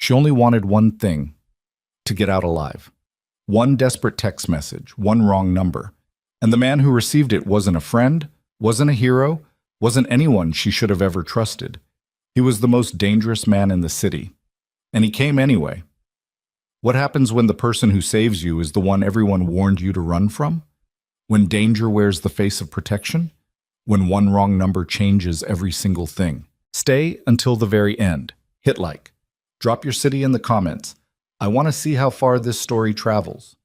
She only wanted one thing: to get out alive. One desperate text message, one wrong number. And the man who received it wasn't a friend, wasn't a hero, wasn't anyone she should have ever trusted. He was the most dangerous man in the city. And he came anyway. What happens when the person who saves you is the one everyone warned you to run from? When danger wears the face of protection? When one wrong number changes every single thing? Stay until the very end. Hit like. Drop your city in the comments. I want to see how far this story travels.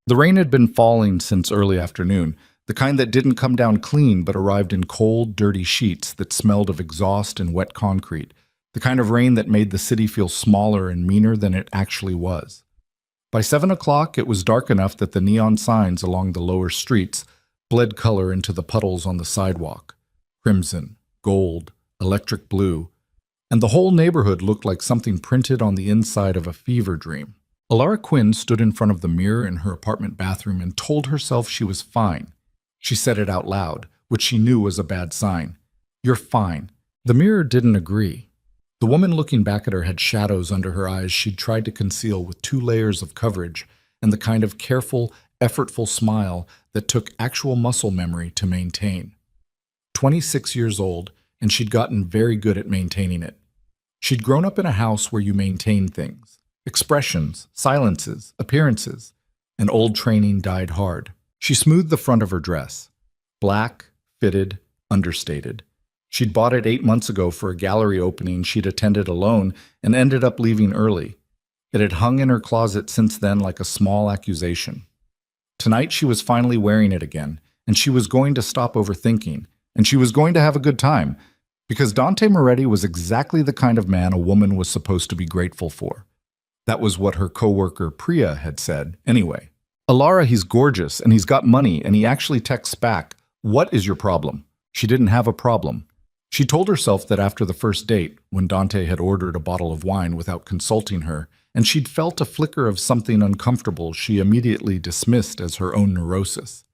The rain had been falling since early afternoon, the kind that didn't come down clean but arrived in cold, dirty sheets that smelled of exhaust and wet concrete, the kind of rain that made the city feel smaller and meaner than it actually was. By 7 o'clock, it was dark enough that the neon signs along the lower streets bled color into the puddles on the sidewalk: crimson, gold, electric blue, and the whole neighborhood looked like something printed on the inside of a fever dream. Alara Quinn stood in front of the mirror in her apartment bathroom and told herself she was fine. She said it out loud, which she knew was a bad sign. "You're fine." The mirror didn't agree. The woman looking back at her had shadows under her eyes she'd tried to conceal with 2 layers of coverage and the kind of careful, effortful smile that took actual muscle memory to maintain. 26 years old, and she'd gotten very good at maintaining it. She'd grown up in a house where you maintain things: expressions, silences, appearances. And old training died hard. She smoothed the front of her dress. Black, fitted, understated. She'd bought it 8 months ago for a gallery opening she'd attended alone and ended up leaving early. It had hung in her closet since then like a small accusation. Tonight she was finally wearing it again, and she was going to stop overthinking, and she was going to have a good time, because Dante Moretti was exactly the kind of man a woman was supposed to be grateful for. That was what her coworker Priya had said, anyway. "Alara, he's gorgeous, and he's got money, and he actually texts back, 'What is your problem?'" She didn't have a problem. She told herself that after the first date, when Dante had ordered a bottle of wine without consulting her, and she'd felt a flicker of something uncomfortable she immediately dismissed as her own neurosis.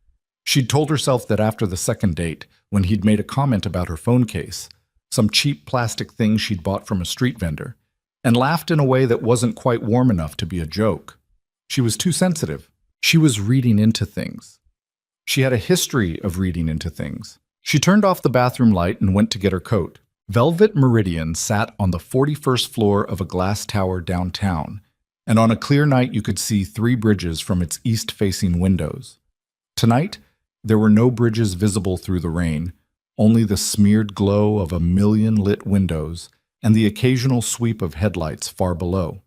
She'd told herself that after the second date, when he'd made a comment about her phone case, some cheap plastic thing she'd bought from a street vendor, and laughed in a way that wasn't quite warm enough to be a joke. She was too sensitive. She was reading into things. She had a history of reading into things. She turned off the bathroom light and went to get her coat. Velvet Meridian sat on the 41st floor of a glass tower downtown, and on a clear night you could see 3 bridges from its east-facing windows. Tonight, there were no bridges visible through the rain, only the smeared glow of 1,000,000 lit windows and the occasional sweep of headlights far below.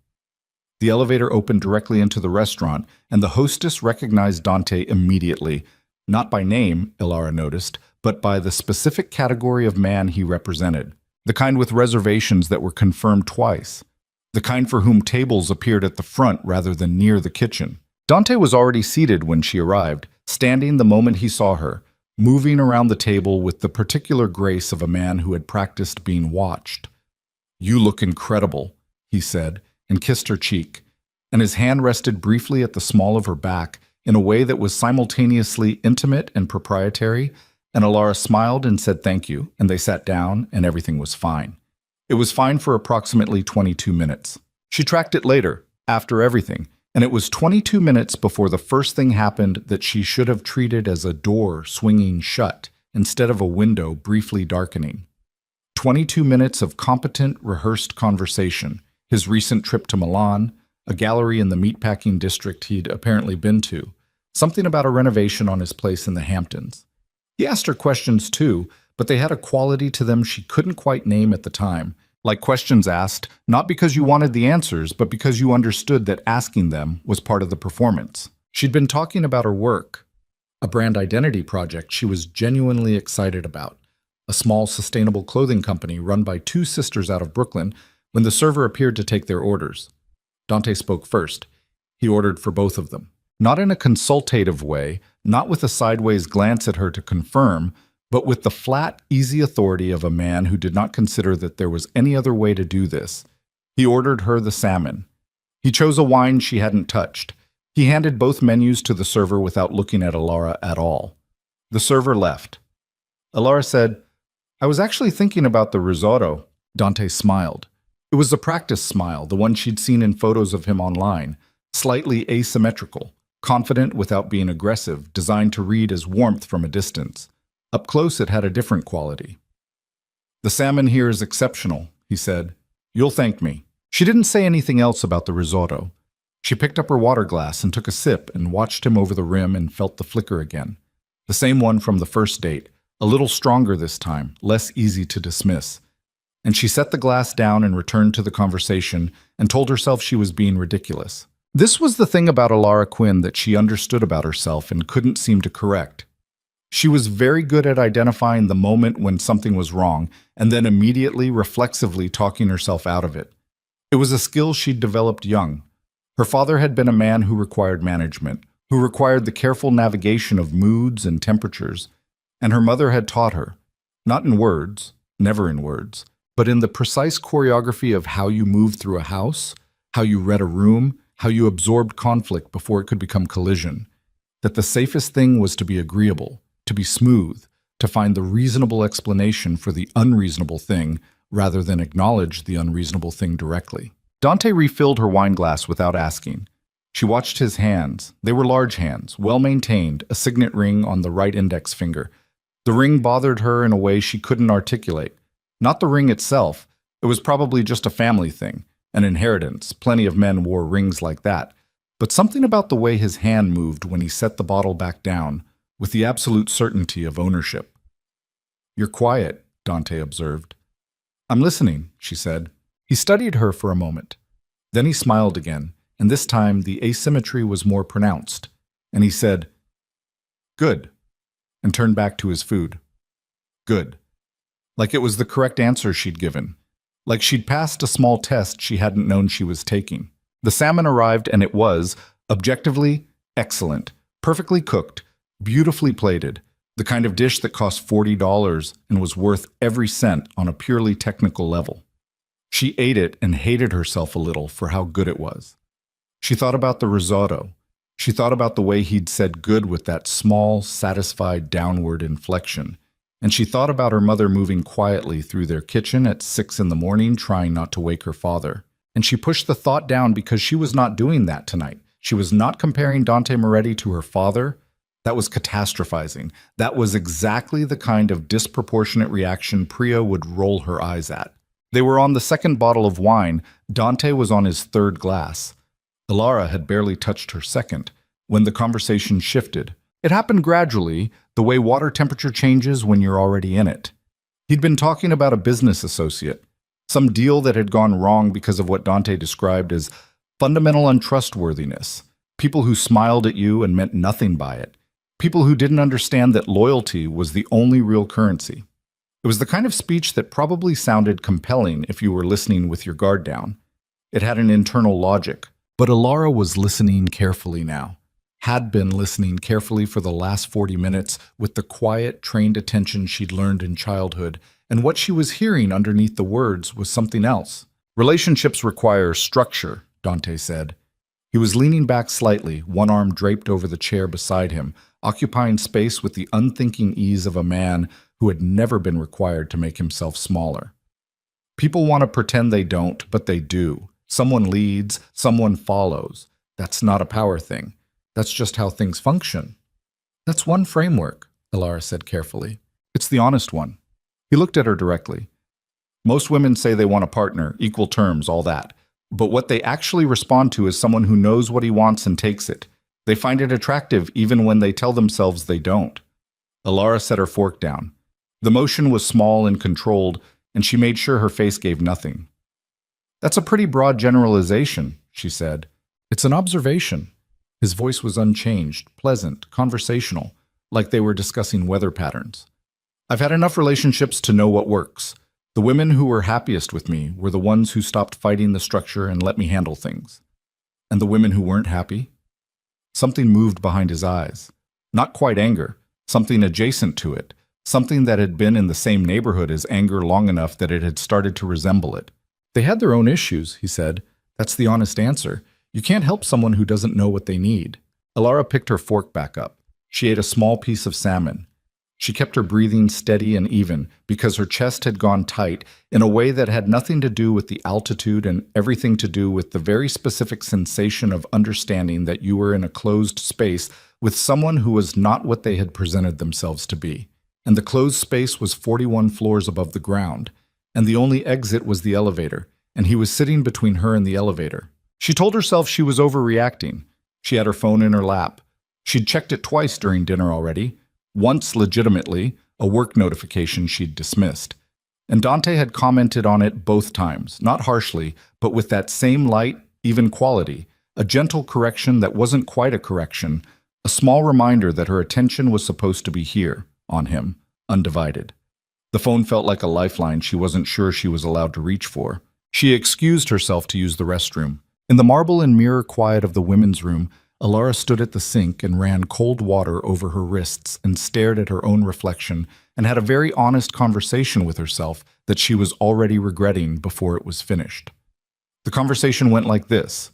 The elevator opened directly into the restaurant, and the hostess recognized Dante immediately, not by name, Alara noticed, but by the specific category of man he represented, the kind with reservations that were confirmed twice, the kind for whom tables appeared at the front rather than near the kitchen. Dante was already seated when she arrived, standing the moment he saw her, moving around the table with the particular grace of a man who had practiced being watched. "You look incredible," he said, and kissed her cheek, and his hand rested briefly at the small of her back in a way that was simultaneously intimate and proprietary, and Alara smiled and said thank you, and they sat down, and everything was fine. It was fine for approximately 22 minutes. She tracked it later, after everything, and it was 22 minutes before the first thing happened that she should have treated as a door swinging shut instead of a window briefly darkening. 22 minutes of competent, rehearsed conversation, his recent trip to Milan, a gallery in the meatpacking district he'd apparently been to, something about a renovation on his place in the Hamptons. He asked her questions too, but they had a quality to them she couldn't quite name at the time, like questions asked not because you wanted the answers, but because you understood that asking them was part of the performance. She'd been talking about her work, a brand identity project she was genuinely excited about, a small sustainable clothing company run by 2 sisters out of Brooklyn, when the server appeared to take their orders. Dante spoke first. He ordered for both of them. Not in a consultative way, not with a sideways glance at her to confirm, but with the flat, easy authority of a man who did not consider that there was any other way to do this. He ordered her the salmon. He chose a wine she hadn't touched. He handed both menus to the server without looking at Alara at all. The server left. Alara said, "I was actually thinking about the risotto." Dante smiled. It was a practice smile, the one she'd seen in photos of him online, slightly asymmetrical, confident without being aggressive, designed to read as warmth from a distance. Up close, it had a different quality. "The salmon here is exceptional," he said. "You'll thank me." She didn't say anything else about the risotto. She picked up her water glass and took a sip and watched him over the rim and felt the flicker again. The same one from the first date, a little stronger this time, less easy to dismiss. And she set the glass down and returned to the conversation and told herself she was being ridiculous. This was the thing about Alara Quinn that she understood about herself and couldn't seem to correct. She was very good at identifying the moment when something was wrong and then immediately, reflexively talking herself out of it. It was a skill she'd developed young. Her father had been a man who required management, who required the careful navigation of moods and temperatures, and her mother had taught her, not in words, never in words, but in the precise choreography of how you moved through a house, how you read a room, how you absorbed conflict before it could become collision, that the safest thing was to be agreeable, to be smooth, to find the reasonable explanation for the unreasonable thing rather than acknowledge the unreasonable thing directly. Dante refilled her wine glass without asking. She watched his hands. They were large hands, well-maintained, a signet ring on the right index finger. The ring bothered her in a way she couldn't articulate. Not the ring itself. It was probably just a family thing, an inheritance. Plenty of men wore rings like that. But something about the way his hand moved when he set the bottle back down, with the absolute certainty of ownership. "You're quiet," Dante observed. "I'm listening," she said. He studied her for a moment. Then he smiled again, and this time the asymmetry was more pronounced. And he said, "Good," and turned back to his food. Good. Like it was the correct answer she'd given. Like she'd passed a small test she hadn't known she was taking. The salmon arrived, and it was, objectively, excellent, perfectly cooked, beautifully plated, the kind of dish that cost $40 and was worth every cent on a purely technical level. She ate it and hated herself a little for how good it was. She thought about the risotto. She thought about the way he'd said good with that small, satisfied downward inflection. And she thought about her mother moving quietly through their kitchen at 6 in the morning, trying not to wake her father. And she pushed the thought down because she was not doing that tonight. She was not comparing Dante Moretti to her father. That was catastrophizing. That was exactly the kind of disproportionate reaction Priya would roll her eyes at. They were on the second bottle of wine. Dante was on his third glass. Alara had barely touched her second when the conversation shifted. It happened gradually, the way water temperature changes when you're already in it. He'd been talking about a business associate, some deal that had gone wrong because of what Dante described as fundamental untrustworthiness, people who smiled at you and meant nothing by it, people who didn't understand that loyalty was the only real currency. It was the kind of speech that probably sounded compelling if you were listening with your guard down. It had an internal logic, but Alara was listening carefully now. Had been listening carefully for the last 40 minutes with the quiet, trained attention she'd learned in childhood, and what she was hearing underneath the words was something else. Relationships require structure, Dante said. He was leaning back slightly, one arm draped over the chair beside him, occupying space with the unthinking ease of a man who had never been required to make himself smaller. People want to pretend they don't, but they do. Someone leads, someone follows. That's not a power thing. That's just how things function. That's one framework, Alara said carefully. It's the honest one. He looked at her directly. Most women say they want a partner, equal terms, all that. But what they actually respond to is someone who knows what he wants and takes it. They find it attractive even when they tell themselves they don't. Alara set her fork down. The motion was small and controlled, and she made sure her face gave nothing. That's a pretty broad generalization, she said. It's an observation. His voice was unchanged, pleasant, conversational, like they were discussing weather patterns. I've had enough relationships to know what works. The women who were happiest with me were the ones who stopped fighting the structure and let me handle things. And the women who weren't happy? Something moved behind his eyes. Not quite anger, something adjacent to it, something that had been in the same neighborhood as anger long enough that it had started to resemble it. They had their own issues, he said. That's the honest answer. You can't help someone who doesn't know what they need. Alara picked her fork back up. She ate a small piece of salmon. She kept her breathing steady and even because her chest had gone tight in a way that had nothing to do with the altitude and everything to do with the very specific sensation of understanding that you were in a closed space with someone who was not what they had presented themselves to be. And the closed space was 41 floors above the ground, and the only exit was the elevator, and he was sitting between her and the elevator. She told herself she was overreacting. She had her phone in her lap. She'd checked it twice during dinner already. Once legitimately, a work notification she'd dismissed. And Dante had commented on it both times, not harshly, but with that same light, even quality, a gentle correction that wasn't quite a correction, a small reminder that her attention was supposed to be here, on him, undivided. The phone felt like a lifeline she wasn't sure she was allowed to reach for. She excused herself to use the restroom. In the marble and mirror quiet of the women's room, Alara stood at the sink and ran cold water over her wrists and stared at her own reflection and had a very honest conversation with herself that she was already regretting before it was finished. The conversation went like this.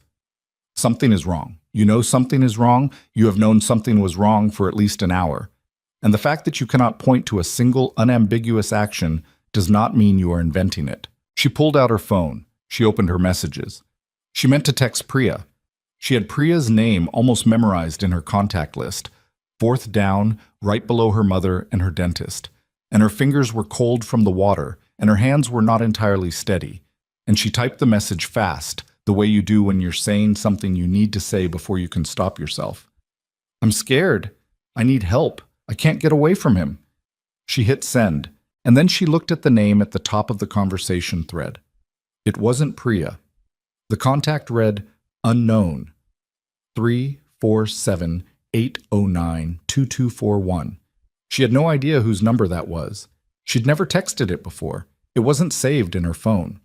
Something is wrong. You know something is wrong. You have known something was wrong for at least an hour. And the fact that you cannot point to a single unambiguous action does not mean you are inventing it. She pulled out her phone. She opened her messages. She meant to text Priya. She had Priya's name almost memorized in her contact list, fourth down, right below her mother and her dentist. And her fingers were cold from the water, and her hands were not entirely steady. And she typed the message fast, the way you do when you're saying something you need to say before you can stop yourself. I'm scared. I need help. I can't get away from him. She hit send, and then she looked at the name at the top of the conversation thread. It wasn't Priya. The contact read, unknown, 347-809-2241. She had no idea whose number that was. She'd never texted it before. It wasn't saved in her phone.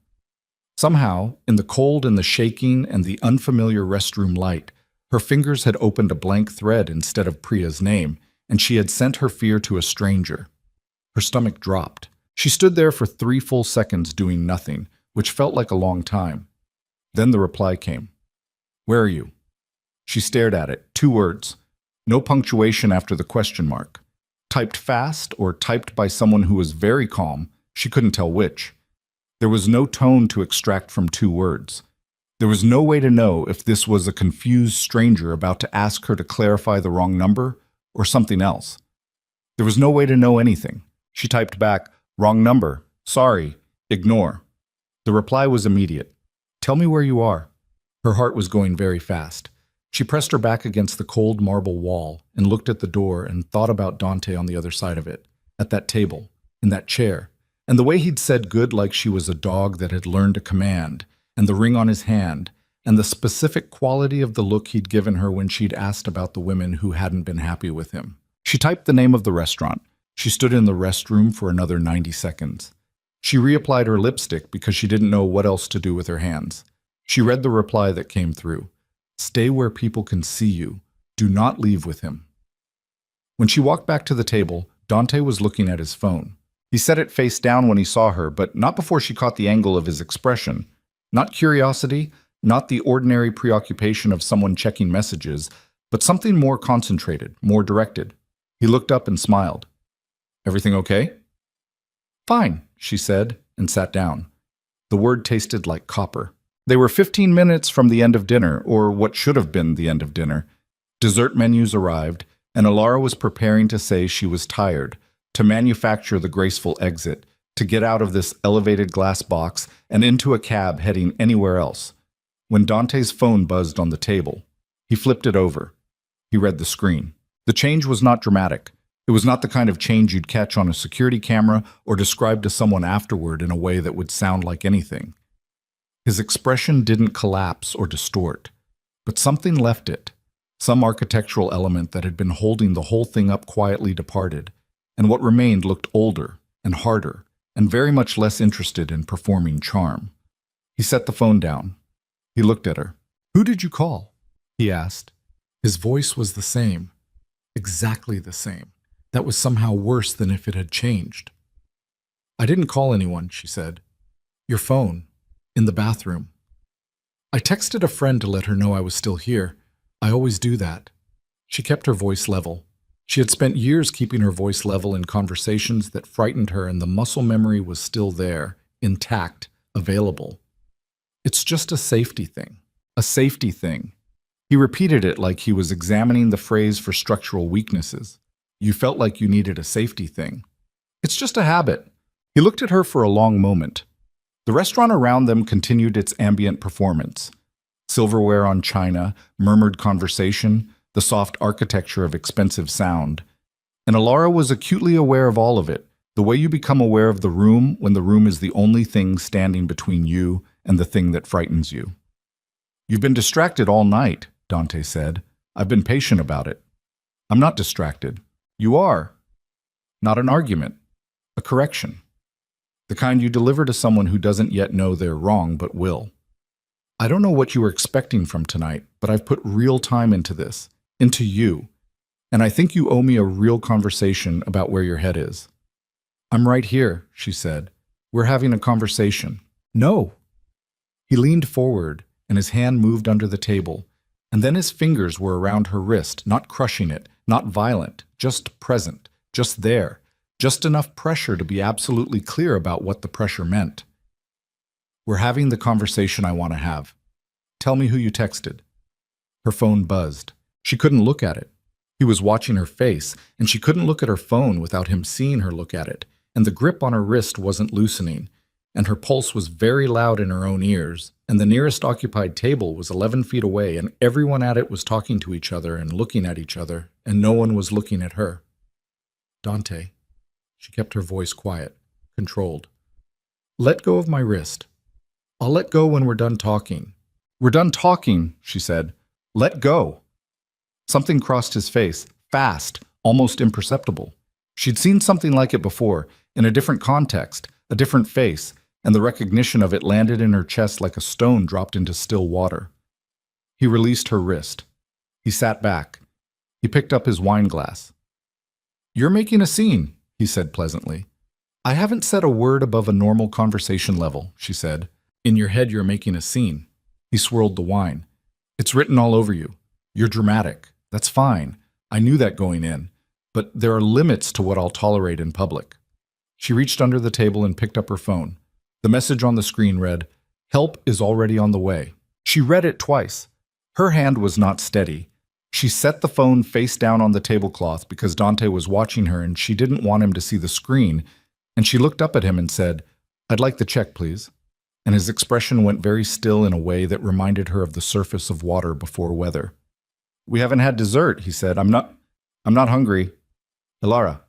Somehow, in the cold and the shaking and the unfamiliar restroom light, her fingers had opened a blank thread instead of Priya's name, and she had sent her fear to a stranger. Her stomach dropped. She stood there for 3 full seconds doing nothing, which felt like a long time. Then the reply came. Where are you? She stared at it, 2 words. No punctuation after the question mark. Typed fast or typed by someone who was very calm, she couldn't tell which. There was no tone to extract from 2 words. There was no way to know if this was a confused stranger about to ask her to clarify the wrong number or something else. There was no way to know anything. She typed back, wrong number, sorry, ignore. The reply was immediate. Tell me where you are. Her heart was going very fast. She pressed her back against the cold marble wall and looked at the door and thought about Dante on the other side of it, at that table, in that chair, and the way he'd said good like she was a dog that had learned a command, and the ring on his hand, and the specific quality of the look he'd given her when she'd asked about the women who hadn't been happy with him. She typed the name of the restaurant. She stood in the restroom for another 90 seconds. She reapplied her lipstick because she didn't know what else to do with her hands. She read the reply that came through. Stay where people can see you. Do not leave with him. When she walked back to the table, Dante was looking at his phone. He set it face down when he saw her, but not before she caught the angle of his expression. Not curiosity, not the ordinary preoccupation of someone checking messages, but something more concentrated, more directed. He looked up and smiled. Everything okay? Fine, she said, and sat down. The word tasted like copper. They were 15 minutes from the end of dinner, or what should have been the end of dinner. Dessert menus arrived, and Alara was preparing to say she was tired, to manufacture the graceful exit, to get out of this elevated glass box and into a cab heading anywhere else, when Dante's phone buzzed on the table. He flipped it over. He read the screen. The change was not dramatic. It was not the kind of change you'd catch on a security camera or describe to someone afterward in a way that would sound like anything. His expression didn't collapse or distort, but something left it. Some architectural element that had been holding the whole thing up quietly departed, and what remained looked older and harder and very much less interested in performing charm. He set the phone down. He looked at her. Who did you call? He asked. His voice was the same, exactly the same. That was somehow worse than if it had changed. I didn't call anyone, she said. Your phone. In the bathroom. I texted a friend to let her know I was still here. I always do that. She kept her voice level. She had spent years keeping her voice level in conversations that frightened her, and the muscle memory was still there, intact, available. It's just a safety thing. A safety thing. He repeated it like he was examining the phrase for structural weaknesses. You felt like you needed a safety thing. It's just a habit. He looked at her for a long moment. The restaurant around them continued its ambient performance. Silverware on china, murmured conversation, the soft architecture of expensive sound. And Alara was acutely aware of all of it, the way you become aware of the room when the room is the only thing standing between you and the thing that frightens you. You've been distracted all night, Dante said. I've been patient about it. I'm not distracted. You are. Not an argument. A correction. The kind you deliver to someone who doesn't yet know they're wrong but will. I don't know what you were expecting from tonight, but I've put real time into this, into you, and I think you owe me a real conversation about where your head is. I'm right here, she said. We're having a conversation. No. He leaned forward, and his hand moved under the table, and then his fingers were around her wrist, not crushing it, not violent, just present, just there, just enough pressure to be absolutely clear about what the pressure meant. We're having the conversation I want to have. Tell me who you texted. Her phone buzzed. She couldn't look at it. He was watching her face, and she couldn't look at her phone without him seeing her look at it, and the grip on her wrist wasn't loosening, and her pulse was very loud in her own ears, and the nearest occupied table was 11 feet away, and everyone at it was talking to each other and looking at each other, and no one was looking at her. Dante. She kept her voice quiet, controlled. Let go of my wrist. I'll let go when we're done talking. We're done talking, she said. Let go. Something crossed his face, fast, almost imperceptible. She'd seen something like it before, in a different context, a different face, and the recognition of it landed in her chest like a stone dropped into still water. He released her wrist. He sat back. He picked up his wine glass. You're making a scene, he said pleasantly. I haven't said a word above a normal conversation level, she said. In your head, you're making a scene. He swirled the wine. It's written all over you. You're dramatic. That's fine. I knew that going in. But there are limits to what I'll tolerate in public. She reached under the table and picked up her phone. The message on the screen read, Help is already on the way. She read it twice. Her hand was not steady. She set the phone face down on the tablecloth because Dante was watching her and she didn't want him to see the screen, and she looked up at him and said, I'd like the check, please. And his expression went very still in a way that reminded her of the surface of water before weather. We haven't had dessert, he said. I'm not hungry. Alara.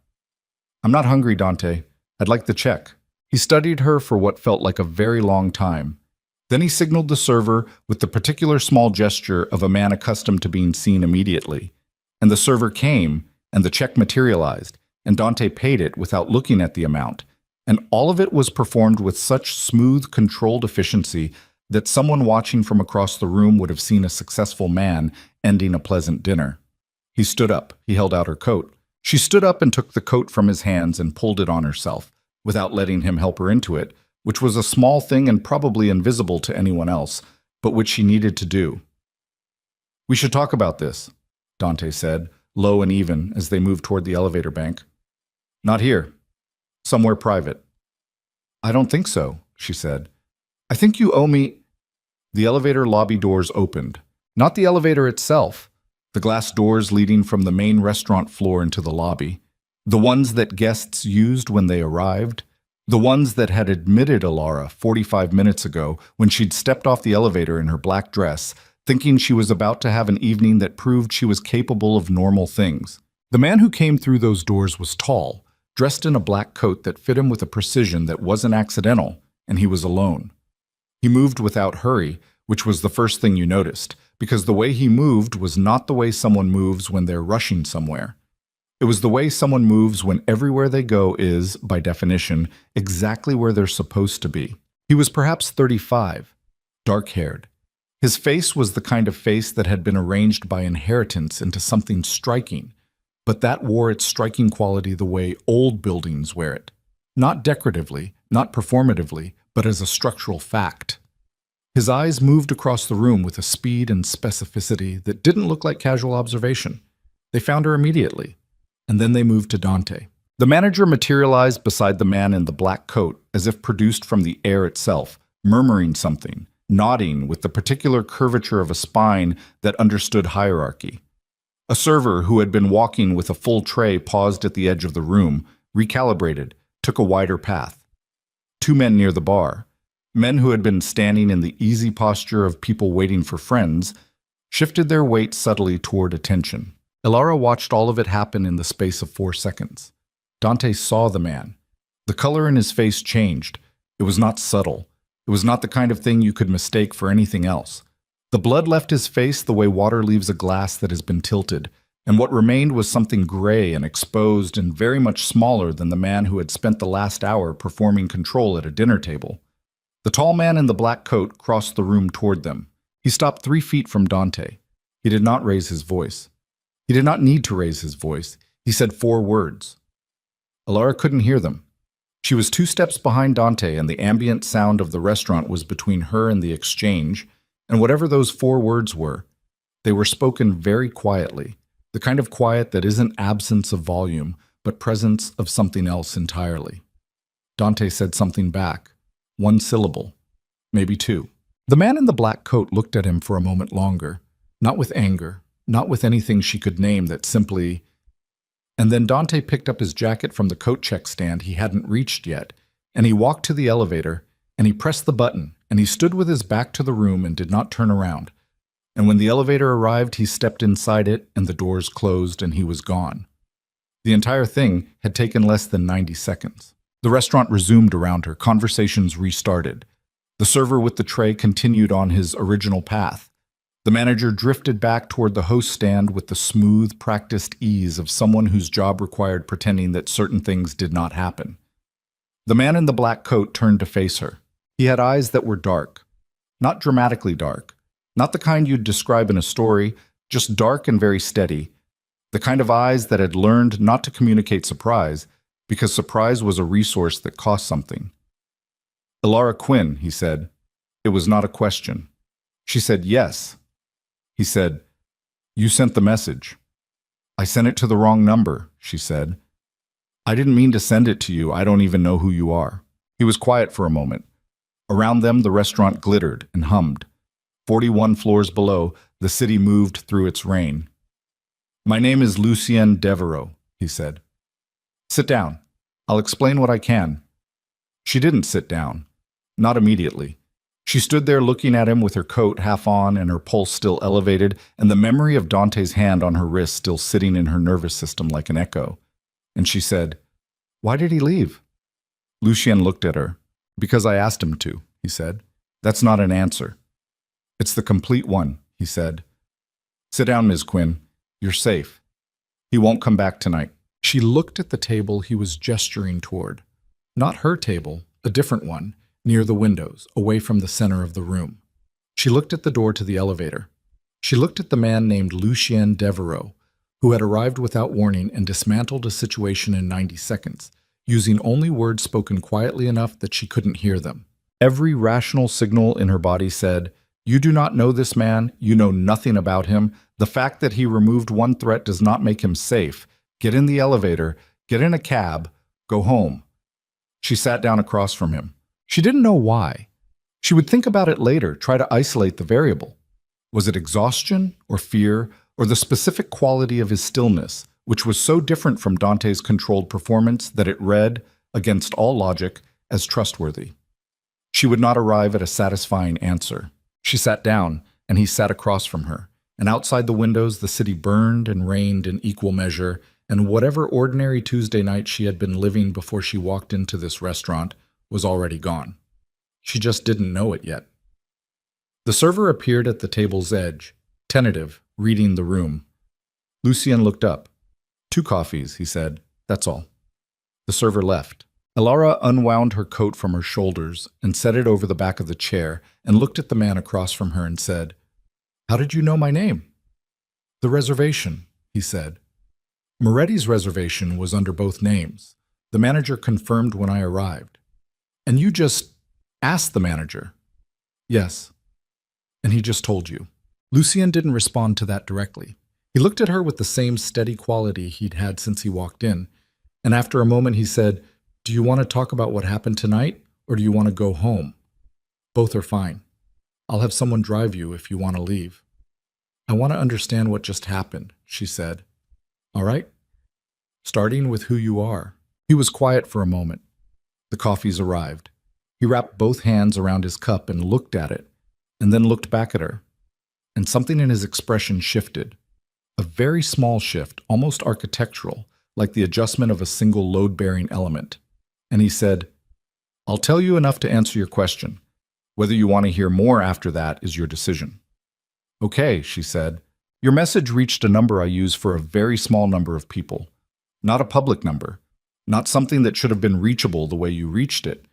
I'm not hungry, Dante. I'd like the check. He studied her for what felt like a very long time. Then he signaled the server with the particular small gesture of a man accustomed to being seen immediately. And the server came, and the check materialized, and Dante paid it without looking at the amount. And all of it was performed with such smooth, controlled efficiency that someone watching from across the room would have seen a successful man ending a pleasant dinner. He stood up. He held out her coat. She stood up and took the coat from his hands and pulled it on herself, without letting him help her into it, which was a small thing and probably invisible to anyone else, but which she needed to do. We should talk about this, Dante said, low and even, as they moved toward the elevator bank. Not here. Somewhere private. I don't think so, she said. I think you owe me... The elevator lobby doors opened. Not the elevator itself. The glass doors leading from the main restaurant floor into the lobby. The ones that guests used when they arrived. The ones that had admitted Alara 45 minutes ago when she'd stepped off the elevator in her black dress, thinking she was about to have an evening that proved she was capable of normal things. The man who came through those doors was tall, dressed in a black coat that fit him with a precision that wasn't accidental, and he was alone. He moved without hurry, which was the first thing you noticed, because the way he moved was not the way someone moves when they're rushing somewhere. It was the way someone moves when everywhere they go is, by definition, exactly where they're supposed to be. He was perhaps 35, dark-haired. His face was the kind of face that had been arranged by inheritance into something striking, but that wore its striking quality the way old buildings wear it. Not decoratively, not performatively, but as a structural fact. His eyes moved across the room with a speed and specificity that didn't look like casual observation. They found her immediately. and then they moved to Dante. The manager materialized beside the man in the black coat, as if produced from the air itself, murmuring something, nodding with the particular curvature of a spine that understood hierarchy. A server who had been walking with a full tray paused at the edge of the room, recalibrated, took a wider path. Two men near the bar, men who had been standing in the easy posture of people waiting for friends, shifted their weight subtly toward attention. Elara watched all of it happen in the space of 4 seconds. Dante saw the man. The color in his face changed. It was not subtle. It was not the kind of thing you could mistake for anything else. The blood left his face the way water leaves a glass that has been tilted, and what remained was something gray and exposed and very much smaller than the man who had spent the last hour performing control at a dinner table. The tall man in the black coat crossed the room toward them. He stopped 3 feet from Dante. He did not raise his voice. He did not need to raise his voice. He said 4 words. Elara couldn't hear them. She was 2 steps behind Dante, and the ambient sound of the restaurant was between her and the exchange, and whatever those 4 words were, they were spoken very quietly, the kind of quiet that isn't absence of volume, but presence of something else entirely. Dante said something back, 1 syllable, maybe 2. The man in the black coat looked at him for a moment longer, not with anger, not with anything she could name that simply... And then Dante picked up his jacket from the coat check stand he hadn't reached yet, and he walked to the elevator, and he pressed the button, and he stood with his back to the room and did not turn around. And when the elevator arrived, he stepped inside it, and the doors closed, and he was gone. The entire thing had taken less than 90 seconds. The restaurant resumed around her, conversations restarted. The server with the tray continued on his original path. The manager drifted back toward the host stand with the smooth, practiced ease of someone whose job required pretending that certain things did not happen. The man in the black coat turned to face her. He had eyes that were dark, not dramatically dark, not the kind you'd describe in a story, just dark and very steady, the kind of eyes that had learned not to communicate surprise, because surprise was a resource that cost something. "Elara Quinn," he said. It was not a question. She said yes. He said, "You sent the message." "I sent it to the wrong number," she said. "I didn't mean to send it to you. I don't even know who you are." He was quiet for a moment. Around them, the restaurant glittered and hummed. 41 floors below, the city moved through its rain. "My name is Lucien Devereaux," he said. "Sit down. I'll explain what I can." She didn't sit down. Not immediately. She stood there looking at him with her coat half on and her pulse still elevated, and the memory of Dante's hand on her wrist still sitting in her nervous system like an echo. And she said, "Why did he leave?" Lucien looked at her. "Because I asked him to," he said. "That's not an answer." "It's the complete one," he said. "Sit down, Ms. Quinn. You're safe. He won't come back tonight." She looked at the table he was gesturing toward. Not her table, a different one, near the windows, away from the center of the room. She looked at the door to the elevator. She looked at the man named Lucien Devereaux, who had arrived without warning and dismantled a situation in 90 seconds, using only words spoken quietly enough that she couldn't hear them. Every rational signal in her body said, "You do not know this man, you know nothing about him. The fact that he removed one threat does not make him safe. Get in the elevator, get in a cab, go home." She sat down across from him. She didn't know why. She would think about it later, try to isolate the variable. Was it exhaustion or fear or the specific quality of his stillness, which was so different from Dante's controlled performance that it read, against all logic, as trustworthy? She would not arrive at a satisfying answer. She sat down, and he sat across from her, and outside the windows the city burned and rained in equal measure, and whatever ordinary Tuesday night she had been living before she walked into this restaurant was already gone. She just didn't know it yet. The server appeared at the table's edge, tentative, reading the room. Lucien looked up. "2 coffees," he said. "That's all." The server left. Elara unwound her coat from her shoulders and set it over the back of the chair and looked at the man across from her and said, "How did you know my name?" "The reservation," he said. Moretti's reservation was under both names. The manager confirmed when I arrived. "And you just asked the manager?" "Yes." "And he just told you?" Lucien didn't respond to that directly. He He looked at her with the same steady quality he'd had since he walked in, and after a moment he said, "Do you want to talk about what happened tonight, or do you want to go home? Both are fine. I'll have someone drive you if you want to leave." "I want to understand what just happened," she said. "All right. Starting with who you are." He was quiet for a moment. The coffees arrived. He wrapped both hands around his cup and looked at it, and then looked back at her. And something in his expression shifted. A very small shift, almost architectural, like the adjustment of a single load-bearing element. And he said, "I'll tell you enough to answer your question. Whether you want to hear more after that is your decision." "Okay," she said. "Your message reached a number I use for a very small number of people. Not a public number. Not something that should have been reachable the way you reached it.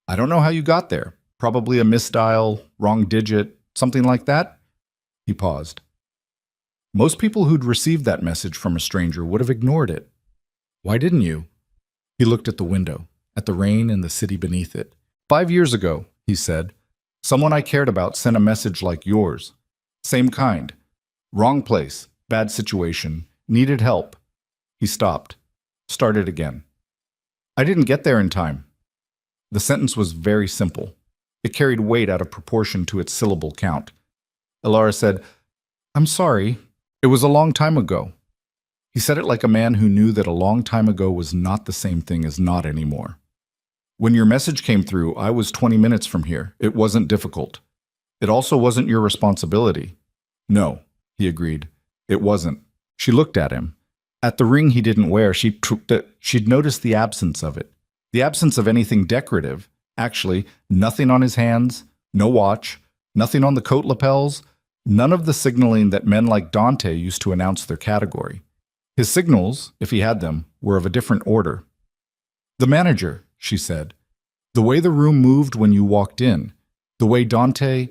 I don't know how you got there. Probably a misdial, wrong digit, something like that." He paused. Most people who'd received that message from a stranger would have ignored it. "Why didn't you?" He looked at the window, at the rain and the city beneath it. 5 years ago," he said, "someone I cared about sent a message like yours. Same kind. Wrong place, bad situation, needed help." He stopped, started again. "I didn't get there in time." The sentence was very simple. It carried weight out of proportion to its syllable count. Elara said, "I'm sorry. It was a long time ago." He said it like a man who knew that a long time ago was not the same thing as not anymore. "When your message came through, I was 20 minutes from here. It wasn't difficult. It also wasn't your responsibility." "No," he agreed. "It wasn't." She looked at him. At the ring he didn't wear, she'd noticed the absence of it. The absence of anything decorative. Actually, nothing on his hands, no watch, nothing on the coat lapels, none of the signaling that men like Dante used to announce their category. His signals, if he had them, were of a different order. "The manager," she said. "The way the room moved when you walked in. The way Dante—"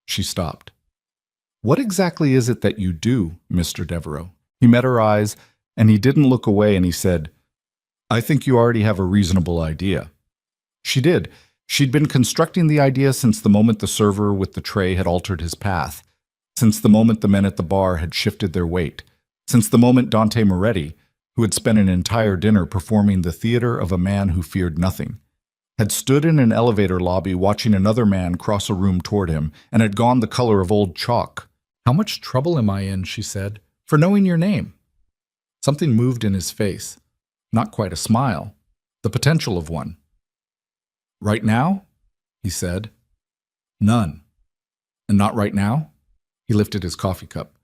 She stopped. "What exactly is it that you do, Mr. Devereaux?" He met her eyes, and he didn't look away, and he said, "I think you already have a reasonable idea." She did. She'd been constructing the idea since the moment the server with the tray had altered his path, since the moment the men at the bar had shifted their weight, since the moment Dante Moretti, who had spent an entire dinner performing the theater of a man who feared nothing, had stood in an elevator lobby watching another man cross a room toward him and had gone the color of old chalk. "How much trouble am I in," she said, "for knowing your name?" Something moved in his face. Not quite a smile. The potential of one. "Right now?" he said. "None." "And not right now?" He lifted his coffee cup.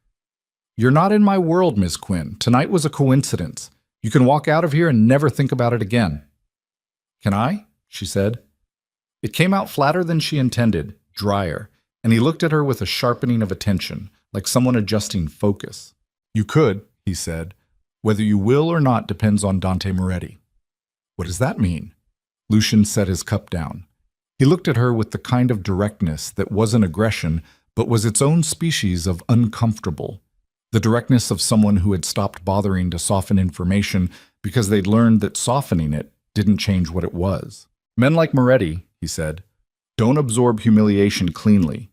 "You're not in my world, Miss Quinn. Tonight was a coincidence. You can walk out of here and never think about it again." "Can I?" she said. It came out flatter than she intended, drier, and he looked at her with a sharpening of attention, like someone adjusting focus. "You could," he said. "Whether you will or not depends on Dante Moretti." "What does that mean?" Lucian set his cup down. He looked at her with the kind of directness that wasn't aggression, but was its own species of uncomfortable. The directness of someone who had stopped bothering to soften information because they'd learned that softening it didn't change what it was. "Men like Moretti," he said, "don't absorb humiliation cleanly.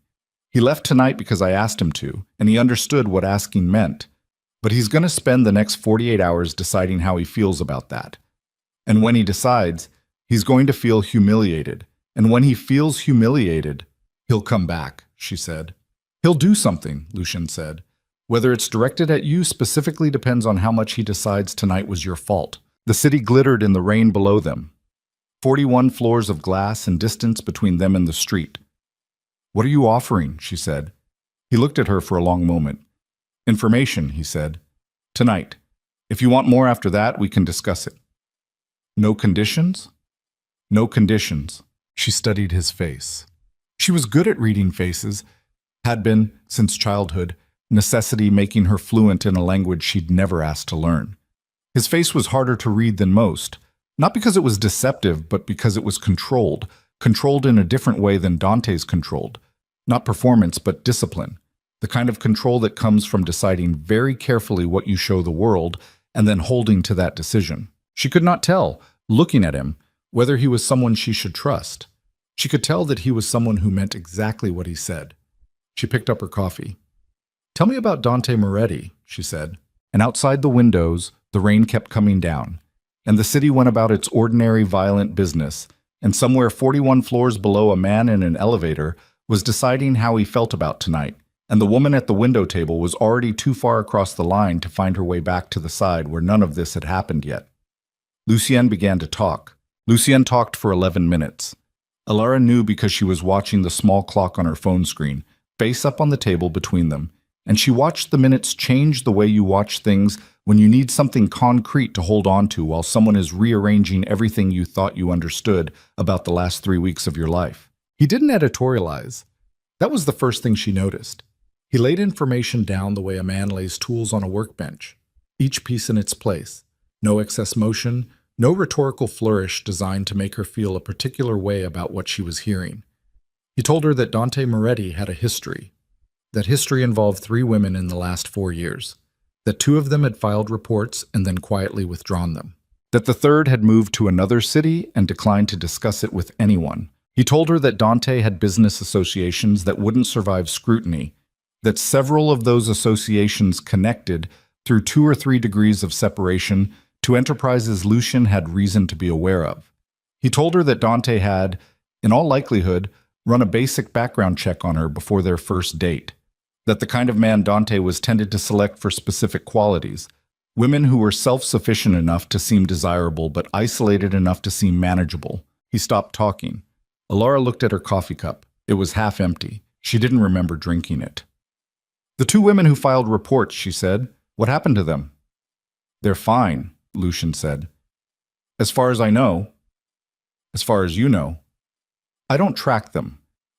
He left tonight because I asked him to, and he understood what asking meant. But he's going to spend the next 48 hours deciding how he feels about that. And when he decides, he's going to feel humiliated. And when he feels humiliated, he'll come back," she said. "He'll do something," Lucian said. "Whether it's directed at you specifically depends on how much he decides tonight was your fault." The city glittered in the rain below them. 41 floors of glass and distance between them and the street. "What are you offering?" she said. He looked at her for a long moment. "Information," he said. "Tonight. If you want more after that, we can discuss it." "No conditions?" "No conditions." She studied his face. She was good at reading faces, had been, since childhood, necessity making her fluent in a language she'd never asked to learn. His face was harder to read than most, not because it was deceptive, but because it was controlled in a different way than Dante's controlled. Not performance, but discipline. The kind of control that comes from deciding very carefully what you show the world and then holding to that decision. She could not tell, looking at him, whether he was someone she should trust. She could tell that he was someone who meant exactly what he said. She picked up her coffee. "Tell me about Dante Moretti," she said. and outside the windows, the rain kept coming down, and the city went about its ordinary violent business, and somewhere 41 floors below a man in an elevator was deciding how he felt about tonight, and the woman at the window table was already too far across the line to find her way back to the side where none of this had happened yet. Lucienne began to talk. Lucienne talked for 11 minutes. Alara knew because she was watching the small clock on her phone screen, face up on the table between them, and she watched the minutes change the way you watch things when you need something concrete to hold on to while someone is rearranging everything you thought you understood about the last 3 weeks of your life. He didn't editorialize. That was the first thing she noticed. He laid information down the way a man lays tools on a workbench, each piece in its place. No excess motion, no rhetorical flourish designed to make her feel a particular way about what she was hearing. He told her that Dante Moretti had a history. That history involved 3 women in the last 4 years. That 2 of them had filed reports and then quietly withdrawn them. That the third had moved to another city and declined to discuss it with anyone. He told her that Dante had business associations that wouldn't survive scrutiny, that several of those associations connected through 2 or 3 degrees of separation to enterprises Lucian had reason to be aware of. He told her that Dante had, in all likelihood, run a basic background check on her before their first date. That the kind of man Dante was tended to select for specific qualities, women who were self-sufficient enough to seem desirable but isolated enough to seem manageable. He stopped talking. Alara looked at her coffee cup. It was half empty. She didn't remember drinking it. "The 2 women who filed reports," she said. "What happened to them?" "They're fine," Lucian said. "As far as I know." "As far as you know." "I don't track them.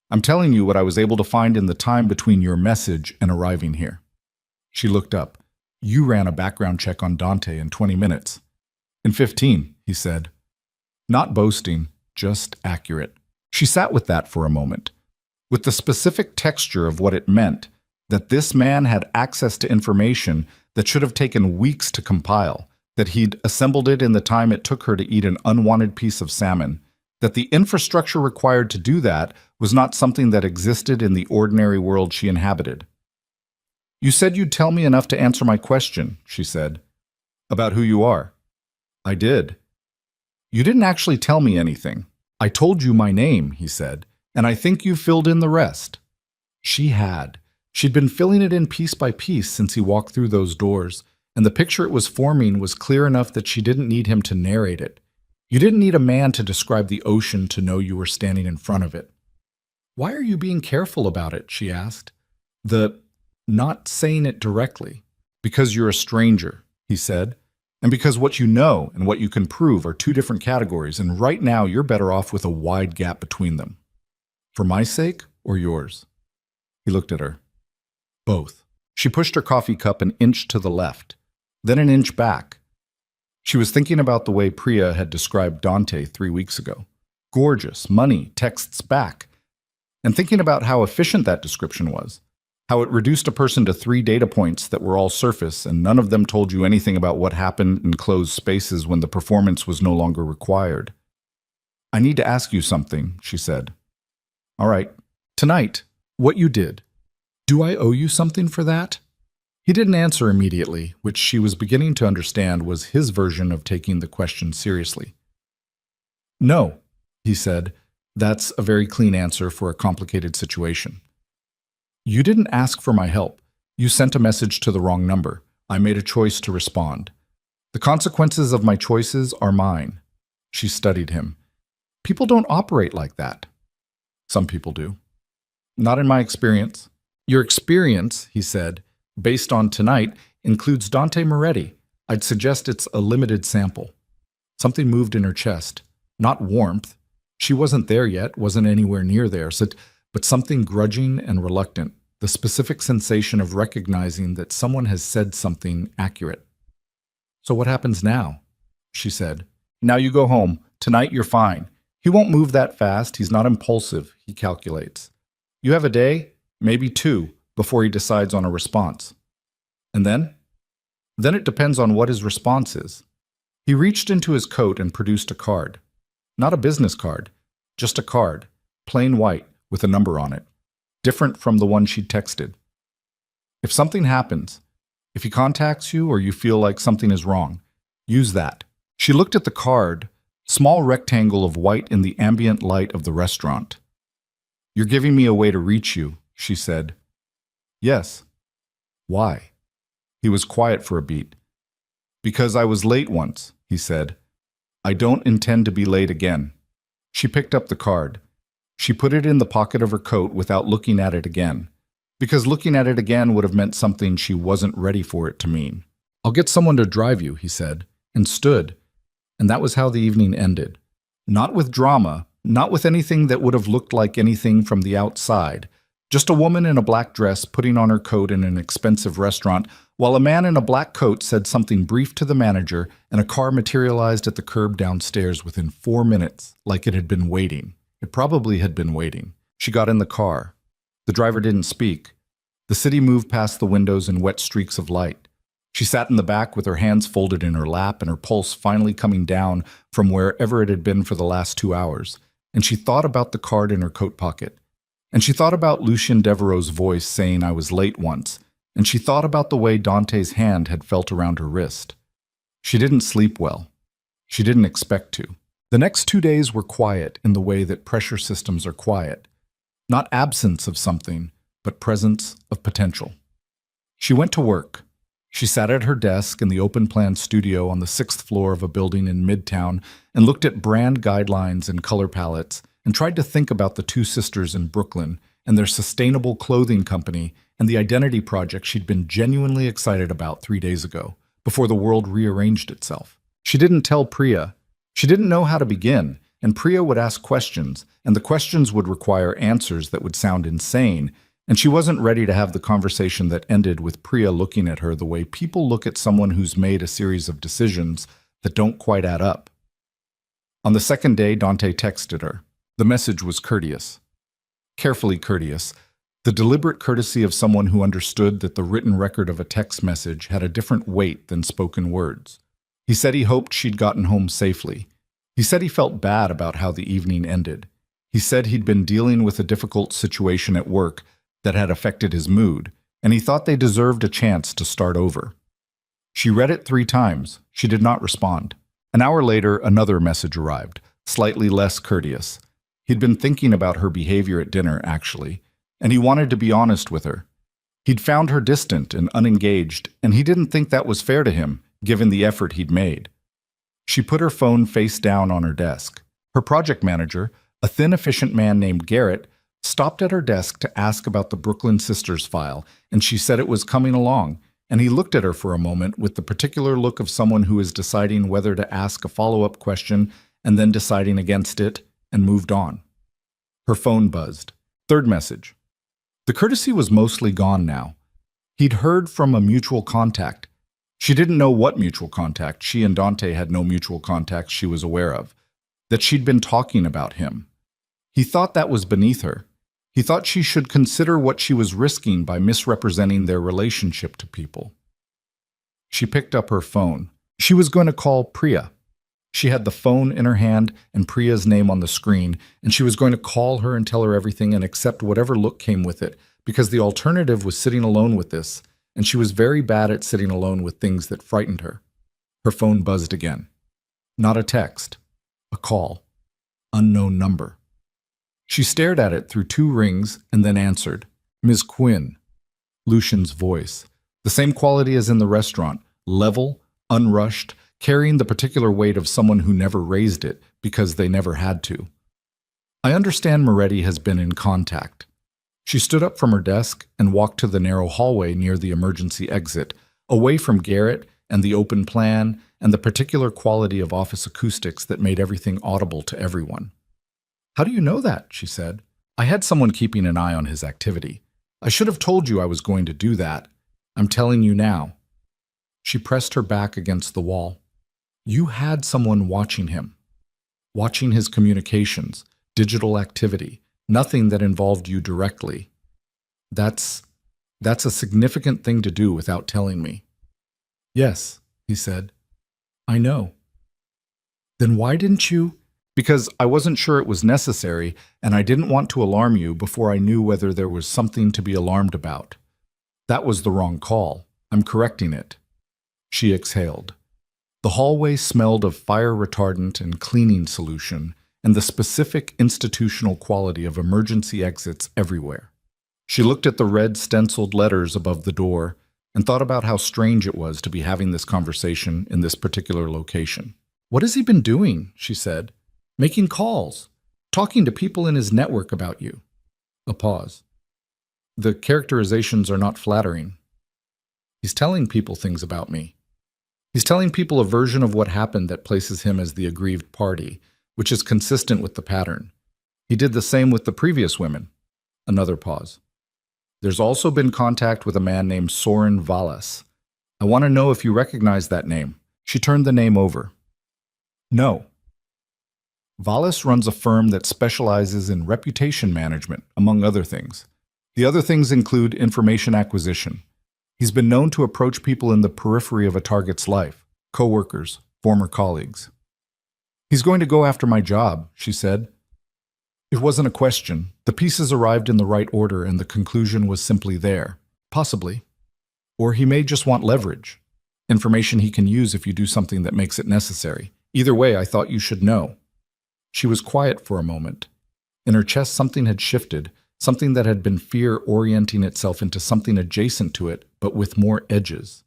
I'm telling you what I was able to find in the time between your message and arriving here." She looked up. "You ran a background check on Dante in 20 minutes. "In 15, he said. Not boasting, just accurate. She sat with that for a moment, with the specific texture of what it meant, that this man had access to information that should have taken weeks to compile, that he'd assembled it in the time it took her to eat an unwanted piece of salmon, that the infrastructure required to do that was not something that existed in the ordinary world she inhabited. "You said you'd tell me enough to answer my question," she said. "About who you are." "I did." "You didn't actually tell me anything." "I told you my name," he said, "and I think you filled in the rest." She had. She'd been filling it in piece by piece since he walked through those doors, and the picture it was forming was clear enough that she didn't need him to narrate it. You didn't need a man to describe the ocean to know you were standing in front of it. "Why are you being careful about it?" she asked. Not saying it directly. "Because you're a stranger," he said, "and because what you know and what you can prove are 2 different categories, and right now you're better off with a wide gap between them." "For my sake or yours?" He looked at her. "Both." She pushed her coffee cup an inch to the left, then an inch back. She was thinking about the way Priya had described Dante 3 weeks ago. Gorgeous, money, texts back. And thinking about how efficient that description was. How it reduced a person to 3 data points that were all surface, and none of them told you anything about what happened in closed spaces when the performance was no longer required. "I need to ask you something," she said. "All right. Tonight, what you did. Do I owe you something for that?" He didn't answer immediately, which she was beginning to understand was his version of taking the question seriously. "No," he said. "That's a very clean answer for a complicated situation." "You didn't ask for my help. You sent a message to the wrong number. I made a choice to respond. The consequences of my choices are mine." She studied him. "People don't operate like that." "Some people do." "Not in my experience." "Your experience," he said, "based on tonight, includes Dante Moretti. I'd suggest it's a limited sample." Something moved in her chest. Not warmth. She wasn't there yet, wasn't anywhere near there, but something grudging and reluctant, the specific sensation of recognizing that someone has said something accurate. "So what happens now?" she said. "Now you go home. Tonight you're fine. He won't move that fast. He's not impulsive, he calculates. You have a day, maybe 2, before he decides on a response. And then? Then it depends on what his response is." He reached into his coat and produced a card. Not a business card, just a card, plain white, with a number on it, different from the one she'd texted. "If something happens, If he contacts you or you feel like something is wrong, use that. She looked at the card, small rectangle of white in the ambient light of the restaurant. You're giving me a way to reach you, she said. Yes. Why? He was quiet for a beat. Because I was late once, he said. I don't intend to be late again. She picked up the card. She put it in the pocket of her coat without looking at it again, because looking at it again would have meant something she wasn't ready for it to mean. I'll get someone to drive you, he said, and stood. And that was how the evening ended. Not with drama, not with anything that would have looked like anything from the outside. Just a woman in a black dress putting on her coat in an expensive restaurant, while a man in a black coat said something brief to the manager, and a car materialized at the curb downstairs within 4 minutes, like it had been waiting. It probably had been waiting. She got in the car. The driver didn't speak. The city moved past the windows in wet streaks of light. She sat in the back with her hands folded in her lap and her pulse finally coming down from wherever it had been for the last 2 hours. And she thought about the card in her coat pocket. And she thought about Lucien Devereaux's voice saying I was late once. And she thought about the way Dante's hand had felt around her wrist. She didn't sleep well. She didn't expect to. The next 2 days were quiet in the way that pressure systems are quiet. Not absence of something, but presence of potential. She went to work. She sat at her desk in the open-plan studio on the 6th floor of a building in Midtown and looked at brand guidelines and color palettes and tried to think about the two sisters in Brooklyn and their sustainable clothing company and the identity project she'd been genuinely excited about 3 days ago, before the world rearranged itself. She didn't tell Priya. She didn't know how to begin, and Priya would ask questions, and the questions would require answers that would sound insane, and she wasn't ready to have the conversation that ended with Priya looking at her the way people look at someone who's made a series of decisions that don't quite add up. On the second day, Dante texted her. The message was courteous. Carefully courteous. The deliberate courtesy of someone who understood that the written record of a text message had a different weight than spoken words. He said he hoped she'd gotten home safely. He said he felt bad about how the evening ended. He said he'd been dealing with a difficult situation at work that had affected his mood, and he thought they deserved a chance to start over. She read it 3 times. She did not respond. An hour later, another message arrived, slightly less courteous. He'd been thinking about her behavior at dinner, actually, and he wanted to be honest with her. He'd found her distant and unengaged, and he didn't think that was fair to him, given the effort he'd made. She put her phone face down on her desk. Her project manager, a thin, efficient man named Garrett, stopped at her desk to ask about the Brooklyn Sisters file, and she said it was coming along, and he looked at her for a moment with the particular look of someone who is deciding whether to ask a follow-up question and then deciding against it, and moved on. Her phone buzzed. 3rd message. The courtesy was mostly gone now. He'd heard from a mutual contact. She didn't know what mutual contact. She and Dante had no mutual contacts she was aware of. That she'd been talking about him. He thought that was beneath her. He thought she should consider what she was risking by misrepresenting their relationship to people. She picked up her phone. She was going to call Priya. She had the phone in her hand and Priya's name on the screen, and she was going to call her and tell her everything and accept whatever look came with it, because the alternative was sitting alone with this, and she was very bad at sitting alone with things that frightened her. Her phone buzzed again. Not a text. A call. Unknown number. She stared at it through 2 rings and then answered. Ms. Quinn. Lucian's voice. The same quality as in the restaurant. Level, unrushed, carrying the particular weight of someone who never raised it because they never had to. I understand Moretti has been in contact. She stood up from her desk and walked to the narrow hallway near the emergency exit, away from Garrett and the open plan and the particular quality of office acoustics that made everything audible to everyone. How do you know that? She said. I had someone keeping an eye on his activity. I should have told you I was going to do that. I'm telling you now. She pressed her back against the wall. You had someone watching him. Watching his communications, digital activity, nothing that involved you directly. That's a significant thing to do without telling me. Yes, he said. I know. Then why didn't you? Because I wasn't sure it was necessary, and I didn't want to alarm you before I knew whether there was something to be alarmed about. That was the wrong call. I'm correcting it. She exhaled. The hallway smelled of fire retardant and cleaning solution, and the specific institutional quality of emergency exits everywhere. She looked at the red stenciled letters above the door and thought about how strange it was to be having this conversation in this particular location. What has he been doing? She said. Making calls, talking to people in his network about you. A pause. The characterizations are not flattering. He's telling people things about me. He's telling people a version of what happened that places him as the aggrieved party, which is consistent with the pattern. He did the same with the previous women. Another pause. There's also been contact with a man named Soren Valles. I want to know if you recognize that name. She turned the name over. No. Valles runs a firm that specializes in reputation management, among other things. The other things include information acquisition. He's been known to approach people in the periphery of a target's life, coworkers, former colleagues. He's going to go after my job, she said. It wasn't a question. The pieces arrived in the right order and the conclusion was simply there. Possibly. Or he may just want leverage. Information he can use if you do something that makes it necessary. Either way, I thought you should know. She was quiet for a moment. In her chest, something had shifted, something that had been fear orienting itself into something adjacent to it, but with more edges.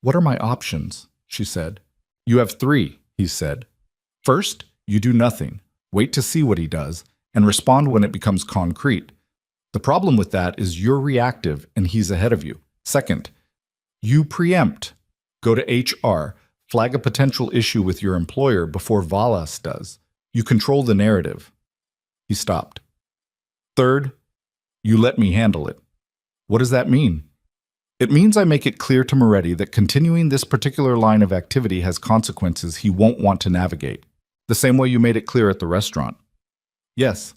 What are my options? She said. You have 3, he said. First, you do nothing, wait to see what he does, and respond when it becomes concrete. The problem with that is you're reactive and he's ahead of you. Second, you preempt. Go to HR, flag a potential issue with your employer before Valles does. You control the narrative. He stopped. Third, you let me handle it. What does that mean? It means I make it clear to Moretti that continuing this particular line of activity has consequences he won't want to navigate. The same way you made it clear at the restaurant. Yes.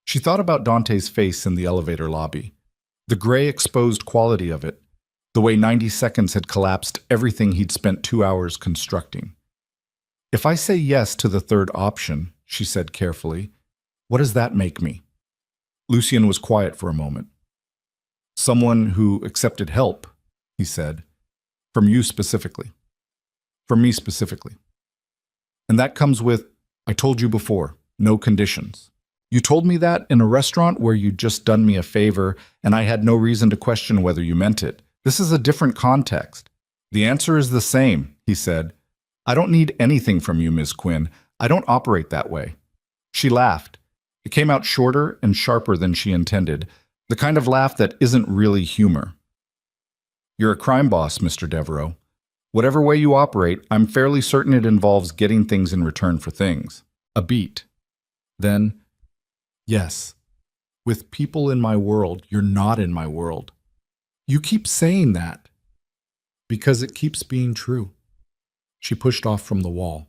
She thought about Dante's face in the elevator lobby. The gray exposed quality of it. The way 90 seconds had collapsed everything he'd spent 2 hours constructing. If I say yes to the third option, she said carefully, what does that make me? Lucien was quiet for a moment. Someone who accepted help, he said. From you specifically. From me specifically. And that comes with, I told you before, no conditions. You told me that in a restaurant where you'd just done me a favor, and I had no reason to question whether you meant it. This is a different context. The answer is the same, he said. I don't need anything from you, Ms. Quinn. I don't operate that way. She laughed. It came out shorter and sharper than she intended, the kind of laugh that isn't really humor. You're a crime boss, Mr. Devereaux. Whatever way you operate, I'm fairly certain it involves getting things in return for things. A beat. Then, yes, with people in my world, you're not in my world. You keep saying that because it keeps being true. She pushed off from the wall.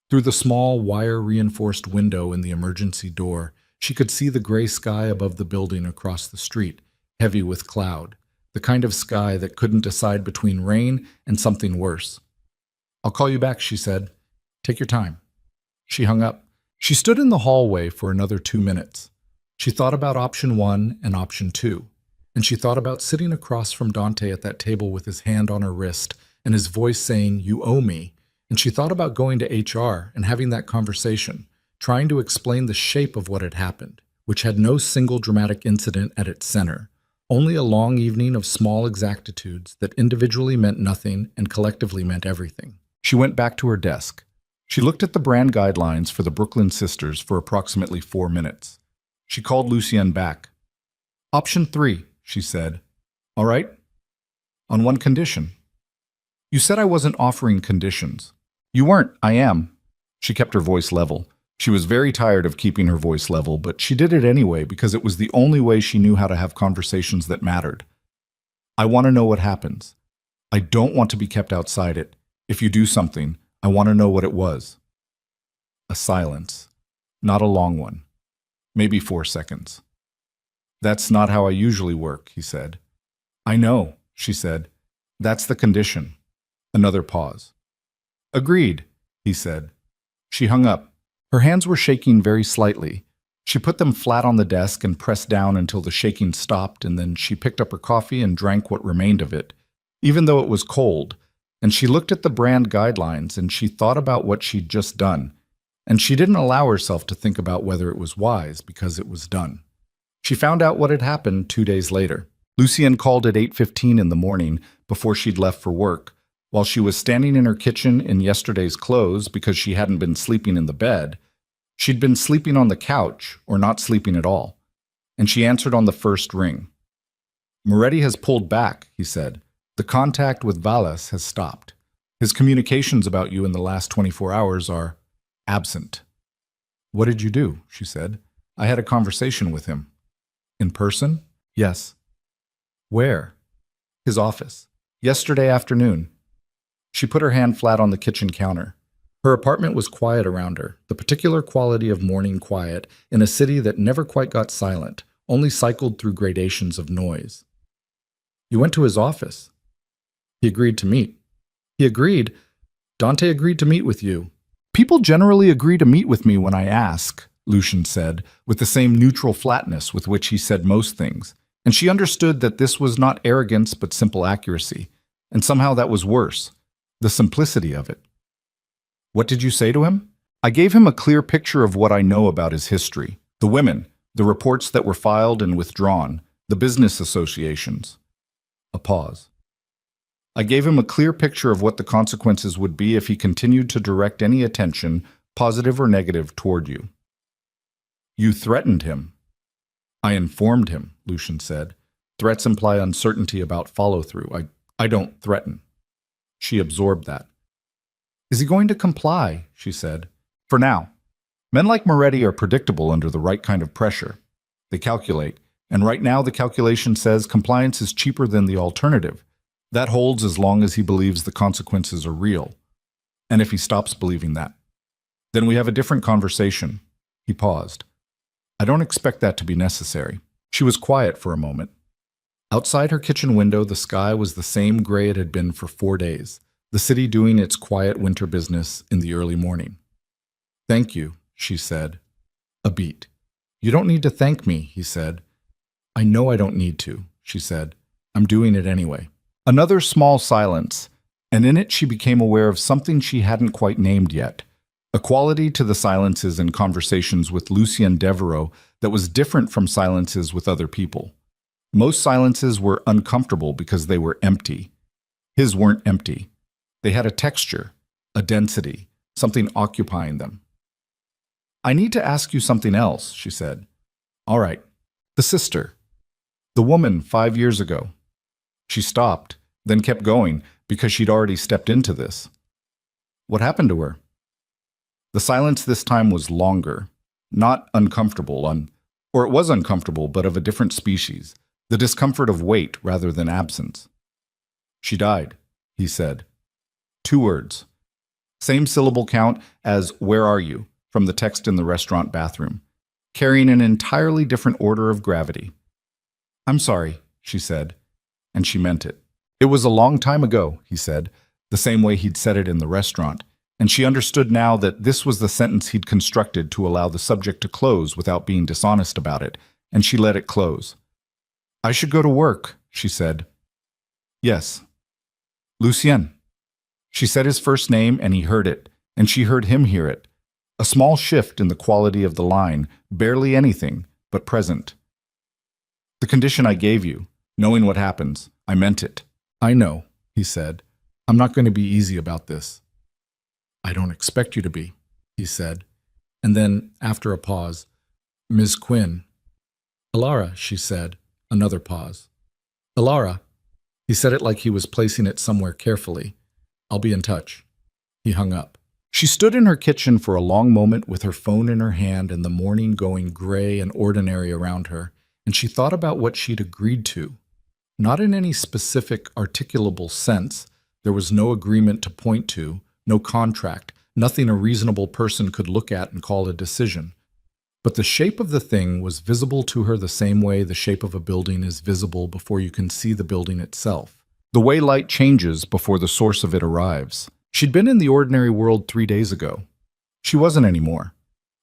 Through the small, wire-reinforced window in the emergency door, she could see the gray sky above the building across the street, heavy with cloud, the kind of sky that couldn't decide between rain and something worse. I'll call you back, she said. Take your time. She hung up. She stood in the hallway for another 2 minutes. She thought about option 1 and option 2, and she thought about sitting across from Dante at that table with his hand on her wrist and his voice saying, "You owe me." And she thought about going to HR and having that conversation, trying to explain the shape of what had happened, which had no single dramatic incident at its center, only a long evening of small exactitudes that individually meant nothing and collectively meant everything. She went back to her desk. She looked at the brand guidelines for the Brooklyn Sisters for approximately 4 minutes. She called Lucien back. Option 3, she said. All right? On one condition. You said I wasn't offering conditions. You weren't, I am. She kept her voice level. She was very tired of keeping her voice level, but she did it anyway because it was the only way she knew how to have conversations that mattered. I want to know what happens. I don't want to be kept outside it. If you do something, I want to know what it was. A silence. Not a long one. Maybe 4 seconds. That's not how I usually work, he said. I know, she said. That's the condition. Another pause. Agreed, he said. She hung up. Her hands were shaking very slightly. She put them flat on the desk and pressed down until the shaking stopped, and then she picked up her coffee and drank what remained of it. even though it was cold, and she looked at the brand guidelines and she thought about what she'd just done, and she didn't allow herself to think about whether it was wise because it was done. She found out what had happened 2 days later. Lucienne called at 8:15 in the morning before she'd left for work, while she was standing in her kitchen in yesterday's clothes because she hadn't been sleeping in the bed. She'd been sleeping on the couch or not sleeping at all, and she answered on the first ring. "Moretti has pulled back," he said. "The contact with Valles has stopped. His communications about you in the last 24 hours are absent." "What did you do?" she said. "I had a conversation with him." "In person?" "Yes." "Where?" "His office. Yesterday afternoon." She put her hand flat on the kitchen counter. Her apartment was quiet around her, the particular quality of morning quiet in a city that never quite got silent, only cycled through gradations of noise. "You went to his office?" "He agreed to meet." "He agreed? Dante agreed to meet with you." "People generally agree to meet with me when I ask," Lucian said, with the same neutral flatness with which he said most things, and she understood that this was not arrogance but simple accuracy, and somehow that was worse, the simplicity of it. "What did you say to him?" "I gave him a clear picture of what I know about his history, the women, the reports that were filed and withdrawn, the business associations." A pause. "I gave him a clear picture of what the consequences would be if he continued to direct any attention, positive or negative, toward you." "You threatened him." "I informed him," Lucian said. "Threats imply uncertainty about follow-through. I don't threaten." She absorbed that. "Is he going to comply?" she said. "For now. Men like Moretti are predictable under the right kind of pressure. They calculate, and right now the calculation says compliance is cheaper than the alternative. That holds as long as he believes the consequences are real. And if he stops believing that, then we have a different conversation." He paused. "I don't expect that to be necessary." She was quiet for a moment. Outside her kitchen window, the sky was the same gray it had been for 4 days, the city doing its quiet winter business in the early morning. "Thank you," she said. A beat. "You don't need to thank me," he said. "I know I don't need to," she said. "I'm doing it anyway." Another small silence, and in it she became aware of something she hadn't quite named yet, a quality to the silences in conversations with Lucien Devereaux that was different from silences with other people. Most silences were uncomfortable because they were empty. His weren't empty. They had a texture, a density, something occupying them. "I need to ask you something else," she said. "All right. The sister. The woman 5 years ago." She stopped, then kept going, because she'd already stepped into this. "What happened to her?" The silence this time was longer, not uncomfortable, or it was uncomfortable, but of a different species, the discomfort of weight rather than absence. "She died," he said. 2 words. Same syllable count as "where are you?" from the text in the restaurant bathroom, carrying an entirely different order of gravity. "I'm sorry," she said, and she meant it. "It was a long time ago," he said, the same way he'd said it in the restaurant, and she understood now that this was the sentence he'd constructed to allow the subject to close without being dishonest about it, and she let it close. "I should go to work," she said. "Yes." "Lucien." She said his first name, and he heard it, and she heard him hear it. A small shift in the quality of the line, barely anything, but present. "The condition I gave you, knowing what happens, I meant it." "I know," he said. "I'm not going to be easy about this." "I don't expect you to be," he said. And then, after a pause, "Ms. Quinn." "Alara," she said. Another pause. "Alara." He said it like he was placing it somewhere carefully. "I'll be in touch." He hung up. She stood in her kitchen for a long moment with her phone in her hand and the morning going gray and ordinary around her, and she thought about what she'd agreed to. Not in any specific, articulable sense. There was no agreement to point to, no contract, nothing a reasonable person could look at and call a decision. But the shape of the thing was visible to her the same way the shape of a building is visible before you can see the building itself. The way light changes before the source of it arrives. She'd been in the ordinary world 3 days ago. She wasn't anymore.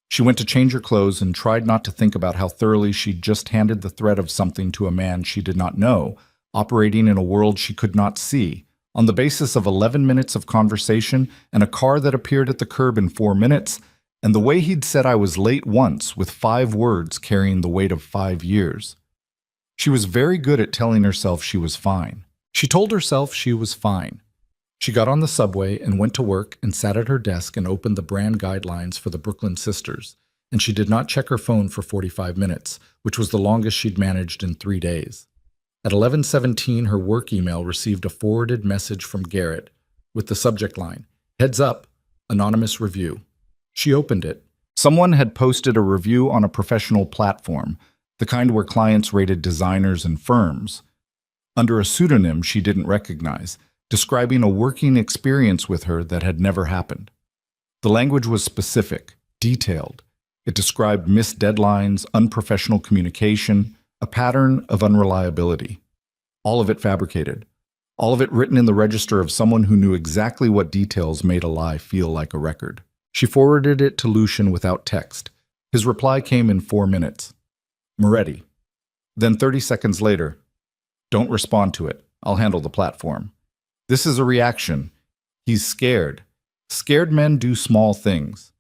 She went to change her clothes and tried not to think about how thoroughly she'd just handed the thread of something to a man she did not know, operating in a world she could not see, on the basis of 11 minutes of conversation and a car that appeared at the curb in 4 minutes, and the way he'd said I was late once with 5 words carrying the weight of 5 years. She was very good at telling herself she was fine. She told herself she was fine. She got on the subway and went to work and sat at her desk and opened the brand guidelines for the Brooklyn Sisters, and she did not check her phone for 45 minutes, which was the longest she'd managed in 3 days. At 11:17, her work email received a forwarded message from Garrett with the subject line, "Heads up, anonymous review." She opened it. Someone had posted a review on a professional platform, the kind where clients rated designers and firms, under a pseudonym she didn't recognize, describing a working experience with her that had never happened. The language was specific, detailed. It described missed deadlines, unprofessional communication, a pattern of unreliability. All of it fabricated. All of it written in the register of someone who knew exactly what details made a lie feel like a record. She forwarded it to Lucian without text. His reply came in 4 minutes. Moretti. Then 30 seconds later, "Don't respond to it. I'll handle the platform." This is a reaction. He's scared. Scared men do small things.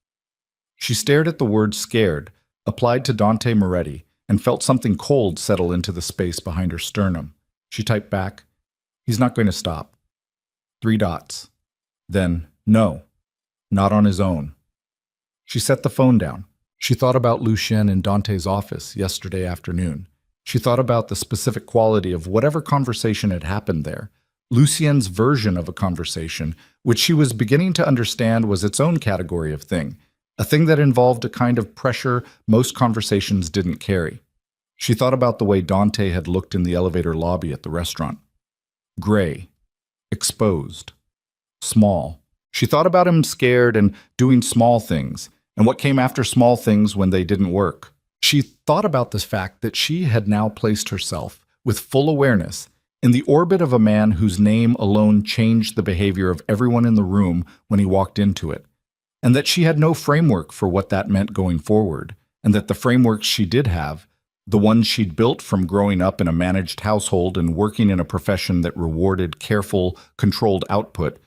She stared at the word scared, applied to Dante Moretti, and felt something cold settle into the space behind her sternum. She typed back, "He's not going to stop." 3 dots. Then, "No, not on his own." She set the phone down. She thought about Lucien in Dante's office yesterday afternoon. She thought about the specific quality of whatever conversation had happened there. Lucien's version of a conversation, which she was beginning to understand was its own category of thing, a thing that involved a kind of pressure most conversations didn't carry. She thought about the way Dante had looked in the elevator lobby at the restaurant. Gray, exposed, small. She thought about him scared and doing small things, and what came after small things when they didn't work. She thought about the fact that she had now placed herself, with full awareness, in the orbit of a man whose name alone changed the behavior of everyone in the room when he walked into it, and that she had no framework for what that meant going forward, and that the frameworks she did have, the ones she'd built from growing up in a managed household and working in a profession that rewarded careful, controlled output,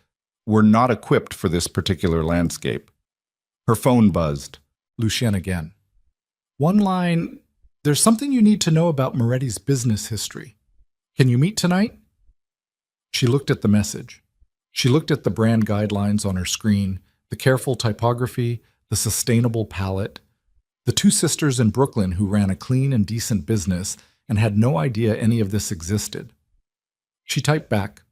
were not equipped for this particular landscape. Her phone buzzed. Lucien again. "One line, there's something you need to know about Moretti's business history. Can you meet tonight?" She looked at the message. She looked at the brand guidelines on her screen, the careful typography, the sustainable palette. The 2 sisters in Brooklyn who ran a clean and decent business and had no idea any of this existed. She typed back,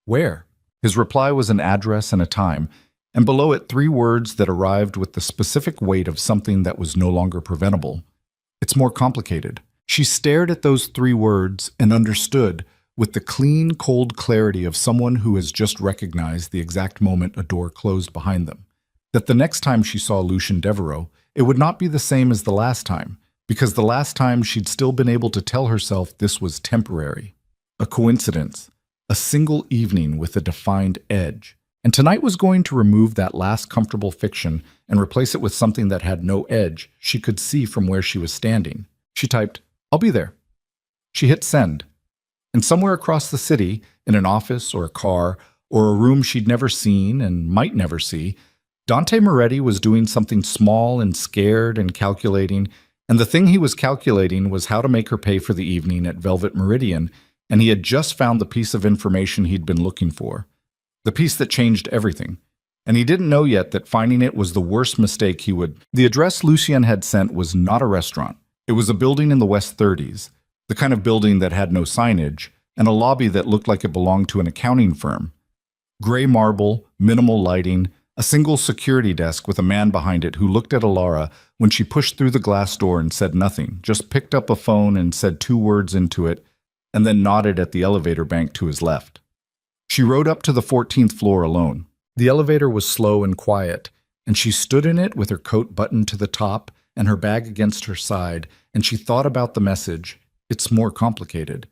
"Where?" His reply was an address and a time, and below it 3 words that arrived with the specific weight of something that was no longer preventable. "It's more complicated." She stared at those 3 words and understood, with the clean, cold clarity of someone who has just recognized the exact moment a door closed behind them, that the next time she saw Lucien Devereaux, it would not be the same as the last time, because the last time she'd still been able to tell herself this was temporary, a coincidence, a single evening with a defined edge. And tonight was going to remove that last comfortable fiction and replace it with something that had no edge she could see from where she was standing. She typed, "I'll be there." She hit send. And somewhere across the city, in an office or a car, or a room she'd never seen and might never see, Dante Moretti was doing something small and scared and calculating, and the thing he was calculating was how to make her pay for the evening at Velvet Meridian, and he had just found the piece of information he'd been looking for. The piece that changed everything. And he didn't know yet that finding it was the worst mistake he would. The address Lucien had sent was not a restaurant. It was a building in the West 30s, the kind of building that had no signage, and a lobby that looked like it belonged to an accounting firm. Gray marble, minimal lighting, a single security desk with a man behind it who looked at Alara when she pushed through the glass door and said nothing, just picked up a phone and said 2 words into it, and then nodded at the elevator bank to his left. She rode up to the 14th floor alone. The elevator was slow and quiet, and she stood in it with her coat buttoned to the top and her bag against her side, and she thought about the message, "It's more complicated,"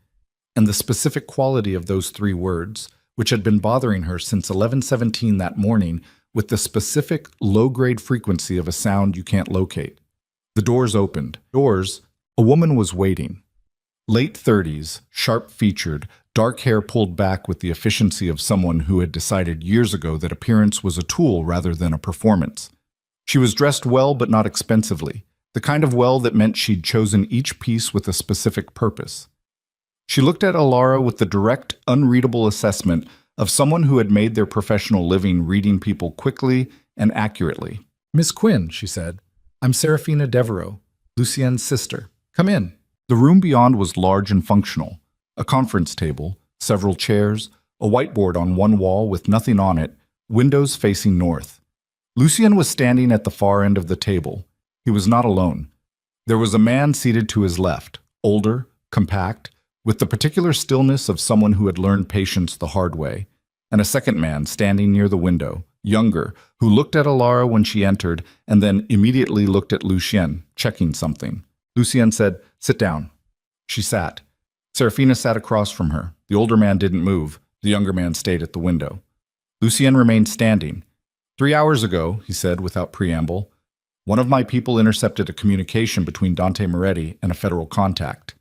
and the specific quality of those 3 words, which had been bothering her since 11:17 that morning, with the specific low-grade frequency of a sound you can't locate. The doors opened. Doors. A woman was waiting. Late 30s, sharp-featured, dark hair pulled back with the efficiency of someone who had decided years ago that appearance was a tool rather than a performance. She was dressed well but not expensively, the kind of well that meant she'd chosen each piece with a specific purpose. She looked at Alara with the direct, unreadable assessment of someone who had made their professional living reading people quickly and accurately. "Miss Quinn," she said, "I'm Serafina Devereaux, Lucien's sister. Come in." The room beyond was large and functional. A conference table, several chairs, a whiteboard on one wall with nothing on it, windows facing north. Lucien was standing at the far end of the table. He was not alone. There was a man seated to his left, older, compact, with the particular stillness of someone who had learned patience the hard way, and a second man standing near the window, younger, who looked at Alara when she entered and then immediately looked at Lucien, checking something. Lucien said, "Sit down." She sat. Serafina sat across from her. The older man didn't move. The younger man stayed at the window. Lucien remained standing. "3 hours ago," he said without preamble, "one of my people intercepted a communication between Dante Moretti and a federal contact."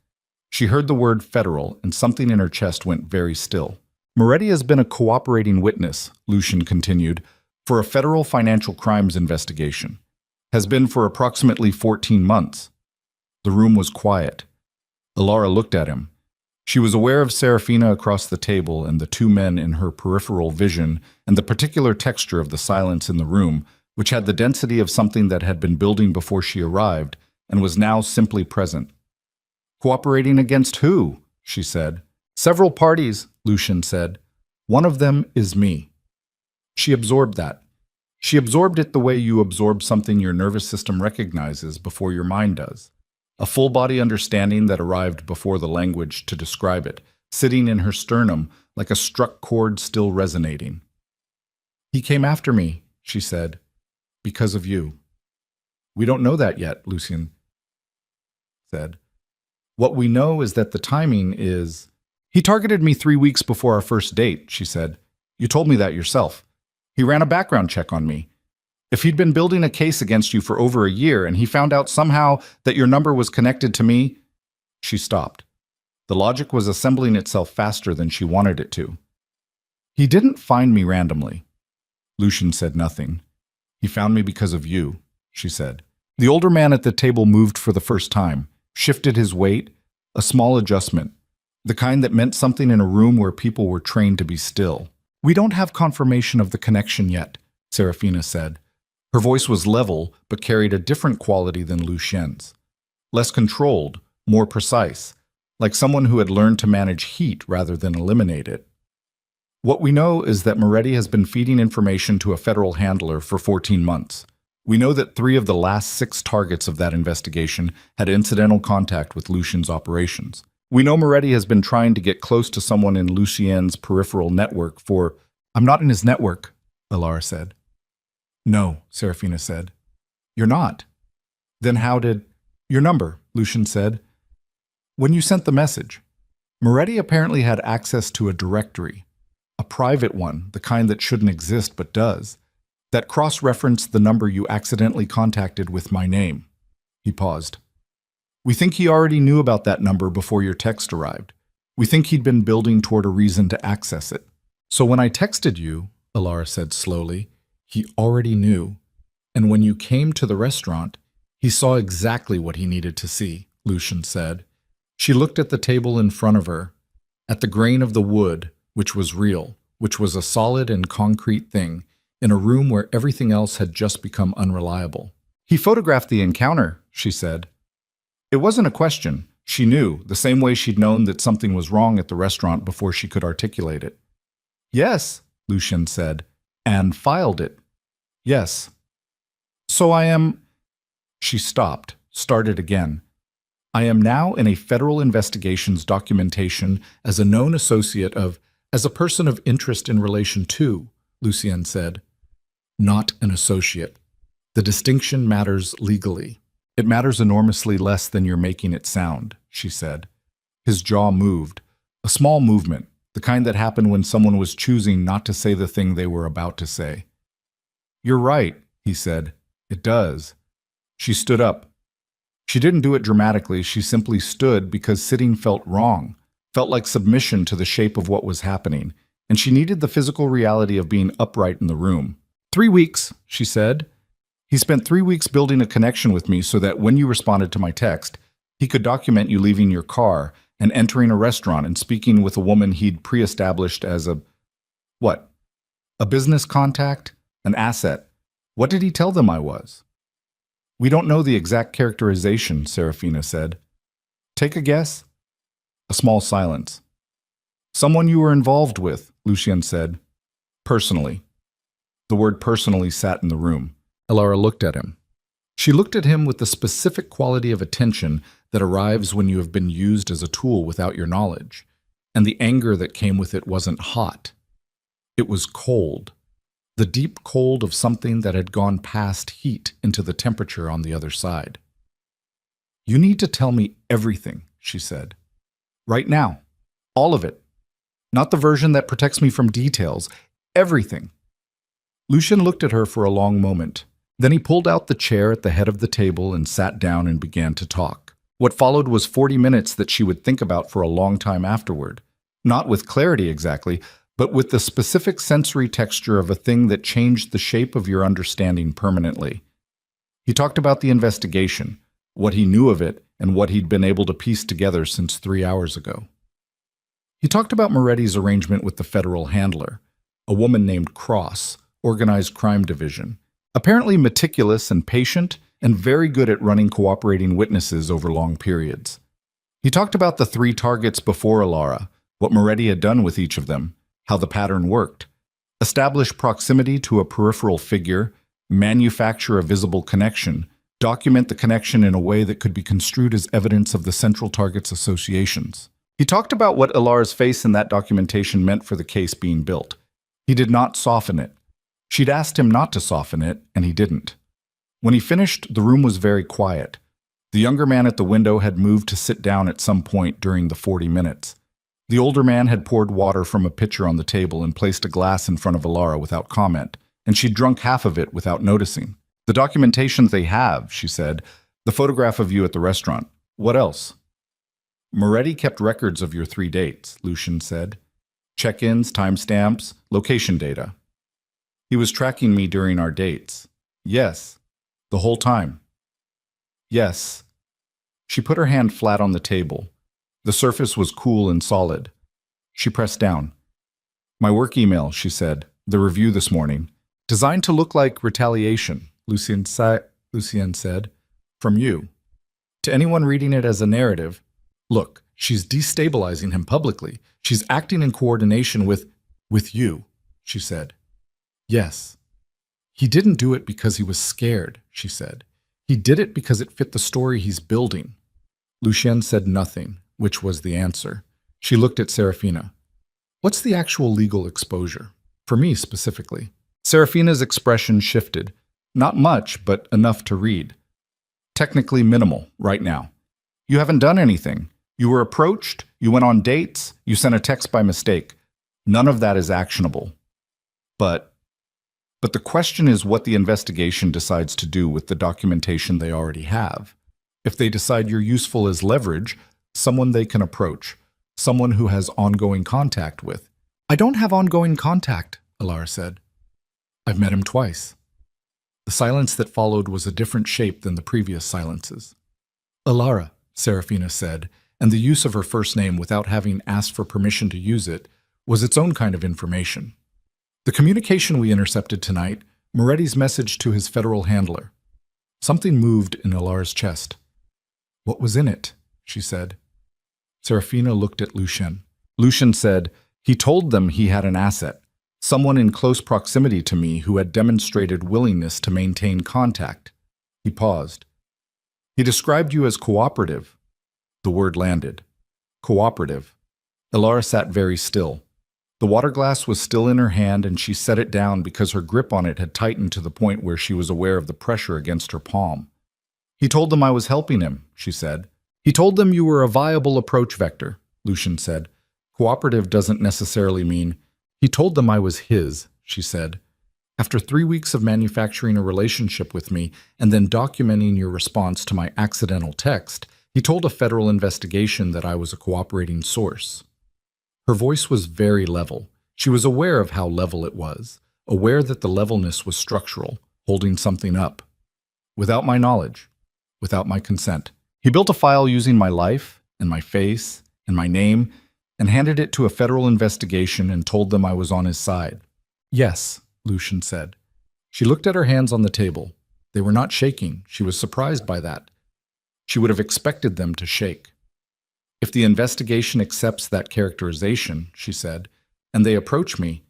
She heard the word federal, and something in her chest went very still. "Moretti has been a cooperating witness," Lucien continued, "for a federal financial crimes investigation. Has been for approximately 14 months. The room was quiet. Alara looked at him. She was aware of Serafina across the table and the two men in her peripheral vision and the particular texture of the silence in the room, which had the density of something that had been building before she arrived and was now simply present. "Cooperating against who?" she said. "Several parties," Lucien said. "One of them is me." She absorbed that. She absorbed it the way you absorb something your nervous system recognizes before your mind does. A full-body understanding that arrived before the language to describe it, sitting in her sternum like a struck chord still resonating. "He came after me," she said, "because of you." "We don't know that yet," Lucien said. "What we know is that the timing is—" "He targeted me 3 weeks before our first date," she said. "You told me that yourself. He ran a background check on me. If he'd been building a case against you for over a year and he found out somehow that your number was connected to me—" She stopped. The logic was assembling itself faster than she wanted it to. "He didn't find me randomly." Lucien said nothing. "He found me because of you," she said. The older man at the table moved for the first time, shifted his weight, a small adjustment, the kind that meant something in a room where people were trained to be still. "We don't have confirmation of the connection yet," Serafina said. Her voice was level, but carried a different quality than Lucien's. Less controlled, more precise, like someone who had learned to manage heat rather than eliminate it. "What we know is that Moretti has been feeding information to a federal handler for 14 months. We know that 3 of the last 6 targets of that investigation had incidental contact with Lucien's operations. We know Moretti has been trying to get close to someone in Lucien's peripheral network for—" "I'm not in his network," Alara said. "No," Serafina said. "You're not." "Then how did—" "Your number," Lucien said. "When you sent the message. Moretti apparently had access to a directory, a private one, the kind that shouldn't exist but does, that cross-referenced the number you accidentally contacted with my name." He paused. "We think he already knew about that number before your text arrived. We think he'd been building toward a reason to access it. So when I texted you," Alara said slowly, "he already knew. And when you came to the restaurant, he saw exactly what he needed to see," Lucien said. She looked at the table in front of her, at the grain of the wood, which was real, which was a solid and concrete thing, in a room where everything else had just become unreliable. "He photographed the encounter," she said. It wasn't a question. She knew, the same way she'd known that something was wrong at the restaurant before she could articulate it. "Yes," Lucien said, "and filed it." "Yes." "So I am—" She stopped, started again. "I am now in a federal investigations documentation as a known associate of— as a person of interest in relation to," Lucien said. "Not an associate. The distinction matters legally." "It matters enormously less than you're making it sound," she said. His jaw moved, a small movement, the kind that happened when someone was choosing not to say the thing they were about to say. "You're right," he said. "It does." She stood up. She didn't do it dramatically, she simply stood because sitting felt wrong, felt like submission to the shape of what was happening, and she needed the physical reality of being upright in the room. 3 weeks, she said. He spent 3 weeks building a connection with me so that when you responded to my text, he could document you leaving your car and entering a restaurant and speaking with a woman he'd pre-established as what? A business contact? An asset? What did he tell them I was? We don't know the exact characterization, Serafina said. Take a guess? A small silence. Someone you were involved with, Lucien said. Personally. The word personally sat in the room. Elara looked at him. She looked at him with the specific quality of attention that arrives when you have been used as a tool without your knowledge, and the anger that came with it wasn't hot. It was cold, the deep cold of something that had gone past heat into the temperature on the other side. You need to tell me everything, she said. Right now. All of it. Not the version that protects me from details. Everything. Lucien looked at her for a long moment. Then he pulled out the chair at the head of the table and sat down and began to talk. What followed was 40 minutes that she would think about for a long time afterward. Not with clarity exactly, but with the specific sensory texture of a thing that changed the shape of your understanding permanently. He talked about the investigation, what he knew of it, and what he'd been able to piece together since 3 hours ago. He talked about Moretti's arrangement with the federal handler, a woman named Cross, Organized Crime Division, apparently meticulous and patient, and very good at running cooperating witnesses over long periods. He talked about the 3 targets before Elara, what Moretti had done with each of them, how the pattern worked. Establish proximity to a peripheral figure, manufacture a visible connection, document the connection in a way that could be construed as evidence of the central target's associations. He talked about what Elara's face in that documentation meant for the case being built. He did not soften it. She'd asked him not to soften it, and he didn't. When he finished, the room was very quiet. The younger man at the window had moved to sit down at some point during the 40 minutes. The older man had poured water from a pitcher on the table and placed a glass in front of Elara without comment, and she'd drunk half of it without noticing. The documentations they have, she said, the photograph of you at the restaurant. What else? Moretti kept records of your 3 dates, Lucien said. Check-ins, timestamps, location data. He was tracking me during our dates. Yes. The whole time. Yes. She put her hand flat on the table. The surface was cool and solid. She pressed down. My work email, she said, the review this morning. Designed to look like retaliation, Lucien said, from you. To anyone reading it as a narrative, look, she's destabilizing him publicly. She's acting in coordination with you, she said. Yes. He didn't do it because he was scared, she said. He did it because it fit the story he's building. Lucien said nothing, which was the answer. She looked at Serafina. What's the actual legal exposure? For me specifically. Serafina's expression shifted. Not much, but enough to read. Technically minimal, right now. You haven't done anything. You were approached, you went on dates, you sent a text by mistake. None of that is actionable. But the question is what the investigation decides to do with the documentation they already have. If they decide you're useful as leverage, someone they can approach, someone who has ongoing contact with. I don't have ongoing contact, Elara said. I've met him twice. The silence that followed was a different shape than the previous silences. Elara, Serafina said, and the use of her first name without having asked for permission to use it was its own kind of information. The communication we intercepted tonight, Moretti's message to his federal handler. Something moved in Elara's chest. What was in it? She said. Serafina looked at Lucien. Lucien said, he told them he had an asset, someone in close proximity to me who had demonstrated willingness to maintain contact. He paused. He described you as cooperative. The word landed. Cooperative. Elara sat very still. The water glass was still in her hand and she set it down because her grip on it had tightened to the point where she was aware of the pressure against her palm. He told them I was helping him, she said. He told them you were a viable approach vector, Lucien said. Cooperative doesn't necessarily mean. He told them I was his, she said. After 3 weeks of manufacturing a relationship with me and then documenting your response to my accidental text, he told a federal investigation that I was a cooperating source. Her voice was very level. She was aware of how level it was, aware that the levelness was structural, holding something up. Without my knowledge, without my consent. He built a file using my life and my face and my name and handed it to a federal investigation and told them I was on his side. Yes, Lucian said. She looked at her hands on the table. They were not shaking. She was surprised by that. She would have expected them to shake. If the investigation accepts that characterization, she said, and they approach me,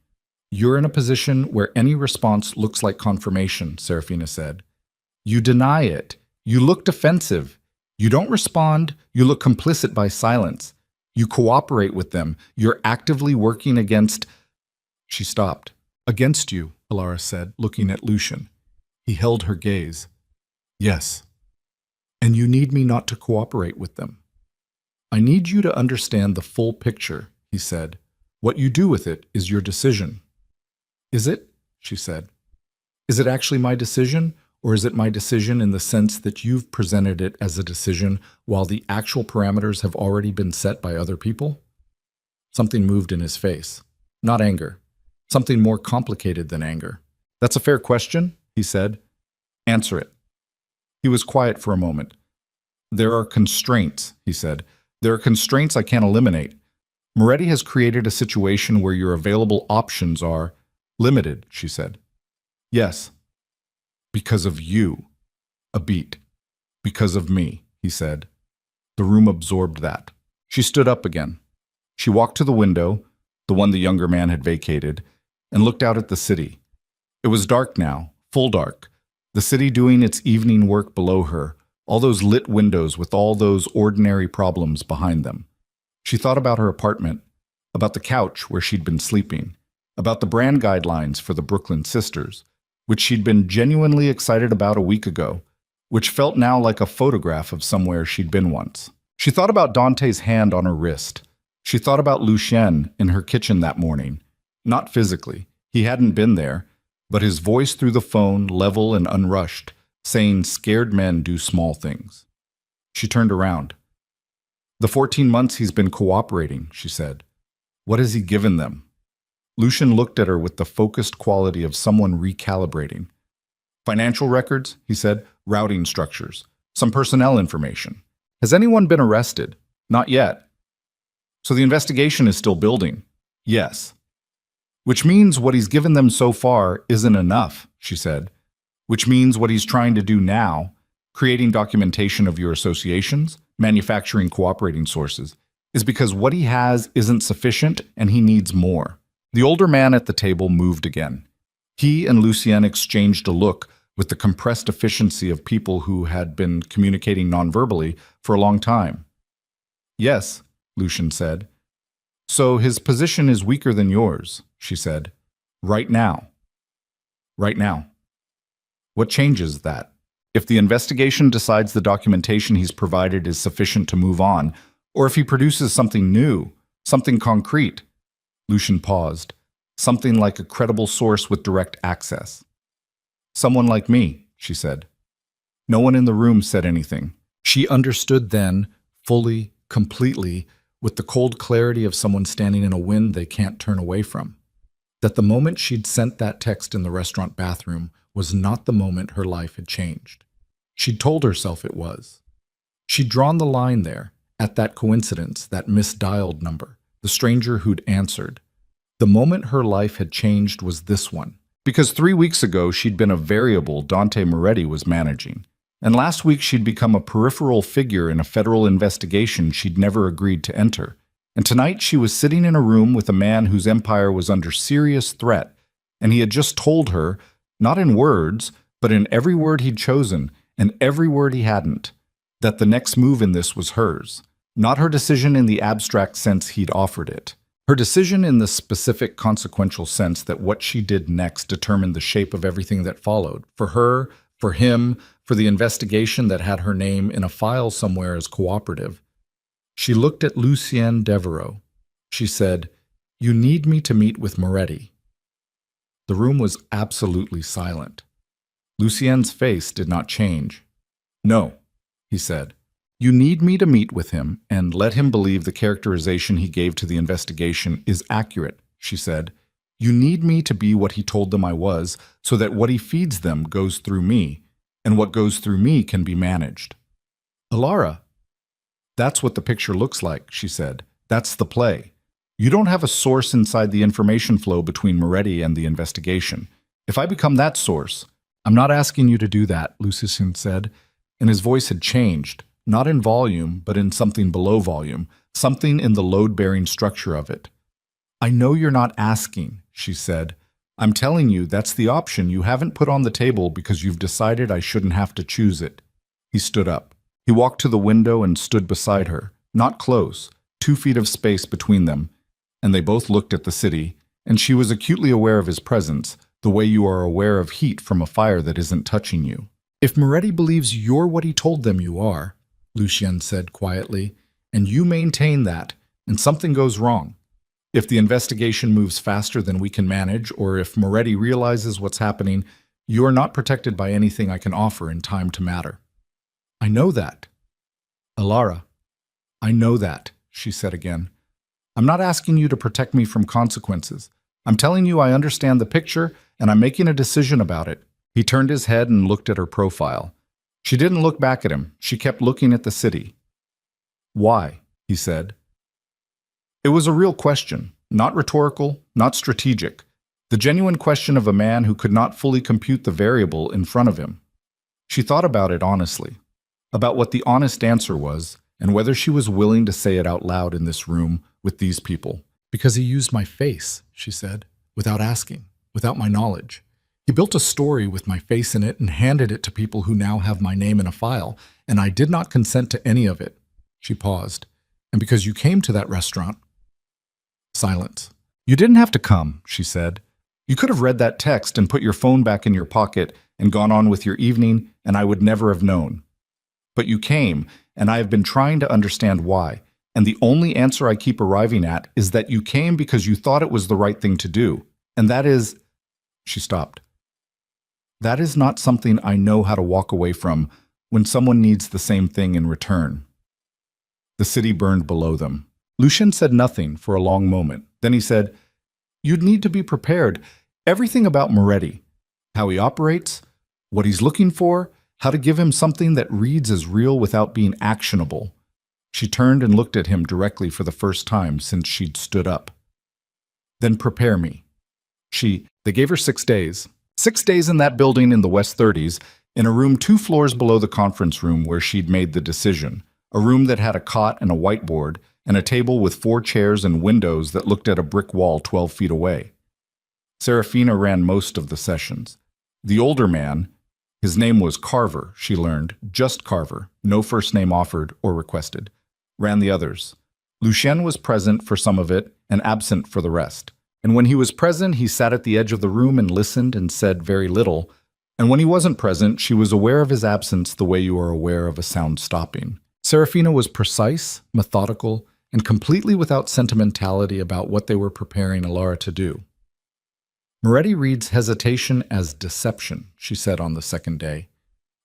you're in a position where any response looks like confirmation, Serafina said. You deny it. You look defensive. You don't respond. You look complicit by silence. You cooperate with them. You're actively working against... She stopped. Against you, Alara said, looking at Lucian. He held her gaze. Yes. And you need me not to cooperate with them. I need you to understand the full picture, he said. What you do with it is your decision. Is it? She said. Is it actually my decision? Or is it my decision in the sense that you've presented it as a decision while the actual parameters have already been set by other people? Something moved in his face. Not anger. Something more complicated than anger. That's a fair question, he said. Answer it. He was quiet for a moment. There are constraints, he said. There are constraints I can't eliminate. Moretti has created a situation where your available options are limited, she said. Yes. Because of you. A beat. Because of me, he said. The room absorbed that. She stood up again. She walked to the window, the one the younger man had vacated, and looked out at the city. It was dark now, full dark. The city doing its evening work below her, all those lit windows with all those ordinary problems behind them. She thought about her apartment, about the couch where she'd been sleeping, about the brand guidelines for the Brooklyn sisters, which she'd been genuinely excited about a week ago, which felt now like a photograph of somewhere she'd been once. She thought about Dante's hand on her wrist. She thought about Lucien in her kitchen that morning. Not physically. He hadn't been there, but his voice through the phone, level and unrushed, saying scared men do small things. She turned around. The 14 months he's been cooperating, she said. What has he given them? Lucian looked at her with the focused quality of someone recalibrating. Financial records, he said, routing structures, some personnel information. Has anyone been arrested? Not yet. So the investigation is still building? Yes. Which means what he's given them so far isn't enough, she said. Which means what he's trying to do now, creating documentation of your associations, manufacturing cooperating sources, is because what he has isn't sufficient and he needs more. The older man at the table moved again. He and Lucien exchanged a look with the compressed efficiency of people who had been communicating nonverbally for a long time. Yes, Lucian said. So his position is weaker than yours, she said. Right now. Right now. What changes that? If the investigation decides the documentation he's provided is sufficient to move on, or if he produces something new, something concrete. Lucian paused. Something like a credible source with direct access. Someone like me, she said. No one in the room said anything. She understood then, fully, completely, with the cold clarity of someone standing in a wind they can't turn away from, that the moment she'd sent that text in the restaurant bathroom was not the moment her life had changed. She'd told herself it was. She'd drawn the line there, at that coincidence, that misdialed number, the stranger who'd answered. The moment her life had changed was this one, because 3 weeks ago she'd been a variable Dante Moretti was managing, and last week she'd become a peripheral figure in a federal investigation she'd never agreed to enter, and tonight she was sitting in a room with a man whose empire was under serious threat, and he had just told her, not in words, but in every word he'd chosen and every word he hadn't, that the next move in this was hers, not her decision in the abstract sense he'd offered it. Her decision in the specific consequential sense that what she did next determined the shape of everything that followed, for her, for him, for the investigation that had her name in a file somewhere as cooperative. She looked at Lucien Devereaux. She said, "You need me to meet with Moretti." The room was absolutely silent. Lucien's face did not change. "No," he said. "You need me to meet with him and let him believe the characterization he gave to the investigation is accurate," she said. "You need me to be what he told them I was, so that what he feeds them goes through me, and what goes through me can be managed." "Alara." "That's what the picture looks like," she said. "That's the play. You don't have a source inside the information flow between Moretti and the investigation. If I become that source—" "I'm not asking you to do that," Lucien said, and his voice had changed, not in volume, but in something below volume, something in the load-bearing structure of it. "I know you're not asking," she said. "I'm telling you that's the option you haven't put on the table because you've decided I shouldn't have to choose it." He stood up. He walked to the window and stood beside her, not close, 2 feet of space between them, and they both looked at the city, and she was acutely aware of his presence, the way you are aware of heat from a fire that isn't touching you. "If Moretti believes you're what he told them you are," Lucien said quietly, "and you maintain that, and something goes wrong. If the investigation moves faster than we can manage, or if Moretti realizes what's happening, you are not protected by anything I can offer in time to matter." "I know that." "Alara, I know that," she said again. "I'm not asking you to protect me from consequences. I'm telling you I understand the picture, and I'm making a decision about it." He turned his head and looked at her profile. She didn't look back at him. She kept looking at the city. "Why?" he said. It was a real question, not rhetorical, not strategic. The genuine question of a man who could not fully compute the variable in front of him. She thought about it honestly, about what the honest answer was, and whether she was willing to say it out loud in this room with these people. "Because he used my face," she said, "without asking, without my knowledge. He built a story with my face in it and handed it to people who now have my name in a file, and I did not consent to any of it." She paused. "And because you came to that restaurant—" Silence. "You didn't have to come," she said. "You could have read that text and put your phone back in your pocket and gone on with your evening, and I would never have known. But you came, and I have been trying to understand why, and the only answer I keep arriving at is that you came because you thought it was the right thing to do, and that is—" She stopped. "That is not something I know how to walk away from when someone needs the same thing in return." The city burned below them. Lucien said nothing for a long moment. Then he said, "You'd need to be prepared. Everything about Moretti, how he operates, what he's looking for, how to give him something that reads as real without being actionable." She turned and looked at him directly for the first time since she'd stood up. "Then prepare me." They gave her 6 days. 6 days in that building in the West 30s, in a room 2 floors below the conference room where she'd made the decision, a room that had a cot and a whiteboard, and a table with 4 chairs and windows that looked at a brick wall 12 feet away. Serafina ran most of the sessions. The older man, his name was Carver, she learned, just Carver, no first name offered or requested, ran the others. Lucien was present for some of it and absent for the rest. And when he was present, he sat at the edge of the room and listened and said very little. And when he wasn't present, she was aware of his absence the way you are aware of a sound stopping. Serafina was precise, methodical, and completely without sentimentality about what they were preparing Alara to do. "Moretti reads hesitation as deception," she said on the second day.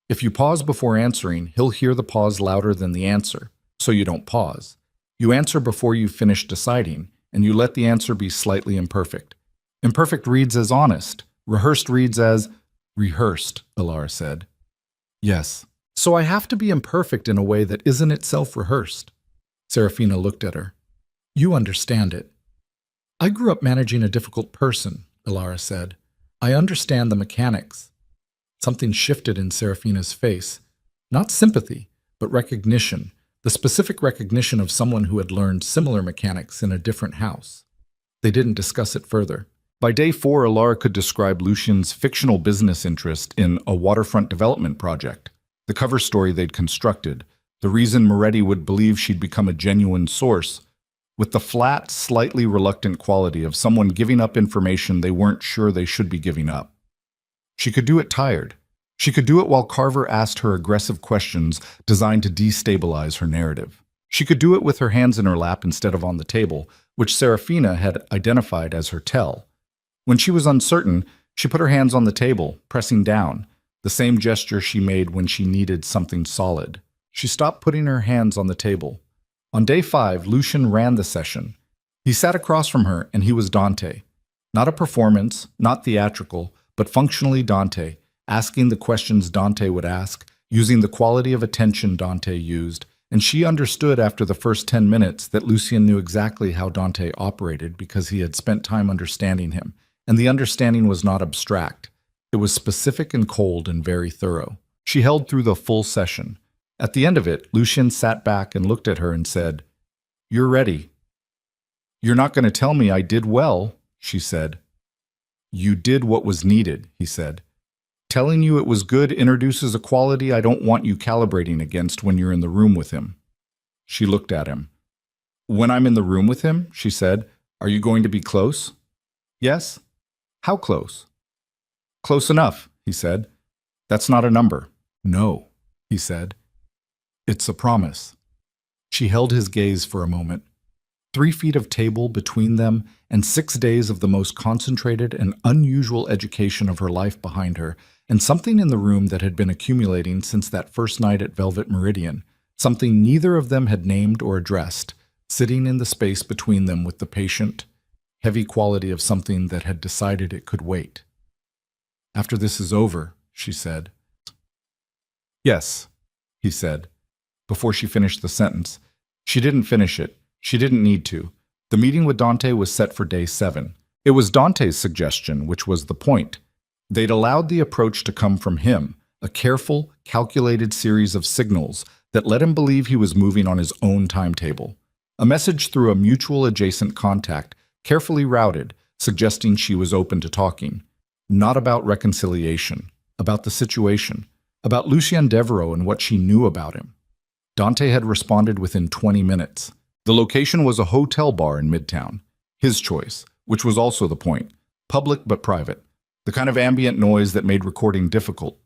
"If you pause before answering, he'll hear the pause louder than the answer, so you don't pause. You answer before you finish deciding, and you let the answer be slightly imperfect. Imperfect reads as honest. Rehearsed reads as—" "Rehearsed," Alara said. "Yes. So I have to be imperfect in a way that isn't itself rehearsed." Serafina looked at her. "You understand it." "I grew up managing a difficult person," Alara said. "I understand the mechanics." Something shifted in Serafina's face. Not sympathy, but recognition, the specific recognition of someone who had learned similar mechanics in a different house. They didn't discuss it further. By day 4, Alara could describe Lucien's fictional business interest in a waterfront development project, the cover story they'd constructed, the reason Moretti would believe she'd become a genuine source, with the flat, slightly reluctant quality of someone giving up information they weren't sure they should be giving up. She could do it tired. She could do it while Carver asked her aggressive questions designed to destabilize her narrative. She could do it with her hands in her lap instead of on the table, which Serafina had identified as her tell. When she was uncertain, she put her hands on the table, pressing down, the same gesture she made when she needed something solid. She stopped putting her hands on the table. On day 5, Lucian ran the session. He sat across from her, and he was Dante. Not a performance, not theatrical, but functionally Dante, asking the questions Dante would ask, using the quality of attention Dante used, and she understood after the first 10 minutes that Lucian knew exactly how Dante operated because he had spent time understanding him, and the understanding was not abstract. It was specific and cold and very thorough. She held through the full session. At the end of it, Lucian sat back and looked at her and said, "You're ready." "You're not going to tell me I did well," she said. "You did what was needed," he said. "Telling you it was good introduces a quality I don't want you calibrating against when you're in the room with him." She looked at him. "When I'm in the room with him," she said, "are you going to be close?" "Yes." "How close?" "Close enough," he said. "That's not a number." "No," he said. "It's a promise." She held his gaze for a moment. 3 feet of table between them and 6 days of the most concentrated and unusual education of her life behind her, and something in the room that had been accumulating since that first night at Velvet Meridian, something neither of them had named or addressed, sitting in the space between them with the patient, heavy quality of something that had decided it could wait. "After this is over," she said. "Yes," he said. Before she finished the sentence, she didn't finish it. She didn't need to. The meeting with Dante was set for day 7. It was Dante's suggestion, which was the point. They'd allowed the approach to come from him, a careful, calculated series of signals that let him believe he was moving on his own timetable. A message through a mutual adjacent contact, carefully routed, suggesting she was open to talking. Not about reconciliation, about the situation, about Lucien Devereaux and what she knew about him. Dante had responded within 20 minutes. The location was a hotel bar in Midtown. His choice, which was also the point. Public but private. The kind of ambient noise that made recording difficult.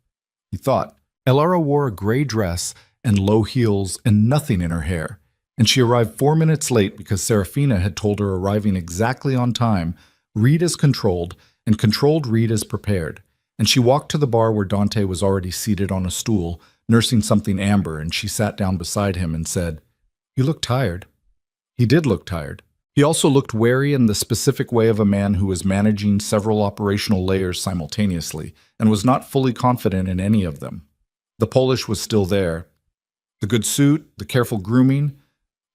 He thought. Elara wore a gray dress and low heels and nothing in her hair. And she arrived 4 minutes late because Serafina had told her arriving exactly on time, read as controlled, and controlled read as prepared. And she walked to the bar where Dante was already seated on a stool, nursing something amber, and she sat down beside him and said, "You look tired." He did look tired. He also looked wary in the specific way of a man who was managing several operational layers simultaneously and was not fully confident in any of them. The Polish was still there. The good suit, the careful grooming,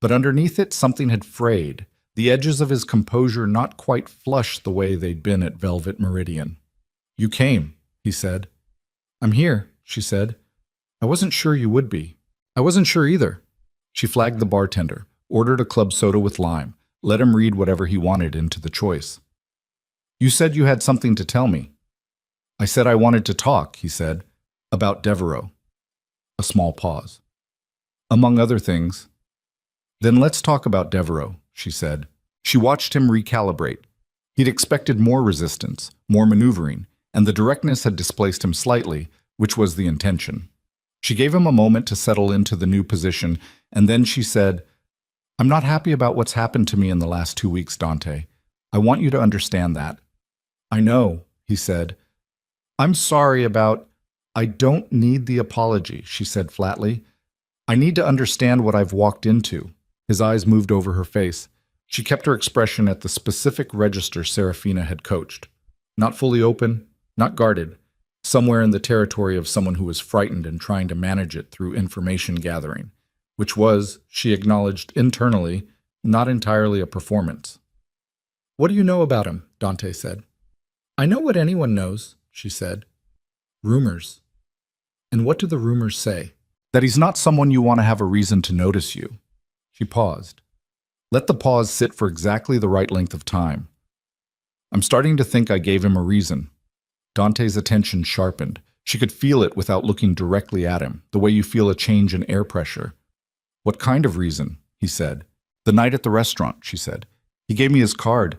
but underneath it something had frayed, the edges of his composure not quite flush the way they'd been at Velvet Meridian. "You came," he said. "I'm here," she said. "I wasn't sure you would be." "I wasn't sure either." She flagged the bartender, ordered a club soda with lime, let him read whatever he wanted into the choice. "You said you had something to tell me." "I said I wanted to talk," he said, "about Devereaux." A small pause. "Among other things." "Then let's talk about Devereaux," she said. She watched him recalibrate. He'd expected more resistance, more maneuvering, and the directness had displaced him slightly, which was the intention. She gave him a moment to settle into the new position, and then she said, "I'm not happy about what's happened to me in the last 2 weeks, Dante. I want you to understand that." "I know," he said. "I'm sorry about—" "I don't need the apology," she said flatly. "I need to understand what I've walked into." His eyes moved over her face. She kept her expression at the specific register Serafina had coached. Not fully open, not guarded, somewhere in the territory of someone who was frightened and trying to manage it through information gathering, which was, she acknowledged internally, not entirely a performance. "What do you know about him?" Dante said. "I know what anyone knows," she said. "Rumors." "And what do the rumors say?" "That he's not someone you want to have a reason to notice you." She paused. Let the pause sit for exactly the right length of time. "I'm starting to think I gave him a reason." Dante's attention sharpened. She could feel it without looking directly at him, the way you feel a change in air pressure. "What kind of reason?" he said. "The night at the restaurant," she said. "He gave me his card.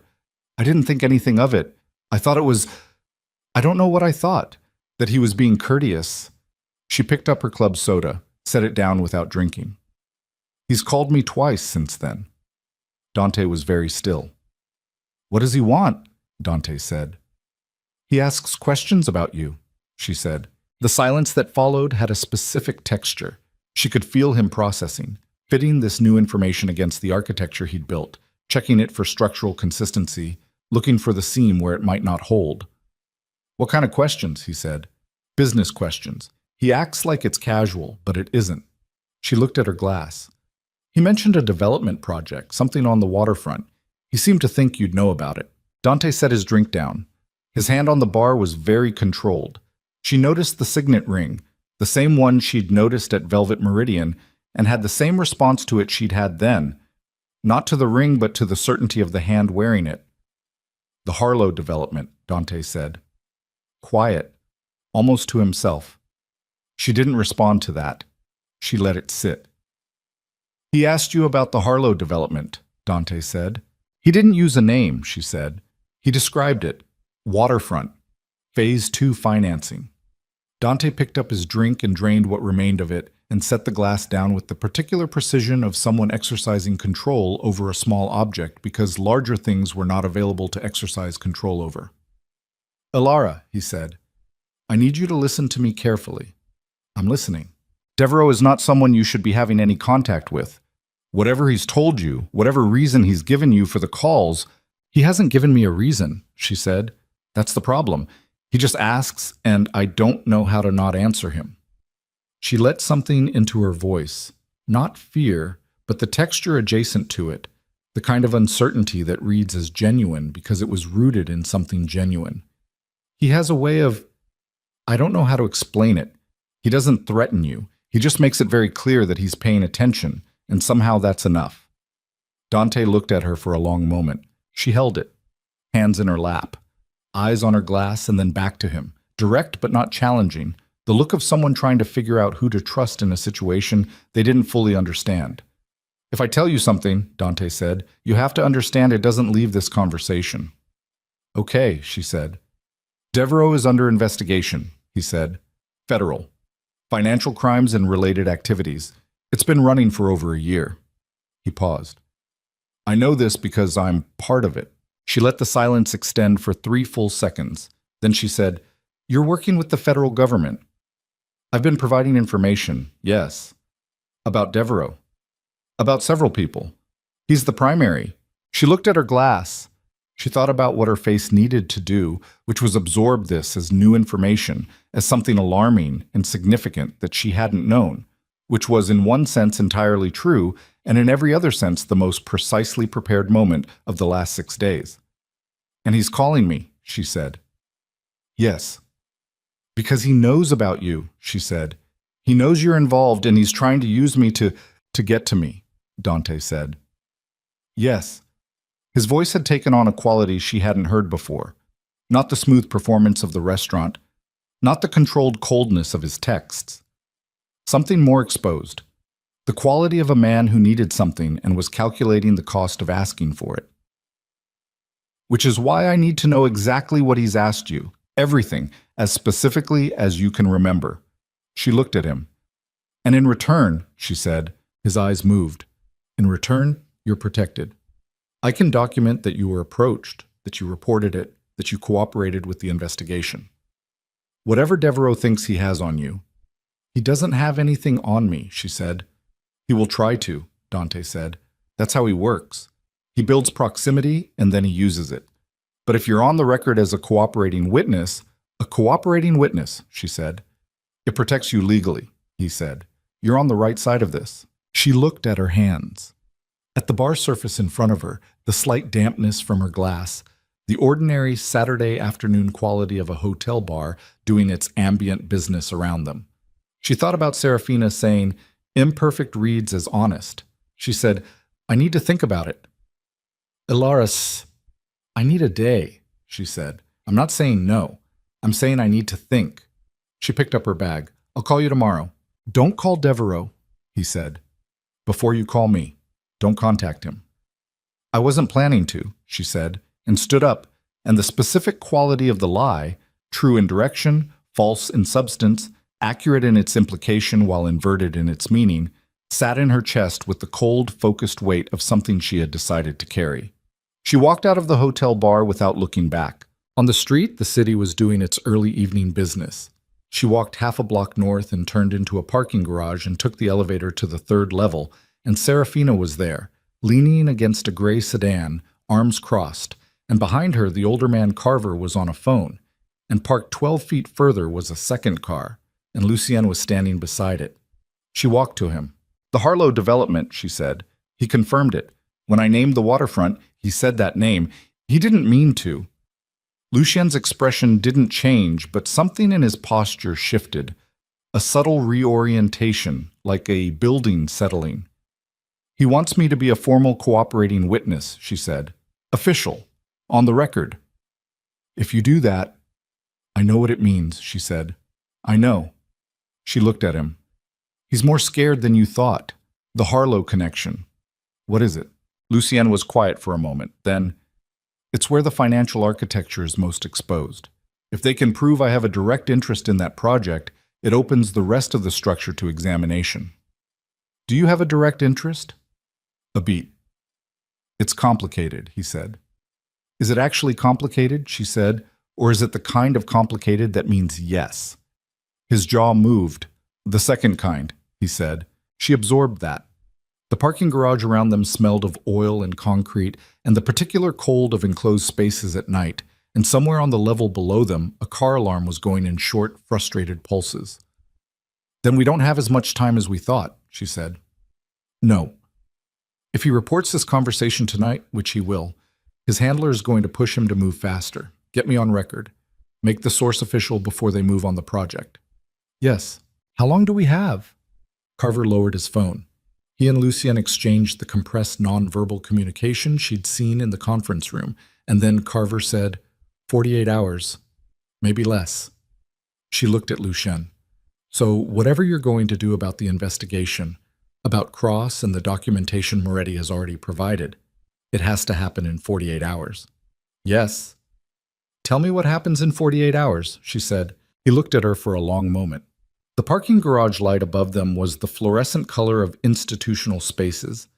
I didn't think anything of it. I thought it was— I don't know what I thought. That he was being courteous." She picked up her club soda, set it down without drinking. "He's called me twice since then." Dante was very still. "What does he want?" Dante said. He asks questions about you, she said. The silence that followed had a specific texture. She could feel him processing, fitting this new information against the architecture he'd built, checking it for structural consistency, looking for the seam where it might not hold. What kind of questions? He said. Business questions. He acts like it's casual, but it isn't. She looked at her glass. He mentioned a development project, something on the waterfront. He seemed to think you'd know about it. Dante set his drink down. His hand on the bar was very controlled. She noticed the signet ring, the same one she'd noticed at Velvet Meridian, and had the same response to it she'd had then. Not to the ring, but to the certainty of the hand wearing it. The Harlow development, Dante said. Quiet, almost to himself. She didn't respond to that. She let it sit. He asked you about the Harlow development, Dante said. He didn't use a name, she said. He described it. Waterfront. Phase 2 financing. Dante picked up his drink and drained what remained of it and set the glass down with the particular precision of someone exercising control over a small object because larger things were not available to exercise control over. Elara, he said, I need you to listen to me carefully. I'm listening. Devereaux is not someone you should be having any contact with. Whatever he's told you, whatever reason he's given you for the calls, he hasn't given me a reason, she said. That's the problem. He just asks, and I don't know how to not answer him. She let something into her voice, not fear, but the texture adjacent to it, the kind of uncertainty that reads as genuine because it was rooted in something genuine. He has a way of, I don't know how to explain it. He doesn't threaten you. He just makes it very clear that he's paying attention, and somehow that's enough. Dante looked at her for a long moment. She held it, hands in her lap, eyes on her glass and then back to him, direct but not challenging, the look of someone trying to figure out who to trust in a situation they didn't fully understand. If I tell you something, Dante said, you have to understand it doesn't leave this conversation. Okay, she said. Devereaux is under investigation, he said. Federal. Financial crimes and related activities. It's been running for over a year. He paused. I know this because I'm part of it. She let the silence extend for 3 full seconds. Then she said, You're working with the federal government. I've been providing information, yes. About Devereaux. About several people. He's the primary. She looked at her glass. She thought about what her face needed to do, which was absorb this as new information, as something alarming and significant that she hadn't known, which was in one sense entirely true, and in every other sense the most precisely prepared moment of the last 6 days. And he's calling me, she said. Yes. Because he knows about you, she said. He knows you're involved and he's trying to use me to get to me, Dante said. Yes. His voice had taken on a quality she hadn't heard before. Not the smooth performance of the restaurant, not the controlled coldness of his texts. Something more exposed. The quality of a man who needed something and was calculating the cost of asking for it. Which is why I need to know exactly what he's asked you, everything, as specifically as you can remember. She looked at him. And in return, she said, his eyes moved. In return, you're protected. I can document that you were approached, that you reported it, that you cooperated with the investigation. Whatever Devereaux thinks he has on you, he doesn't have anything on me, she said. He will try to, Dante said. That's how he works. He builds proximity and then he uses it. But if you're on the record as a cooperating witness, she said, it protects you legally, he said. You're on the right side of this. She looked at her hands. At the bar surface in front of her, the slight dampness from her glass, the ordinary Saturday afternoon quality of a hotel bar doing its ambient business around them. She thought about Serafina saying, imperfect reads as honest. She said, I need to think about it. Ilaris, I need a day, she said. I'm not saying no. I'm saying I need to think. She picked up her bag. I'll call you tomorrow. Don't call Devereaux, he said. Before you call me. Don't contact him. I wasn't planning to, she said, and stood up, and the specific quality of the lie, true in direction, false in substance, accurate in its implication while inverted in its meaning, sat in her chest with the cold, focused weight of something she had decided to carry. She walked out of the hotel bar without looking back. On the street, the city was doing its early evening business. She walked half a block north and turned into a parking garage and took the elevator to the third level, and Serafina was there, leaning against a gray sedan, arms crossed, and behind her the older man Carver was on a phone, and parked 12 feet further was a second car, and Lucienne was standing beside it. She walked to him. "The Harlow development," she said. He confirmed it. When I named the waterfront, he said that name. He didn't mean to. Lucien's expression didn't change, but something in his posture shifted. A subtle reorientation, like a building settling. "He wants me to be a formal cooperating witness," she said. "Official. On the record." "If you do that—" "I know what it means," she said. "I know." She looked at him. "He's more scared than you thought. The Harlow connection." "What is it?" Lucienne was quiet for a moment. Then, "It's where the financial architecture is most exposed. If they can prove I have a direct interest in that project, it opens the rest of the structure to examination." "Do you have a direct interest?" "A beat." "It's complicated," he said. "Is it actually complicated?" she said. "Or is it the kind of complicated that means yes?" His jaw moved. "The second kind," he said. She absorbed that. The parking garage around them smelled of oil and concrete and the particular cold of enclosed spaces at night, and somewhere on the level below them, a car alarm was going in short, frustrated pulses. "Then we don't have as much time as we thought," she said. "No. If he reports this conversation tonight, which he will, his handler is going to push him to move faster. Get me on record. Make the source official before they move on the project." "Yes. How long do we have?" Carver lowered his phone. He and Lucienne exchanged the compressed nonverbal communication she'd seen in the conference room, and then Carver said, 48 hours. Maybe less. She looked at Lucienne. "So whatever you're going to do about the investigation, about Cross and the documentation Moretti has already provided, it has to happen in 48 hours. "Yes." "Tell me what happens in 48 hours, she said. He looked at her for a long moment. The parking garage light above them was the fluorescent color of institutional spaces,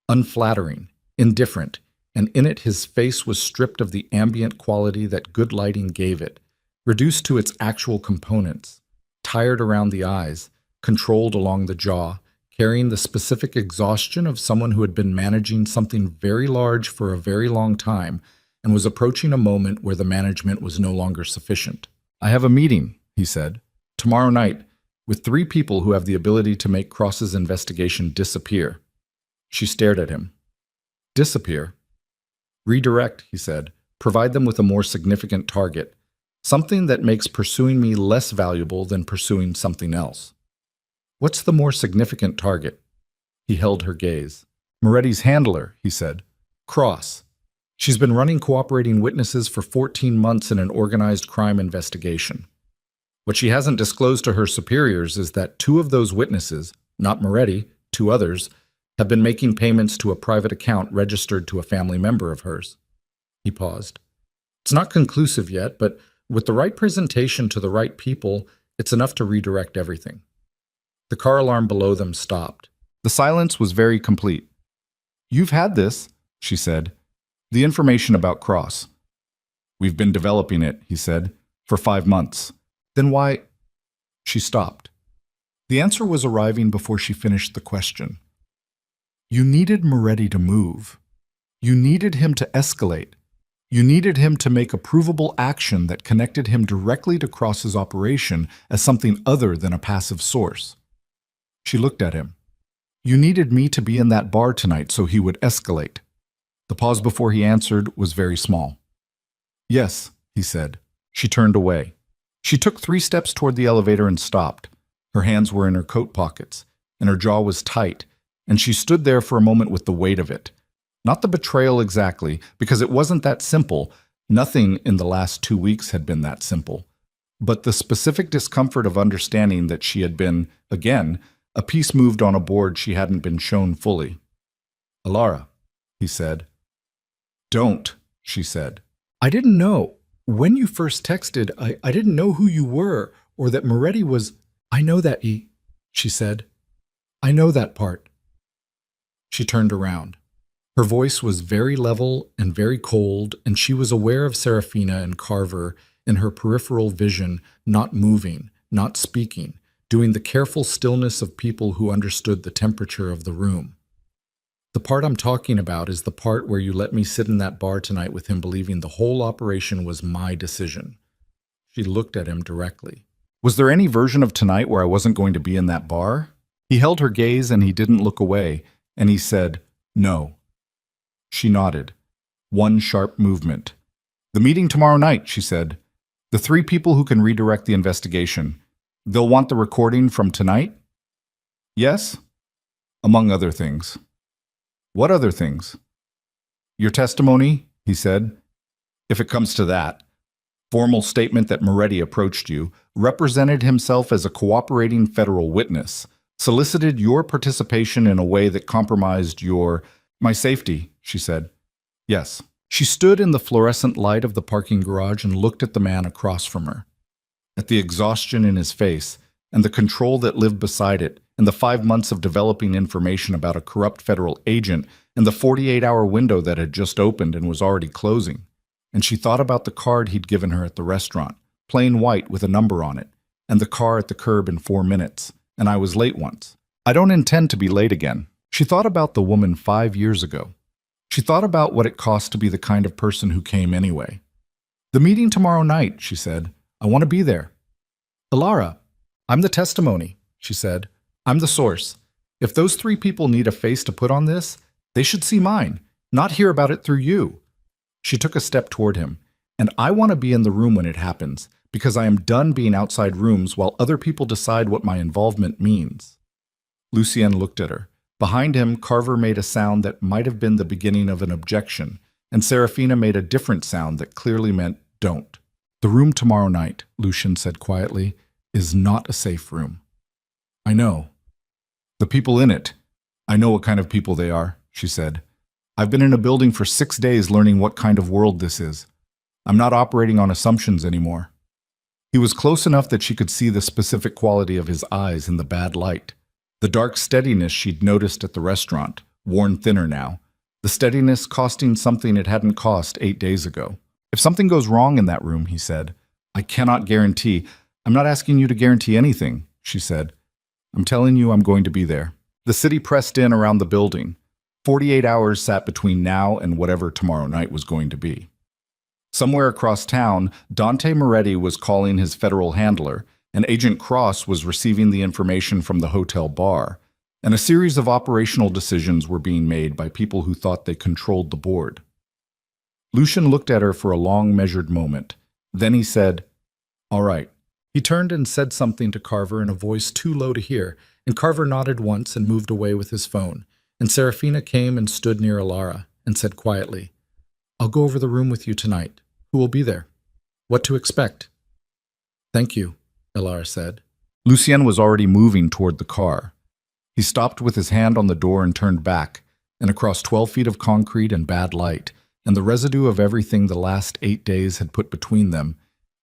unflattering, indifferent, and in it his face was stripped of the ambient quality that good lighting gave it, reduced to its actual components, tired around the eyes, controlled along the jaw, carrying the specific exhaustion of someone who had been managing something very large for a very long time and was approaching a moment where the management was no longer sufficient. "I have a meeting," he said, "tomorrow night, with 3 people who have the ability to make Cross's investigation disappear." She stared at him. "Disappear?" "Redirect," he said. "Provide them with a more significant target, something that makes pursuing me less valuable than pursuing something else." "What's the more significant target?" He held her gaze. "Moretti's handler," he said. "Cross. She's been running cooperating witnesses for 14 months in an organized crime investigation. What she hasn't disclosed to her superiors is that 2 of those witnesses, not Moretti, 2 others, have been making payments to a private account registered to a family member of hers." He paused. "It's not conclusive yet, but with the right presentation to the right people, it's enough to redirect everything." The car alarm below them stopped. The silence was very complete. "You've had this," she said. "The information about Cross." "We've been developing it," he said, "for 5 months." "Then why—" She stopped. The answer was arriving before she finished the question. "You needed Moretti to move. You needed him to escalate. You needed him to make a provable action that connected him directly to Cross's operation as something other than a passive source." She looked at him. "You needed me to be in that bar tonight so he would escalate." The pause before he answered was very small. "Yes," he said. She turned away. She took 3 steps toward the elevator and stopped. Her hands were in her coat pockets, and her jaw was tight, and she stood there for a moment with the weight of it. Not the betrayal exactly, because it wasn't that simple. Nothing in the last 2 weeks had been that simple. But the specific discomfort of understanding that she had been, again, a piece moved on a board she hadn't been shown fully. "Alara," he said. "Don't," she said. "I didn't know. When you first texted, I didn't know who you were, or that Moretti was—" "I know that, she said. "I know that part." She turned around. Her voice was very level and very cold, and she was aware of Serafina and Carver in her peripheral vision, not moving, not speaking, doing the careful stillness of people who understood the temperature of the room. The part I'm talking about is the part where you let me sit in that bar tonight with him believing the whole operation was my decision. She looked at him directly. Was there any version of tonight where I wasn't going to be in that bar? He held her gaze and he didn't look away, and he said, "No." She nodded. One sharp movement. "The meeting tomorrow night," she said. "The 3 people who can redirect the investigation. They'll want the recording from tonight?" "Yes?" "Among other things." "What other things?" "Your testimony," he said. "If it comes to that. Formal statement that Moretti approached you, represented himself as a cooperating federal witness, solicited your participation in a way that compromised my safety," she said. "Yes." She stood in the fluorescent light of the parking garage and looked at the man across from her. At the exhaustion in his face, and the control that lived beside it, and the 5 months of developing information about a corrupt federal agent, and the 48-hour window that had just opened and was already closing. And she thought about the card he'd given her at the restaurant, plain white with a number on it, and the car at the curb in 4 minutes, and I was late once. I don't intend to be late again. She thought about the woman 5 years ago. She thought about what it cost to be the kind of person who came anyway. "The meeting tomorrow night," she said. "I want to be there." "Ilara, I'm the testimony," she said. "I'm the source. If those 3 people need a face to put on this, they should see mine, not hear about it through you." She took a step toward him. "And I want to be in the room when it happens, because I am done being outside rooms while other people decide what my involvement means." Lucien looked at her. Behind him, Carver made a sound that might have been the beginning of an objection, and Serafina made a different sound that clearly meant don't. "The room tomorrow night," Lucien said quietly, "is not a safe room." "I know. The people in it. I know what kind of people they are," she said. "I've been in a building for 6 days learning what kind of world this is. I'm not operating on assumptions anymore." He was close enough that she could see the specific quality of his eyes in the bad light. The dark steadiness she'd noticed at the restaurant, worn thinner now. The steadiness costing something it hadn't cost 8 days ago. "If something goes wrong in that room," he said, "I cannot guarantee. I'm not asking you to guarantee anything," she said. "I'm telling you I'm going to be there." The city pressed in around the building. 48 hours sat between now and whatever tomorrow night was going to be. Somewhere across town, Dante Moretti was calling his federal handler, and Agent Cross was receiving the information from the hotel bar, and a series of operational decisions were being made by people who thought they controlled the board. Lucien looked at her for a long, measured moment. Then he said, "All right." He turned and said something to Carver in a voice too low to hear, and Carver nodded once and moved away with his phone, and Serafina came and stood near Ilara and said quietly, "I'll go over the room with you tonight. Who will be there? What to expect?" "Thank you," Ilara said. Lucien was already moving toward the car. He stopped with his hand on the door and turned back, and across 12 feet of concrete and bad light, and the residue of everything the last 8 days had put between them,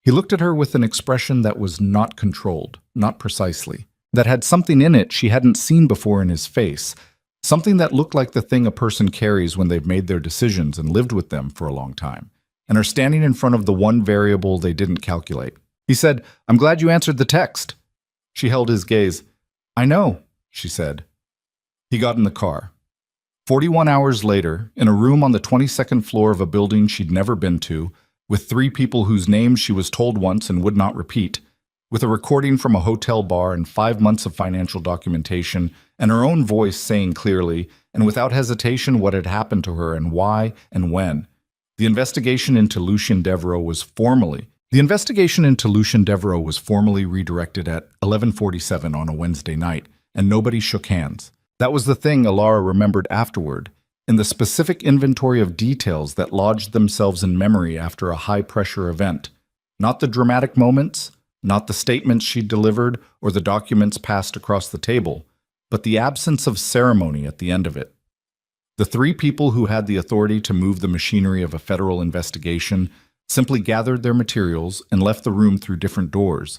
he looked at her with an expression that was not controlled, not precisely, that had something in it she hadn't seen before in his face, something that looked like the thing a person carries when they've made their decisions and lived with them for a long time, and are standing in front of the one variable they didn't calculate. He said, "I'm glad you answered the text." She held his gaze. "I know," she said. He got in the car. 41 hours later, in a room on the 22nd floor of a building she'd never been to, with 3 people whose names she was told once and would not repeat, with a recording from a hotel bar and 5 months of financial documentation, and her own voice saying clearly, and without hesitation, what had happened to her and why and when. The investigation into Lucien Devereaux was formally redirected at 11:47 on a Wednesday night, and nobody shook hands. That was the thing Ilara remembered afterward, in the specific inventory of details that lodged themselves in memory after a high-pressure event. Not the dramatic moments, not the statements she delivered or the documents passed across the table, but the absence of ceremony at the end of it. The 3 people who had the authority to move the machinery of a federal investigation simply gathered their materials and left the room through different doors,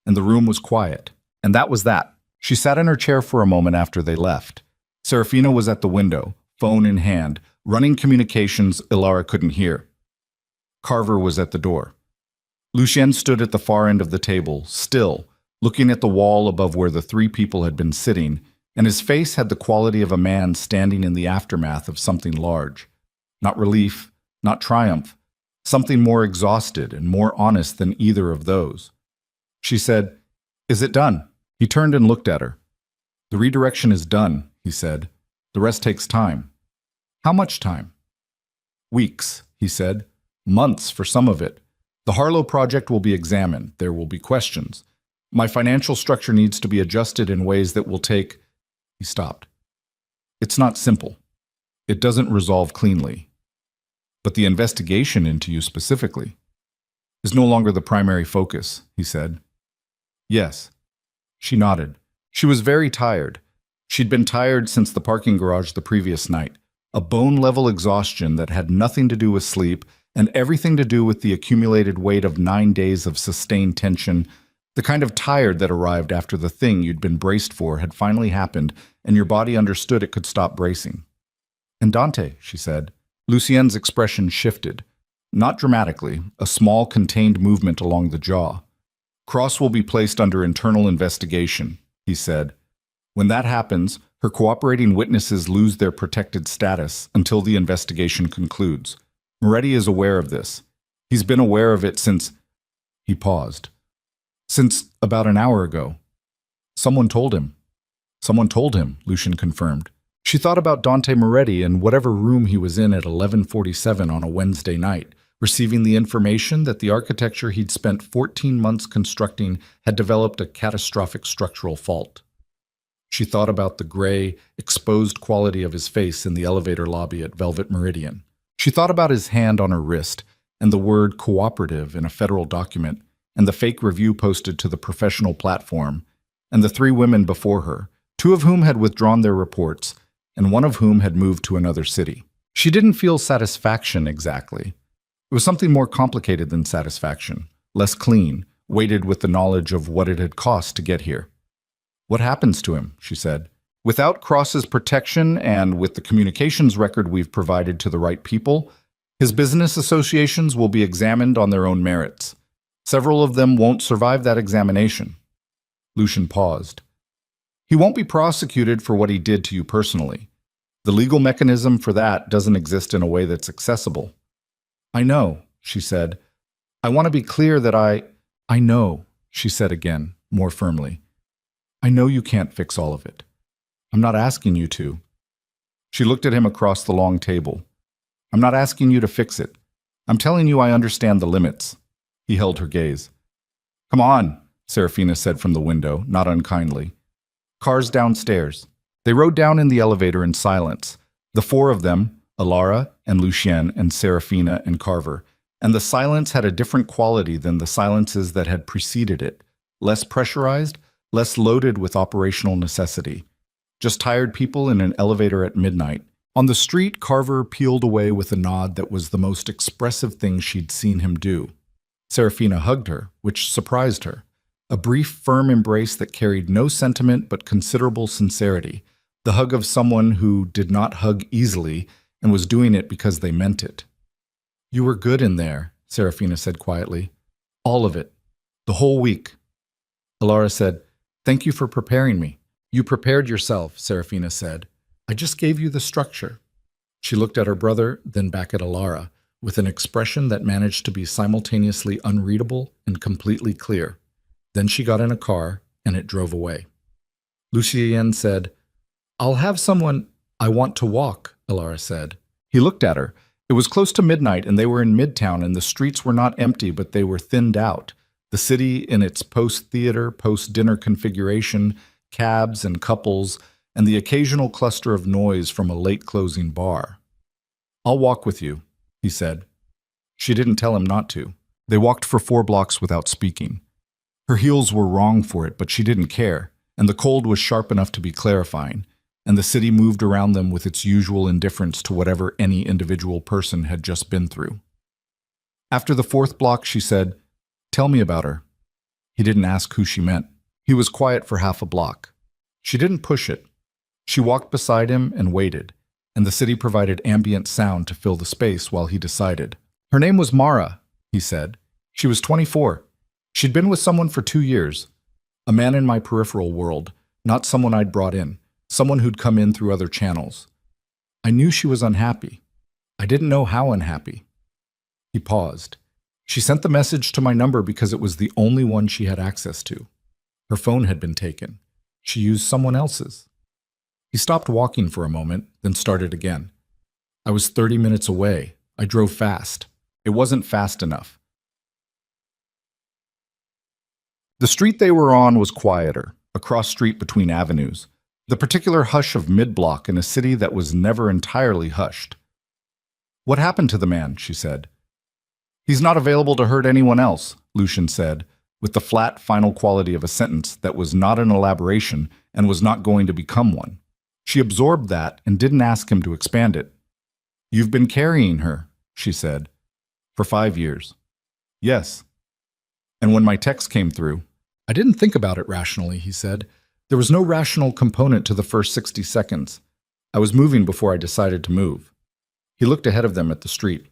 and the room was quiet. And that was that. She sat in her chair for a moment after they left. Serafina was at the window, phone in hand, running communications Ilara couldn't hear. Carver was at the door. Lucien stood at the far end of the table, still, looking at the wall above where the three people had been sitting, and his face had the quality of a man standing in the aftermath of something large. Not relief, not triumph, something more exhausted and more honest than either of those. She said, "Is it done?" He turned and looked at her. "The redirection is done," he said. "The rest takes time." "How much time?" "Weeks," he said. "Months for some of it. The Harlow project will be examined. There will be questions. My financial structure needs to be adjusted in ways that will take—" He stopped. "It's not simple. It doesn't resolve cleanly. But the investigation into you specifically is no longer the primary focus," he said. "Yes." She nodded. She was very tired. She'd been tired since the parking garage the previous night. A bone-level exhaustion that had nothing to do with sleep and everything to do with the accumulated weight of 9 days of sustained tension, the kind of tired that arrived after the thing you'd been braced for had finally happened and your body understood it could stop bracing. "And Dante," she said. Lucien's expression shifted. Not dramatically, a small, contained movement along the jaw. "Cross will be placed under internal investigation," he said. "When that happens, her cooperating witnesses lose their protected status until the investigation concludes. Moretti is aware of this. He's been aware of it since—" He paused. "Since about an hour ago. Someone told him." "Someone told him," Lucien confirmed. She thought about Dante Moretti and whatever room he was in at 11:47 on a Wednesday night, receiving the information that the architecture he'd spent 14 months constructing had developed a catastrophic structural fault. She thought about the gray, exposed quality of his face in the elevator lobby at Velvet Meridian. She thought about his hand on her wrist and the word cooperative in a federal document and the fake review posted to the professional platform and the 3 women before her, 2 of whom had withdrawn their reports and 1 of whom had moved to another city. She didn't feel satisfaction exactly. It was something more complicated than satisfaction, less clean, weighted with the knowledge of what it had cost to get here. "What happens to him?" she said. "Without Cross's protection and with the communications record we've provided to the right people, his business associations will be examined on their own merits. Several of them won't survive that examination." Lucien paused. "He won't be prosecuted for what he did to you personally. The legal mechanism for that doesn't exist in a way that's accessible." "I know," she said. "I want to be clear that I know," she said again, more firmly. "I know you can't fix all of it. I'm not asking you to." She looked at him across the long table. "I'm not asking you to fix it. I'm telling you I understand the limits." He held her gaze. "Come on," Serafina said from the window, not unkindly. "Cars downstairs." They rode down in the elevator in silence. The 4 of them, Ilara and Lucien and Serafina and Carver, and the silence had a different quality than the silences that had preceded it, less pressurized, less loaded with operational necessity. Just tired people in an elevator at midnight. On the street, Carver peeled away with a nod that was the most expressive thing she'd seen him do. Serafina hugged her, which surprised her. A brief, firm embrace that carried no sentiment but considerable sincerity. The hug of someone who did not hug easily and was doing it because they meant it. "You were good in there," Serafina said quietly. "All of it. The whole week." Ilara said, "Thank you for preparing me." "You prepared yourself," Serafina said. "I just gave you the structure." She looked at her brother, then back at Ilara, with an expression that managed to be simultaneously unreadable and completely clear. Then she got in a car, and it drove away. Lucien said, "I'll have someone—" "I want to walk," Ilara said. He looked at her. It was close to midnight, and they were in Midtown, and the streets were not empty, but they were thinned out. The city in its post-theater, post-dinner configuration, cabs and couples, and the occasional cluster of noise from a late-closing bar. "I'll walk with you," he said. She didn't tell him not to. They walked for 4 blocks without speaking. Her heels were wrong for it, but she didn't care, and the cold was sharp enough to be clarifying, and the city moved around them with its usual indifference to whatever any individual person had just been through. After the 4th block, she said, "Tell me about her." He didn't ask who she meant. He was quiet for half a block. She didn't push it. She walked beside him and waited. and the city provided ambient sound to fill the space while he decided. Her name was Mara, he said. She was 24. She'd been with someone for 2 years. A man in my peripheral world, not someone I'd brought in, someone who'd come in through other channels. I knew she was unhappy. I didn't know how unhappy. He paused. She sent the message to my number because it was the only one she had access to. Her phone had been taken. She used someone else's. He stopped walking for a moment, then started again. I was 30 minutes away. I drove fast. It wasn't fast enough. The street they were on was quieter, a cross street between avenues, the particular hush of mid-block in a city that was never entirely hushed. What happened to the man? She said. He's not available to hurt anyone else, Lucian said, with the flat, final quality of a sentence that was not an elaboration and was not going to become one. She absorbed that and didn't ask him to expand it. You've been carrying her, she said, for 5 years. Yes. And when my text came through, I didn't think about it rationally, he said. There was no rational component to the first 60 seconds. I was moving before I decided to move. He looked ahead of them at the street.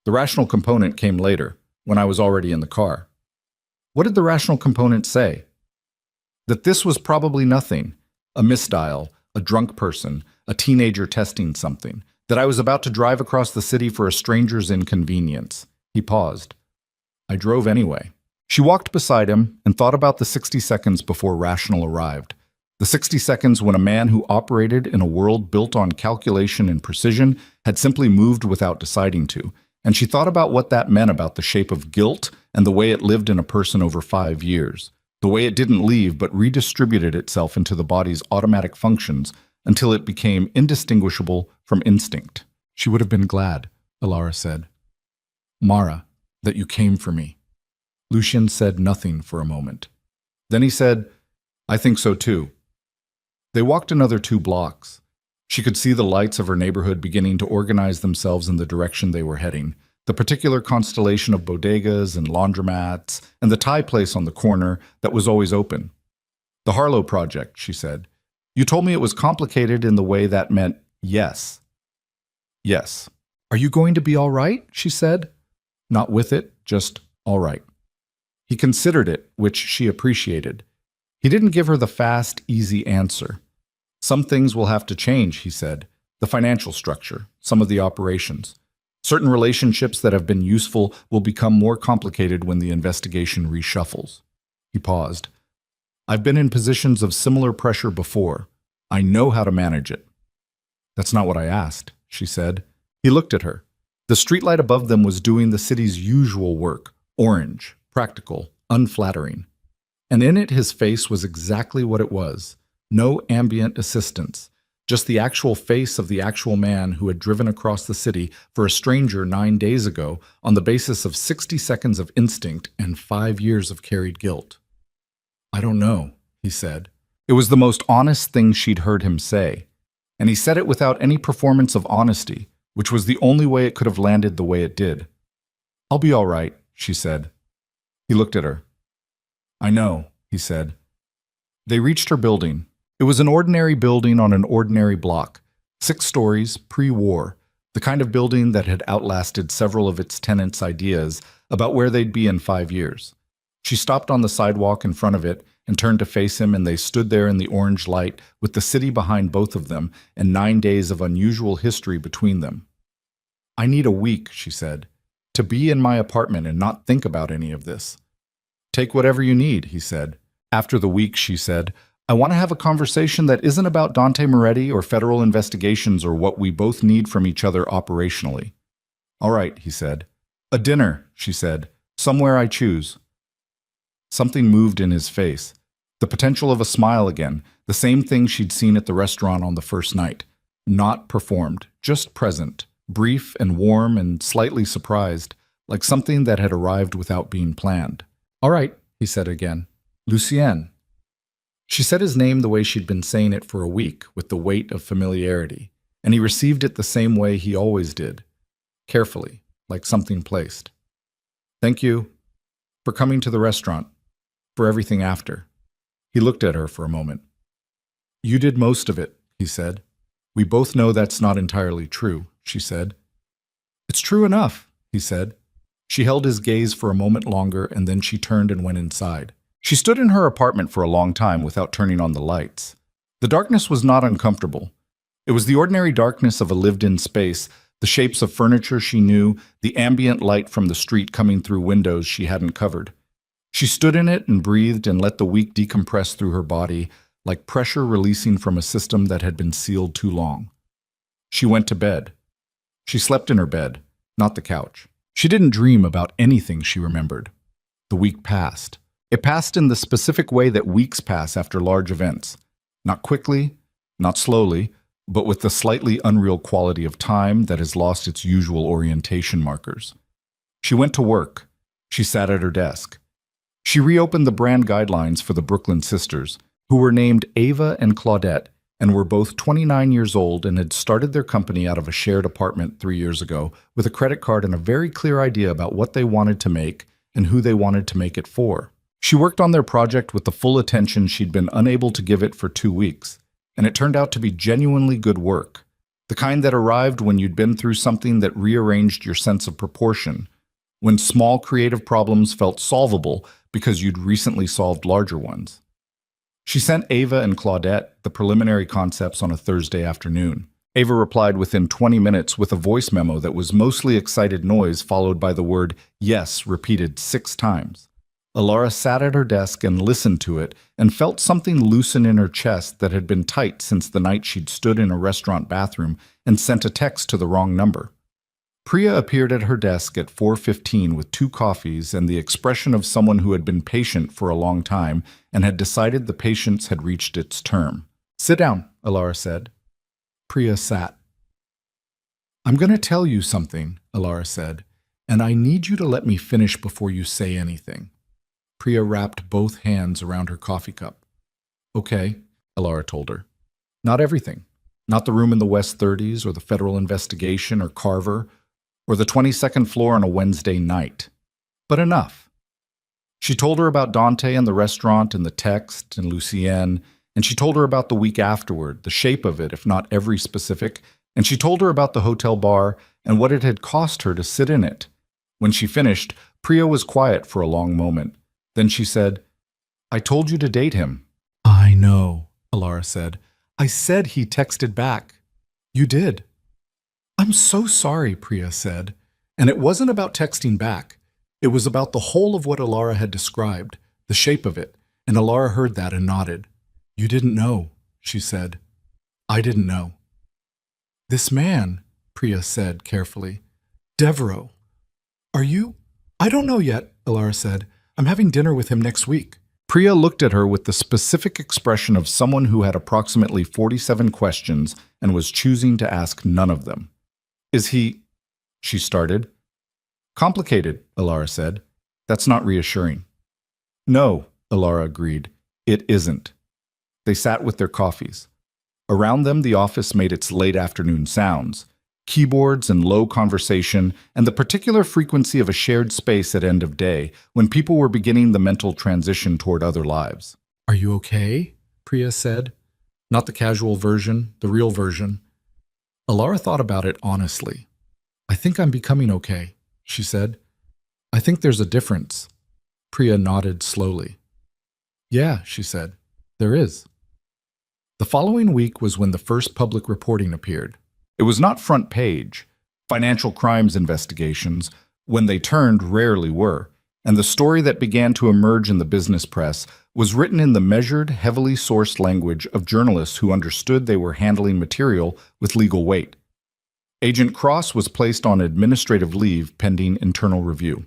The rational component came later, when I was already in the car. What did the rational component say? That this was probably nothing, a misdial, a drunk person, a teenager testing something, that I was about to drive across the city for a stranger's inconvenience. He paused. I drove anyway. She walked beside him and thought about the 60 seconds before rational arrived. The 60 seconds when a man who operated in a world built on calculation and precision had simply moved without deciding to, and she thought about what that meant about the shape of guilt and the way it lived in a person over 5 years, the way it didn't leave but redistributed itself into the body's automatic functions until it became indistinguishable from instinct. She would have been glad, Alara said. Mara, that you came for me. Lucian said nothing for a moment. Then he said, I think so too. They walked another 2 blocks. She could see the lights of her neighborhood beginning to organize themselves in the direction they were heading, the particular constellation of bodegas and laundromats, and the Thai place on the corner that was always open. The Harlow Project, she said. You told me it was complicated in the way that meant yes. Yes. Are you going to be all right? She said. Not with it, just all right. He considered it, which she appreciated. He didn't give her the fast, easy answer. Some things will have to change, he said. The financial structure, some of the operations. Certain relationships that have been useful will become more complicated when the investigation reshuffles. He paused. I've been in positions of similar pressure before. I know how to manage it. That's not what I asked, she said. He looked at her. The streetlight above them was doing the city's usual work, orange, practical, unflattering. And in it his face was exactly what it was. No ambient assistance, just the actual face of the actual man who had driven across the city for a stranger 9 days ago on the basis of 60 seconds of instinct and 5 years of carried guilt. I don't know, he said. It was the most honest thing she'd heard him say, and he said it without any performance of honesty, which was the only way it could have landed the way it did. I'll be all right, she said. He looked at her. I know, he said. They reached her building. It was an ordinary building on an ordinary block, 6 stories, pre-war, the kind of building that had outlasted several of its tenants' ideas about where they'd be in 5 years. She stopped on the sidewalk in front of it and turned to face him, and they stood there in the orange light with the city behind both of them and 9 days of unusual history between them. I need a week, she said, to be in my apartment and not think about any of this. Take whatever you need, he said. After the week, she said, I want to have a conversation that isn't about Dante Moretti or federal investigations or what we both need from each other operationally. All right, he said. A dinner, she said. Somewhere I choose. Something moved in his face. The potential of a smile again, the same thing she'd seen at the restaurant on the first night. Not performed, just present, brief and warm and slightly surprised, like something that had arrived without being planned. All right, he said again. Lucien. She said his name the way she'd been saying it for a week, with the weight of familiarity, and he received it the same way he always did, carefully, like something placed. Thank you for coming to the restaurant, for everything after. He looked at her for a moment. You did most of it, he said. We both know that's not entirely true, she said. It's true enough, he said. She held his gaze for a moment longer, and then she turned and went inside. She stood in her apartment for a long time without turning on the lights. The darkness was not uncomfortable. It was the ordinary darkness of a lived-in space, the shapes of furniture she knew, the ambient light from the street coming through windows she hadn't covered. She stood in it and breathed and let the week decompress through her body, like pressure releasing from a system that had been sealed too long. She went to bed. She slept in her bed, not the couch. She didn't dream about anything she remembered. The week passed. It passed in the specific way that weeks pass after large events. Not quickly, not slowly, but with the slightly unreal quality of time that has lost its usual orientation markers. She went to work. She sat at her desk. She reopened the brand guidelines for the Brooklyn sisters, who were named Ava and Claudette, and were both 29 years old and had started their company out of a shared apartment 3 years ago with a credit card and a very clear idea about what they wanted to make and who they wanted to make it for. She worked on their project with the full attention she'd been unable to give it for 2 weeks, and it turned out to be genuinely good work, the kind that arrived when you'd been through something that rearranged your sense of proportion, when small creative problems felt solvable because you'd recently solved larger ones. She sent Ava and Claudette the preliminary concepts on a Thursday afternoon. Ava replied within 20 minutes with a voice memo that was mostly excited noise followed by the word yes repeated 6 times. Alara sat at her desk and listened to it and felt something loosen in her chest that had been tight since the night she'd stood in a restaurant bathroom and sent a text to the wrong number. Priya appeared at her desk at 4:15 with 2 coffees and the expression of someone who had been patient for a long time and had decided the patience had reached its term. "Sit down," Alara said. Priya sat. "I'm going to tell you something," Alara said, "and I need you to let me finish before you say anything." Priya wrapped both hands around her coffee cup. "Okay," Alara told her. "Not everything. Not the room in the West 30s or the federal investigation or Carver or the 22nd floor on a Wednesday night. But enough." She told her about Dante and the restaurant and the text and Lucienne, and she told her about the week afterward, the shape of it, if not every specific, and she told her about the hotel bar and what it had cost her to sit in it. When she finished, Priya was quiet for a long moment. Then she said, "I told you to date him." "I know," Alara said. "I said he texted back." "You did." "I'm so sorry," Priya said. And it wasn't about texting back. It was about the whole of what Alara had described, the shape of it, and Alara heard that and nodded. "You didn't know," she said. "I didn't know." "This man," Priya said carefully. "Devereaux. Are you?" "I don't know yet," Alara said. "I'm having dinner with him next week." Priya looked at her with the specific expression of someone who had approximately 47 questions and was choosing to ask none of them. "Is he?" she started. "Complicated," Alara said. "That's not reassuring." "No," Alara agreed. "It isn't." They sat with their coffees. Around them, the office made its late afternoon sounds, keyboards and low conversation, and the particular frequency of a shared space at end of day when people were beginning the mental transition toward other lives. "Are you okay?" Priya said. Not the casual version, the real version. Alara thought about it honestly. "I think I'm becoming okay," she said. "I think there's a difference." Priya nodded slowly. "Yeah," she said, "there is." The following week was when the first public reporting appeared. It was not front page. Financial crimes investigations, when they turned, rarely were, and the story that began to emerge in the business press was written in the measured, heavily sourced language of journalists who understood they were handling material with legal weight. Agent Cross was placed on administrative leave pending internal review.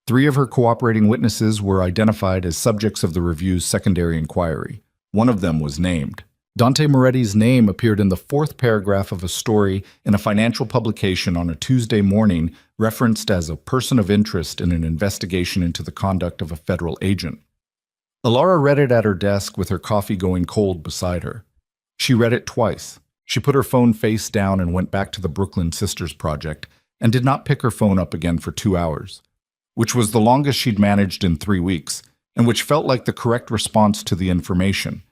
3 of her cooperating witnesses were identified as subjects of the review's secondary inquiry. One of them was named. Dante Moretti's name appeared in the 4th paragraph of a story in a financial publication on a Tuesday morning, referenced as a person of interest in an investigation into the conduct of a federal agent. Alara read it at her desk with her coffee going cold beside her. She read it twice. She put her phone face down and went back to the Brooklyn Sisters project and did not pick her phone up again for 2 hours, which was the longest she'd managed in 3 weeks, and which felt like the correct response to the information.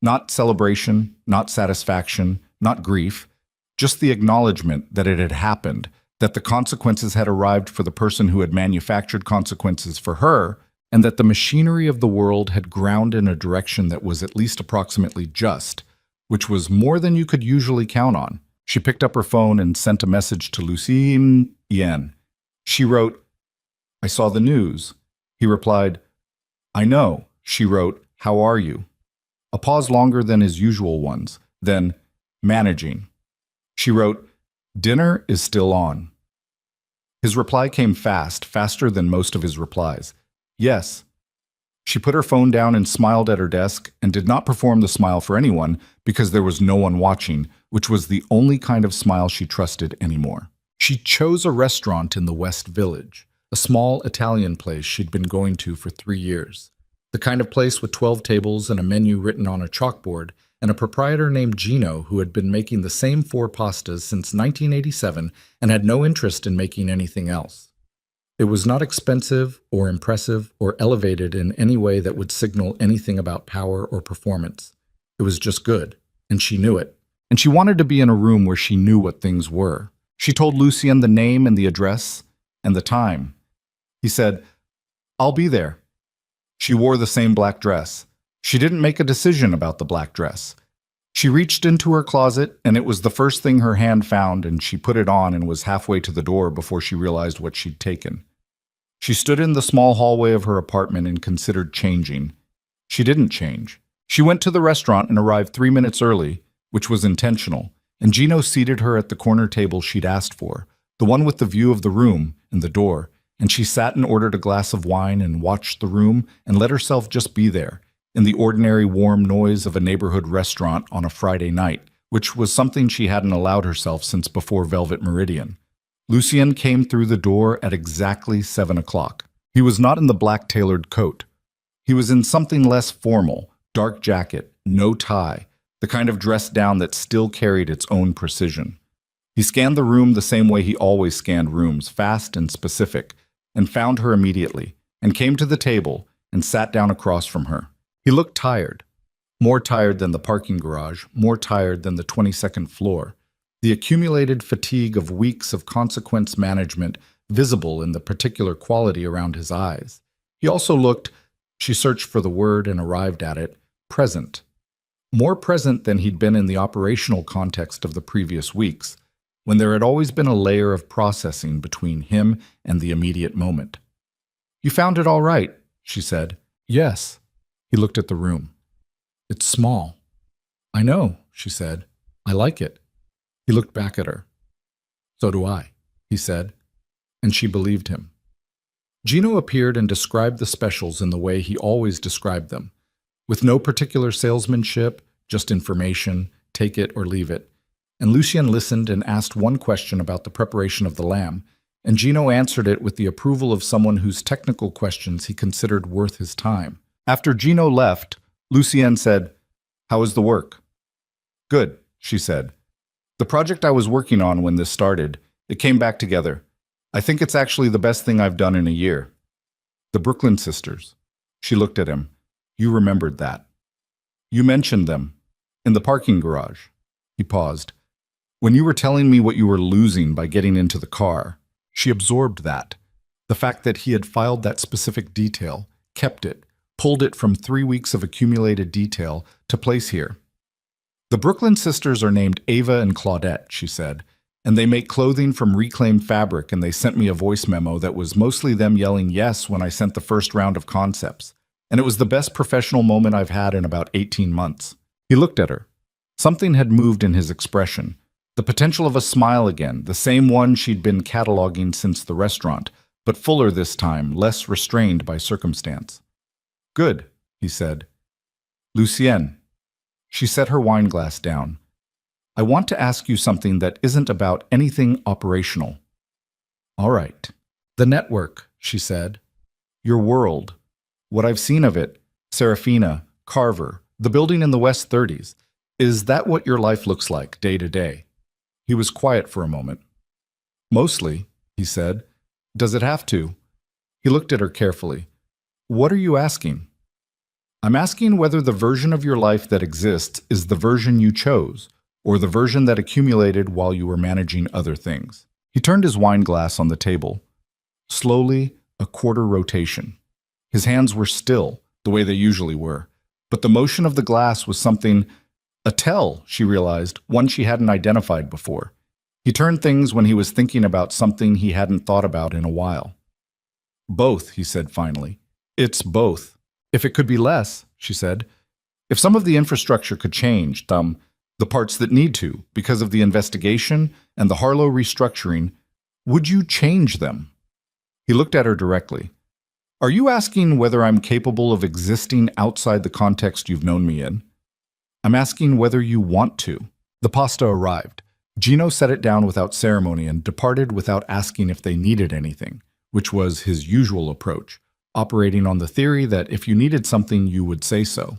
Not celebration, not satisfaction, not grief, just the acknowledgement that it had happened, that the consequences had arrived for the person who had manufactured consequences for her, and that the machinery of the world had ground in a direction that was at least approximately just, which was more than you could usually count on. She picked up her phone and sent a message to Lucien Yen. She wrote, "I saw the news." He replied, "I know." She wrote, "How are you?" A pause longer than his usual ones. Then, "Managing." She wrote, "Dinner is still on." His reply came fast, faster than most of his replies. "Yes." She put her phone down and smiled at her desk, and did not perform the smile for anyone because there was no one watching, which was the only kind of smile she trusted anymore. She chose a restaurant in the West Village, a small Italian place she'd been going to for 3 years. The kind of place with 12 tables and a menu written on a chalkboard, and a proprietor named Gino who had been making the same 4 pastas since 1987 and had no interest in making anything else. It was not expensive or impressive or elevated in any way that would signal anything about power or performance. It was just good, and she knew it. And she wanted to be in a room where she knew what things were. She told Lucien the name and the address and the time. He said, "I'll be there." She wore the same black dress. She didn't make a decision about the black dress. She reached into her closet, and it was the first thing her hand found, and she put it on and was halfway to the door before she realized what she'd taken. She stood in the small hallway of her apartment and considered changing. She didn't change. She went to the restaurant and arrived 3 minutes early, which was intentional, and Gino seated her at the corner table she'd asked for, the one with the view of the room and the door, and she sat and ordered a glass of wine and watched the room and let herself just be there, in the ordinary warm noise of a neighborhood restaurant on a Friday night, which was something she hadn't allowed herself since before Velvet Meridian. Lucien came through the door at exactly 7 o'clock. He was not in the black tailored coat. He was in something less formal, dark jacket, no tie, the kind of dress down that still carried its own precision. He scanned the room the same way he always scanned rooms, fast and specific, and found her immediately, and came to the table and sat down across from her. He looked tired, more tired than the parking garage, more tired than the 22nd floor. The accumulated fatigue of weeks of consequence management visible in the particular quality around his eyes. He also looked, she searched for the word and arrived at it, present. More present than he'd been in the operational context of the previous weeks, when there had always been a layer of processing between him and the immediate moment. "You found it all right," she said. "Yes." He looked at the room. "It's small." "I know," she said. "I like it." He looked back at her. "So do I," he said, and she believed him. Gino appeared and described the specials in the way he always described them, with no particular salesmanship, just information, take it or leave it. And Lucien listened and asked one question about the preparation of the lamb, and Gino answered it with the approval of someone whose technical questions he considered worth his time. After Gino left, Lucien said, "How is the work?" "Good," she said. "The project I was working on when this started, it came back together. I think it's actually the best thing I've done in a year." "The Brooklyn sisters." She looked at him. "You remembered that. You mentioned them. In the parking garage." He paused. "When you were telling me what you were losing by getting into the car." She absorbed that. The fact that he had filed that specific detail, kept it, pulled it from 3 weeks of accumulated detail to place here. "The Brooklyn sisters are named Ava and Claudette," she said, "and they make clothing from reclaimed fabric, and they sent me a voice memo that was mostly them yelling yes when I sent the first round of concepts. And it was the best professional moment I've had in about 18 months. He looked at her. Something had moved in his expression. The potential of a smile again, the same one she'd been cataloging since the restaurant, but fuller this time, less restrained by circumstance. "Good," he said. "Lucien." She set her wine glass down. "I want to ask you something that isn't about anything operational." "All right." "The network," she said. "Your world. What I've seen of it, Serafina, Carver, the building in the West 30s. Is that what your life looks like, day to day?" He was quiet for a moment. "Mostly," he said. "Does it have to?" He looked at her carefully. "What are you asking?" "I'm asking whether the version of your life that exists is the version you chose, or the version that accumulated while you were managing other things. He turned his wine glass on the table. Slowly, a quarter rotation. His hands were still, the way they usually were, but the motion of the glass was something, a tell, she realized, one she hadn't identified before. He turned things when he was thinking about something he hadn't thought about in a while. Both, he said finally. It's both. If it could be less, she said. If some of the infrastructure could change, the parts that need to, because of the investigation and the Harlow restructuring, would you change them? He looked at her directly. Are you asking whether I'm capable of existing outside the context you've known me in? I'm asking whether you want to. The pasta arrived. Gino set it down without ceremony and departed without asking if they needed anything, which was his usual approach, operating on the theory that if you needed something, you would say so.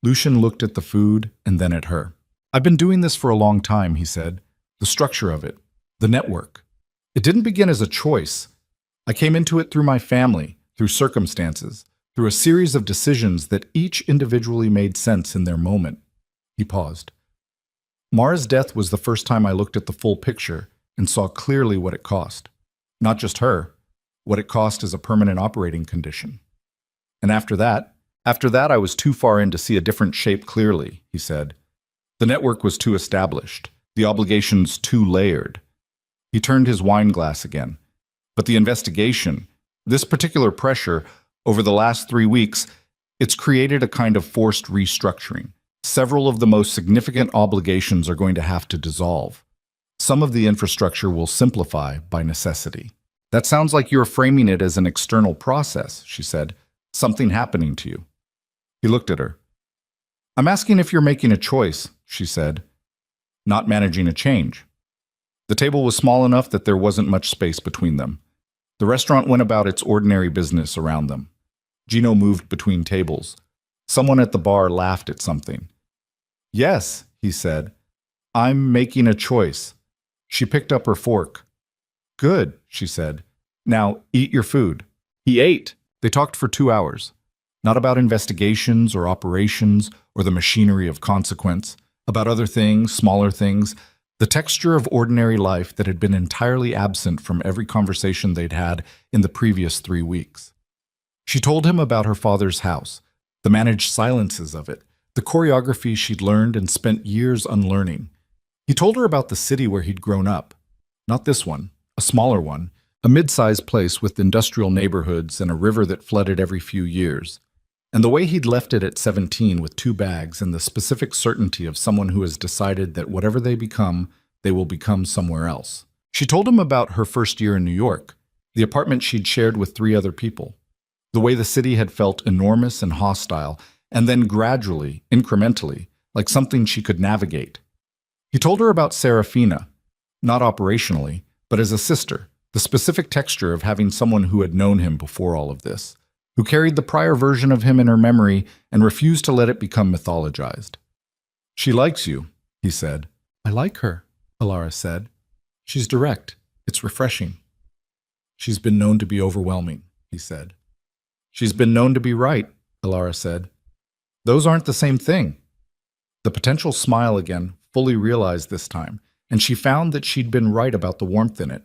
Lucian looked at the food and then at her. I've been doing this for a long time, he said. The structure of it, the network. It didn't begin as a choice. I came into it through my family, through circumstances, through a series of decisions that each individually made sense in their moment. He paused. Mara's death was the first time I looked at the full picture and saw clearly what it cost. Not just her, what it cost as a permanent operating condition. And after that I was too far in to see a different shape clearly, he said. The network was too established, the obligations too layered. He turned his wine glass again. But the investigation, this particular pressure, over the last 3 weeks, it's created a kind of forced restructuring. Several of the most significant obligations are going to have to dissolve. Some of the infrastructure will simplify by necessity. That sounds like you're framing it as an external process, she said. Something happening to you. He looked at her. I'm asking if you're making a choice, she said. Not managing a change. The table was small enough that there wasn't much space between them. The restaurant went about its ordinary business around them. Gino moved between tables. Someone at the bar laughed at something. Yes, he said. I'm making a choice. She picked up her fork. Good, she said. Now, eat your food. He ate. They talked for 2 hours. Not about investigations or operations or the machinery of consequence, about other things, smaller things, the texture of ordinary life that had been entirely absent from every conversation they'd had in the previous 3 weeks. She told him about her father's house, the managed silences of it, the choreography she'd learned and spent years unlearning. He told her about the city where he'd grown up. Not this one, a smaller one, a mid-sized place with industrial neighborhoods and a river that flooded every few years. And the way he'd left it at 17 with 2 bags and the specific certainty of someone who has decided that whatever they will become somewhere else. She told him about her first year in New York, the apartment she'd shared with 3 other people, the way the city had felt enormous and hostile, and then gradually, incrementally, like something she could navigate. He told her about Serafina, not operationally, but as a sister, the specific texture of having someone who had known him before all of this, who carried the prior version of him in her memory and refused to let it become mythologized. She likes you, he said. I like her, Alara said. She's direct. It's refreshing. She's been known to be overwhelming, he said. She's been known to be right, Alara said. Those aren't the same thing. The potential smile again, fully realized this time, and she found that she'd been right about the warmth in it.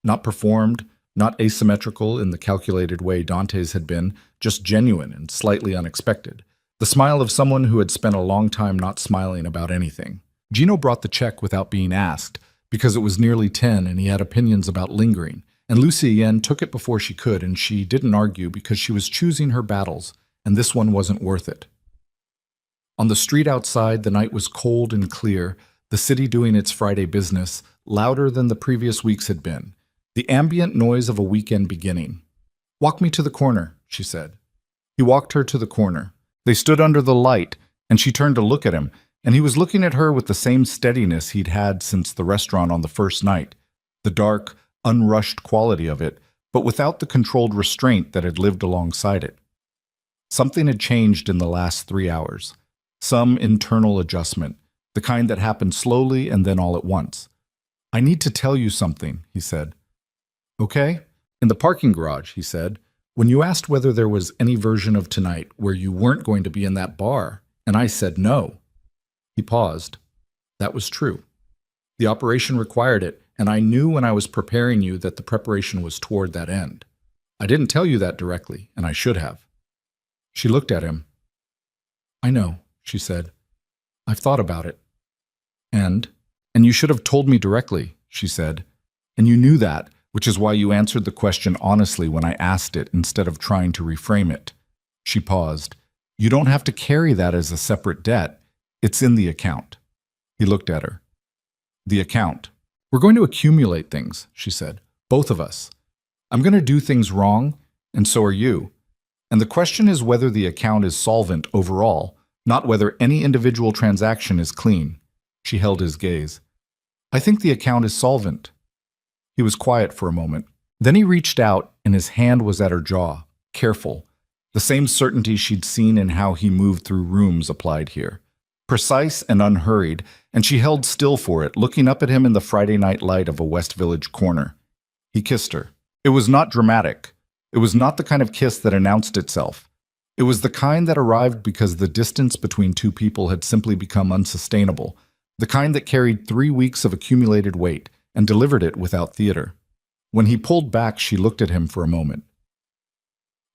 Not performed, not asymmetrical in the calculated way Dante's had been, just genuine and slightly unexpected. The smile of someone who had spent a long time not smiling about anything. Gino brought the check without being asked, because it was nearly 10 and he had opinions about lingering, and Lucienne took it before she could, and she didn't argue because she was choosing her battles, and this one wasn't worth it. On the street outside, the night was cold and clear, the city doing its Friday business, louder than the previous weeks had been. The ambient noise of a weekend beginning. Walk me to the corner, she said. He walked her to the corner. They stood under the light, and she turned to look at him, and he was looking at her with the same steadiness he'd had since the restaurant on the first night, the dark, unrushed quality of it, but without the controlled restraint that had lived alongside it. Something had changed in the last 3 hours. Some internal adjustment, the kind that happened slowly and then all at once. I need to tell you something, he said. Okay? In the parking garage, he said, when you asked whether there was any version of tonight where you weren't going to be in that bar, and I said no. He paused. That was true. The operation required it, and I knew when I was preparing you that the preparation was toward that end. I didn't tell you that directly, and I should have. She looked at him. I know, she said. I've thought about it. And you should have told me directly, she said. And you knew that, which is why you answered the question honestly when I asked it instead of trying to reframe it. She paused. You don't have to carry that as a separate debt. It's in the account. He looked at her. The account. We're going to accumulate things, she said. Both of us. I'm going to do things wrong, and so are you. And the question is whether the account is solvent overall, not whether any individual transaction is clean. She held his gaze. I think the account is solvent. He was quiet for a moment. Then he reached out, and his hand was at her jaw, careful. The same certainty she'd seen in how he moved through rooms applied here. Precise and unhurried, and she held still for it, looking up at him in the Friday night light of a West Village corner. He kissed her. It was not dramatic. It was not the kind of kiss that announced itself. It was the kind that arrived because the distance between two people had simply become unsustainable, the kind that carried 3 weeks of accumulated weight and delivered it without theater. When he pulled back, she looked at him for a moment.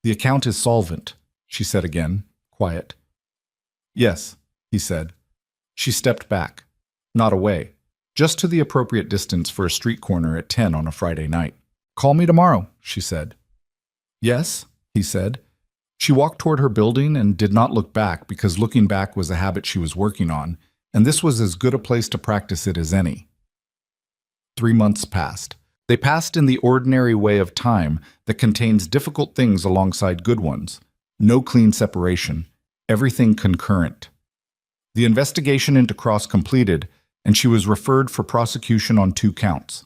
The account is solvent, she said again, quiet. Yes, he said. She stepped back, not away, just to the appropriate distance for a street corner at 10 on a Friday night. Call me tomorrow, she said. Yes, he said. She walked toward her building and did not look back because looking back was a habit she was working on, and this was as good a place to practice it as any. 3 months passed. They passed in the ordinary way of time that contains difficult things alongside good ones. No clean separation. Everything concurrent. The investigation into Cross completed, and she was referred for prosecution on 2 counts.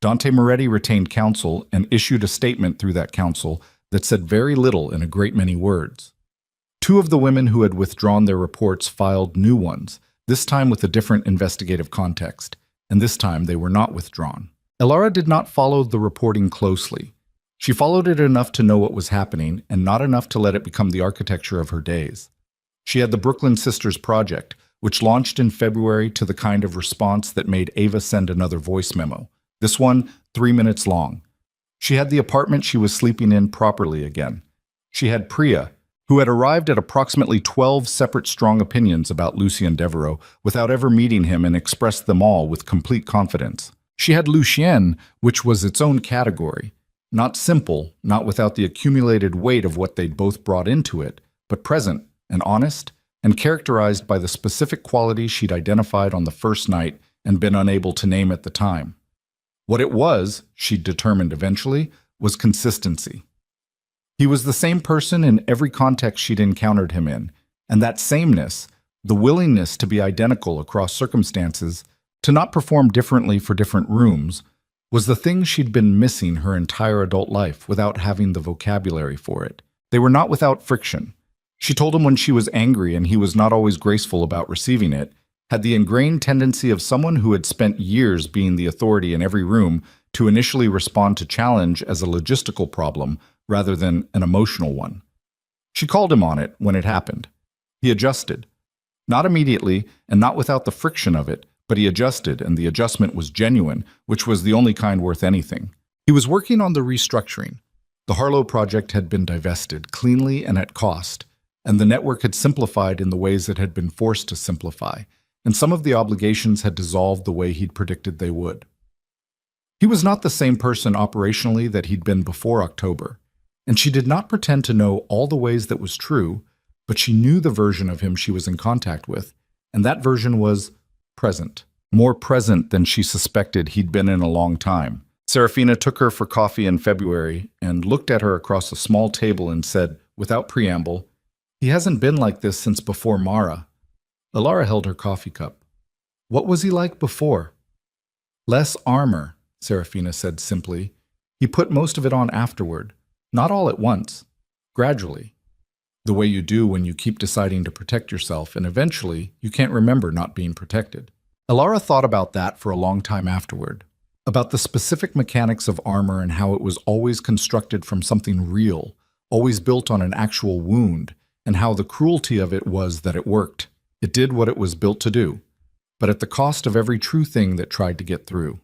Dante Moretti retained counsel and issued a statement through that counsel that said very little in a great many words. 2 of the women who had withdrawn their reports filed new ones, this time with a different investigative context, and this time they were not withdrawn. Elara did not follow the reporting closely. She followed it enough to know what was happening and not enough to let it become the architecture of her days. She had the Brooklyn Sisters Project, which launched in February to the kind of response that made Ava send another voice memo. This one, 3 minutes long. She had the apartment she was sleeping in properly again. She had Priya, who had arrived at approximately 12 separate strong opinions about Lucien Devereaux without ever meeting him and expressed them all with complete confidence. She had Lucien, which was its own category. Not simple, not without the accumulated weight of what they'd both brought into it, but present and honest and characterized by the specific qualities she'd identified on the first night and been unable to name at the time. What it was, she'd determined eventually, was consistency. He was the same person in every context she'd encountered him in, and that sameness, the willingness to be identical across circumstances, to not perform differently for different rooms, was the thing she'd been missing her entire adult life without having the vocabulary for it. They were not without friction. She told him when she was angry and he was not always graceful about receiving it, had the ingrained tendency of someone who had spent years being the authority in every room to initially respond to challenge as a logistical problem rather than an emotional one. She called him on it when it happened. He adjusted. Not immediately and not without the friction of it, but he adjusted, and the adjustment was genuine, which was the only kind worth anything. He was working on the restructuring. The Harlow project had been divested, cleanly and at cost, and the network had simplified in the ways it had been forced to simplify, and some of the obligations had dissolved the way he'd predicted they would. He was not the same person operationally that he'd been before October, and she did not pretend to know all the ways that was true, but she knew the version of him she was in contact with, and that version was present. More present than she suspected he'd been in a long time. Serafina took her for coffee in February and looked at her across a small table and said, without preamble, "He hasn't been like this since before Mara." Elara held her coffee cup. "What was he like before?" "Less armor," Serafina said simply. "He put most of it on afterward. Not all at once. Gradually. The way you do when you keep deciding to protect yourself, and eventually you can't remember not being protected." Elara thought about that for a long time afterward. About the specific mechanics of armor and how it was always constructed from something real, always built on an actual wound, and how the cruelty of it was that it worked. It did what it was built to do. but at the cost of every true thing that tried to get through.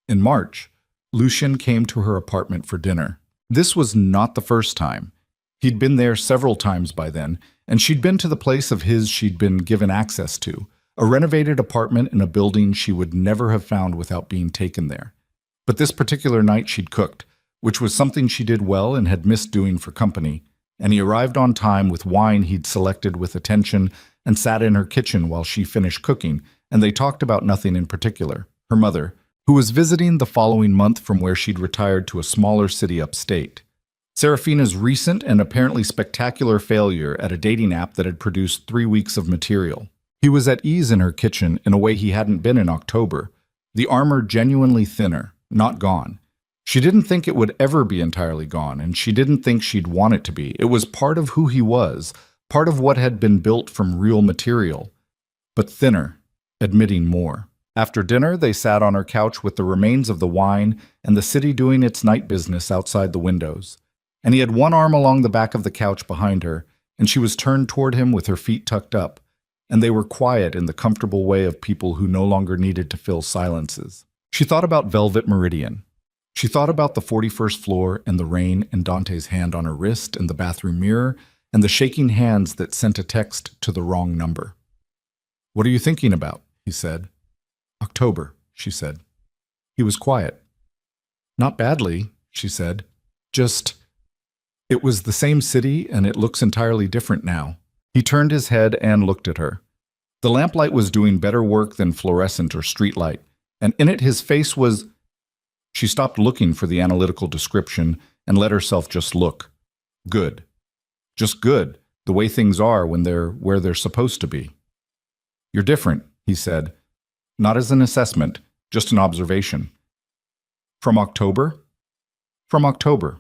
In March, Lucian came to her apartment for dinner. This was not the first time. He'd been there several times by then, and she'd been to the place of his she'd been given access to, a renovated apartment in a building she would never have found without being taken there. But this particular night she'd cooked, which was something she did well and had missed doing for company, and he arrived on time with wine he'd selected with attention and sat in her kitchen while she finished cooking, and they talked about nothing in particular. Her mother, who was visiting the following month from where she'd retired to a smaller city upstate. Serafina's recent and apparently spectacular failure at a dating app that had produced 3 weeks of material. He was at ease in her kitchen in a way he hadn't been in October, the armor genuinely thinner, not gone. She didn't think it would ever be entirely gone, and she didn't think she'd want it to be. It was part of who he was, part of what had been built from real material, but thinner, admitting more. After dinner, they sat on her couch with the remains of the wine and the city doing its night business outside the windows. And he had one arm along the back of the couch behind her, and she was turned toward him with her feet tucked up, and they were quiet in the comfortable way of people who no longer needed to fill silences. She thought about Velvet Meridian. She thought about the 41st floor and the rain and Dante's hand on her wrist and the bathroom mirror and the shaking hands that sent a text to the wrong number. "What are you thinking about?" he said. "October," she said. He was quiet. "Not badly," she said. "Just, it was the same city and it looks entirely different now." He turned his head and looked at her. The lamplight was doing better work than fluorescent or streetlight, and in it his face was... She stopped looking for the analytical description and let herself just look. Good. Just good, the way things are when they're where they're supposed to be. "You're different," he said. Not as an assessment, just an observation. "From October?" "From October."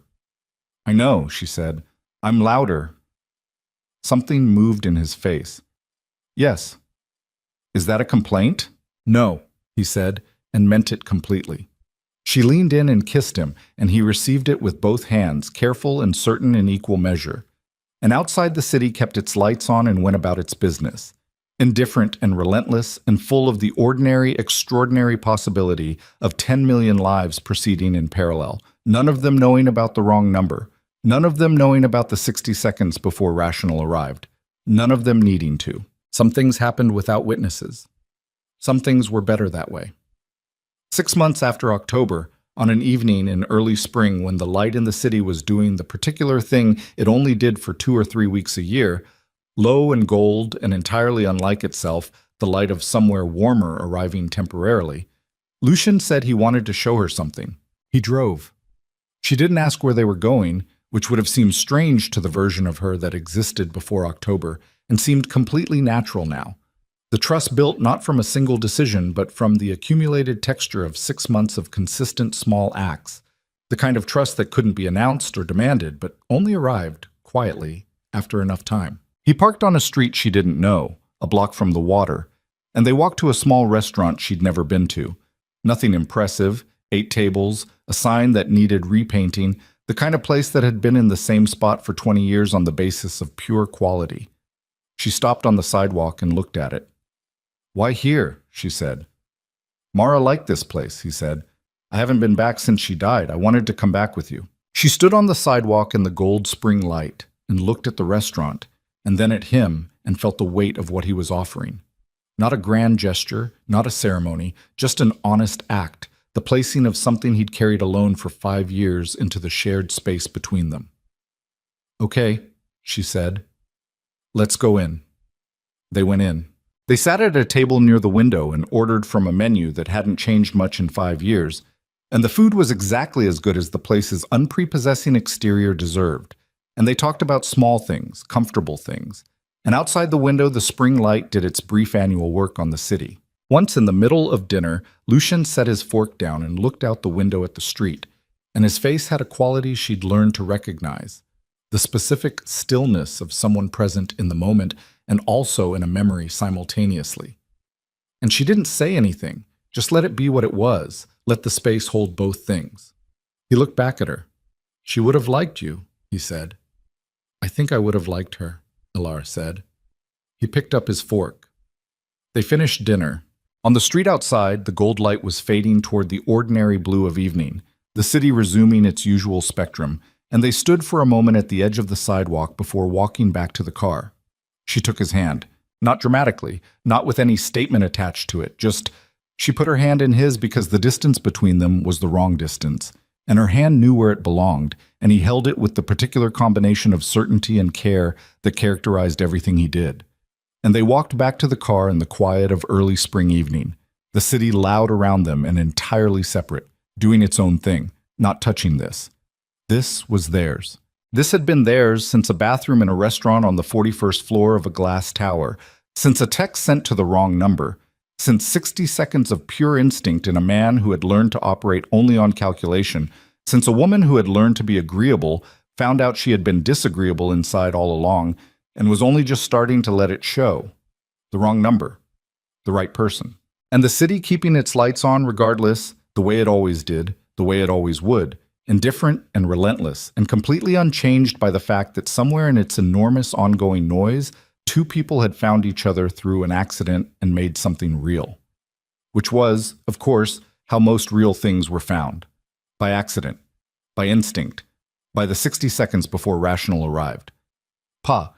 "I know," she said. "I'm louder." Something moved in his face. "Yes." "Is that a complaint?" "No," he said, and meant it completely. She leaned in and kissed him, and he received it with both hands, careful and certain in equal measure. And outside the city kept its lights on and went about its business, indifferent and relentless and full of the ordinary, extraordinary possibility of 10 million lives proceeding in parallel, none of them knowing about the wrong number, none of them knowing about the 60 seconds before Rational arrived, none of them needing to. Some things happened without witnesses. Some things were better that way. 6 months after October, on an evening in early spring when the light in the city was doing the particular thing it only did for 2 or 3 weeks a year, low and gold and entirely unlike itself, the light of somewhere warmer arriving temporarily, Lucian said he wanted to show her something. He drove. She didn't ask where they were going, which would have seemed strange to the version of her that existed before October, and seemed completely natural now. The trust built not from a single decision, but from the accumulated texture of 6 months of consistent small acts, the kind of trust that couldn't be announced or demanded, but only arrived, quietly, after enough time. He parked on a street she didn't know, a block from the water, and they walked to a small restaurant she'd never been to. Nothing impressive, 8 tables, a sign that needed repainting, the kind of place that had been in the same spot for 20 years on the basis of pure quality. She stopped on the sidewalk and looked at it. "Why here?" she said. "Mara liked this place," he said. "I haven't been back since she died. I wanted to come back with you." She stood on the sidewalk in the gold spring light and looked at the restaurant, and then at him, and felt the weight of what he was offering. Not a grand gesture, not a ceremony, just an honest act, the placing of something he'd carried alone for 5 years into the shared space between them. "Okay," she said. "Let's go in." They went in. They sat at a table near the window and ordered from a menu that hadn't changed much in 5 years, and the food was exactly as good as the place's unprepossessing exterior deserved. And they talked about small things, comfortable things. And outside the window, the spring light did its brief annual work on the city. Once in the middle of dinner, Lucian set his fork down and looked out the window at the street, and his face had a quality she'd learned to recognize, the specific stillness of someone present in the moment and also in a memory simultaneously. And she didn't say anything, just let it be what it was, let the space hold both things. He looked back at her. "She would have liked you," he said. "I think I would have liked her," Ilara said. He picked up his fork. They finished dinner. On the street outside, the gold light was fading toward the ordinary blue of evening, the city resuming its usual spectrum, and they stood for a moment at the edge of the sidewalk before walking back to the car. She took his hand, not dramatically, not with any statement attached to it, just she put her hand in his because the distance between them was the wrong distance, and her hand knew where it belonged, and he held it with the particular combination of certainty and care that characterized everything he did. And they walked back to the car in the quiet of early spring evening, the city loud around them and entirely separate, doing its own thing, not touching this. This was theirs. This had been theirs since a bathroom in a restaurant on the 41st floor of a glass tower, since a text sent to the wrong number, since 60 seconds of pure instinct in a man who had learned to operate only on calculation, since a woman who had learned to be agreeable found out she had been disagreeable inside all along, and was only just starting to let it show. The wrong number. The right person. And the city keeping its lights on regardless, the way it always did, the way it always would, indifferent and relentless, and completely unchanged by the fact that somewhere in its enormous ongoing noise, two people had found each other through an accident and made something real. Which was, of course, how most real things were found. By accident. By instinct. By the 60 seconds before rational arrived. Pa,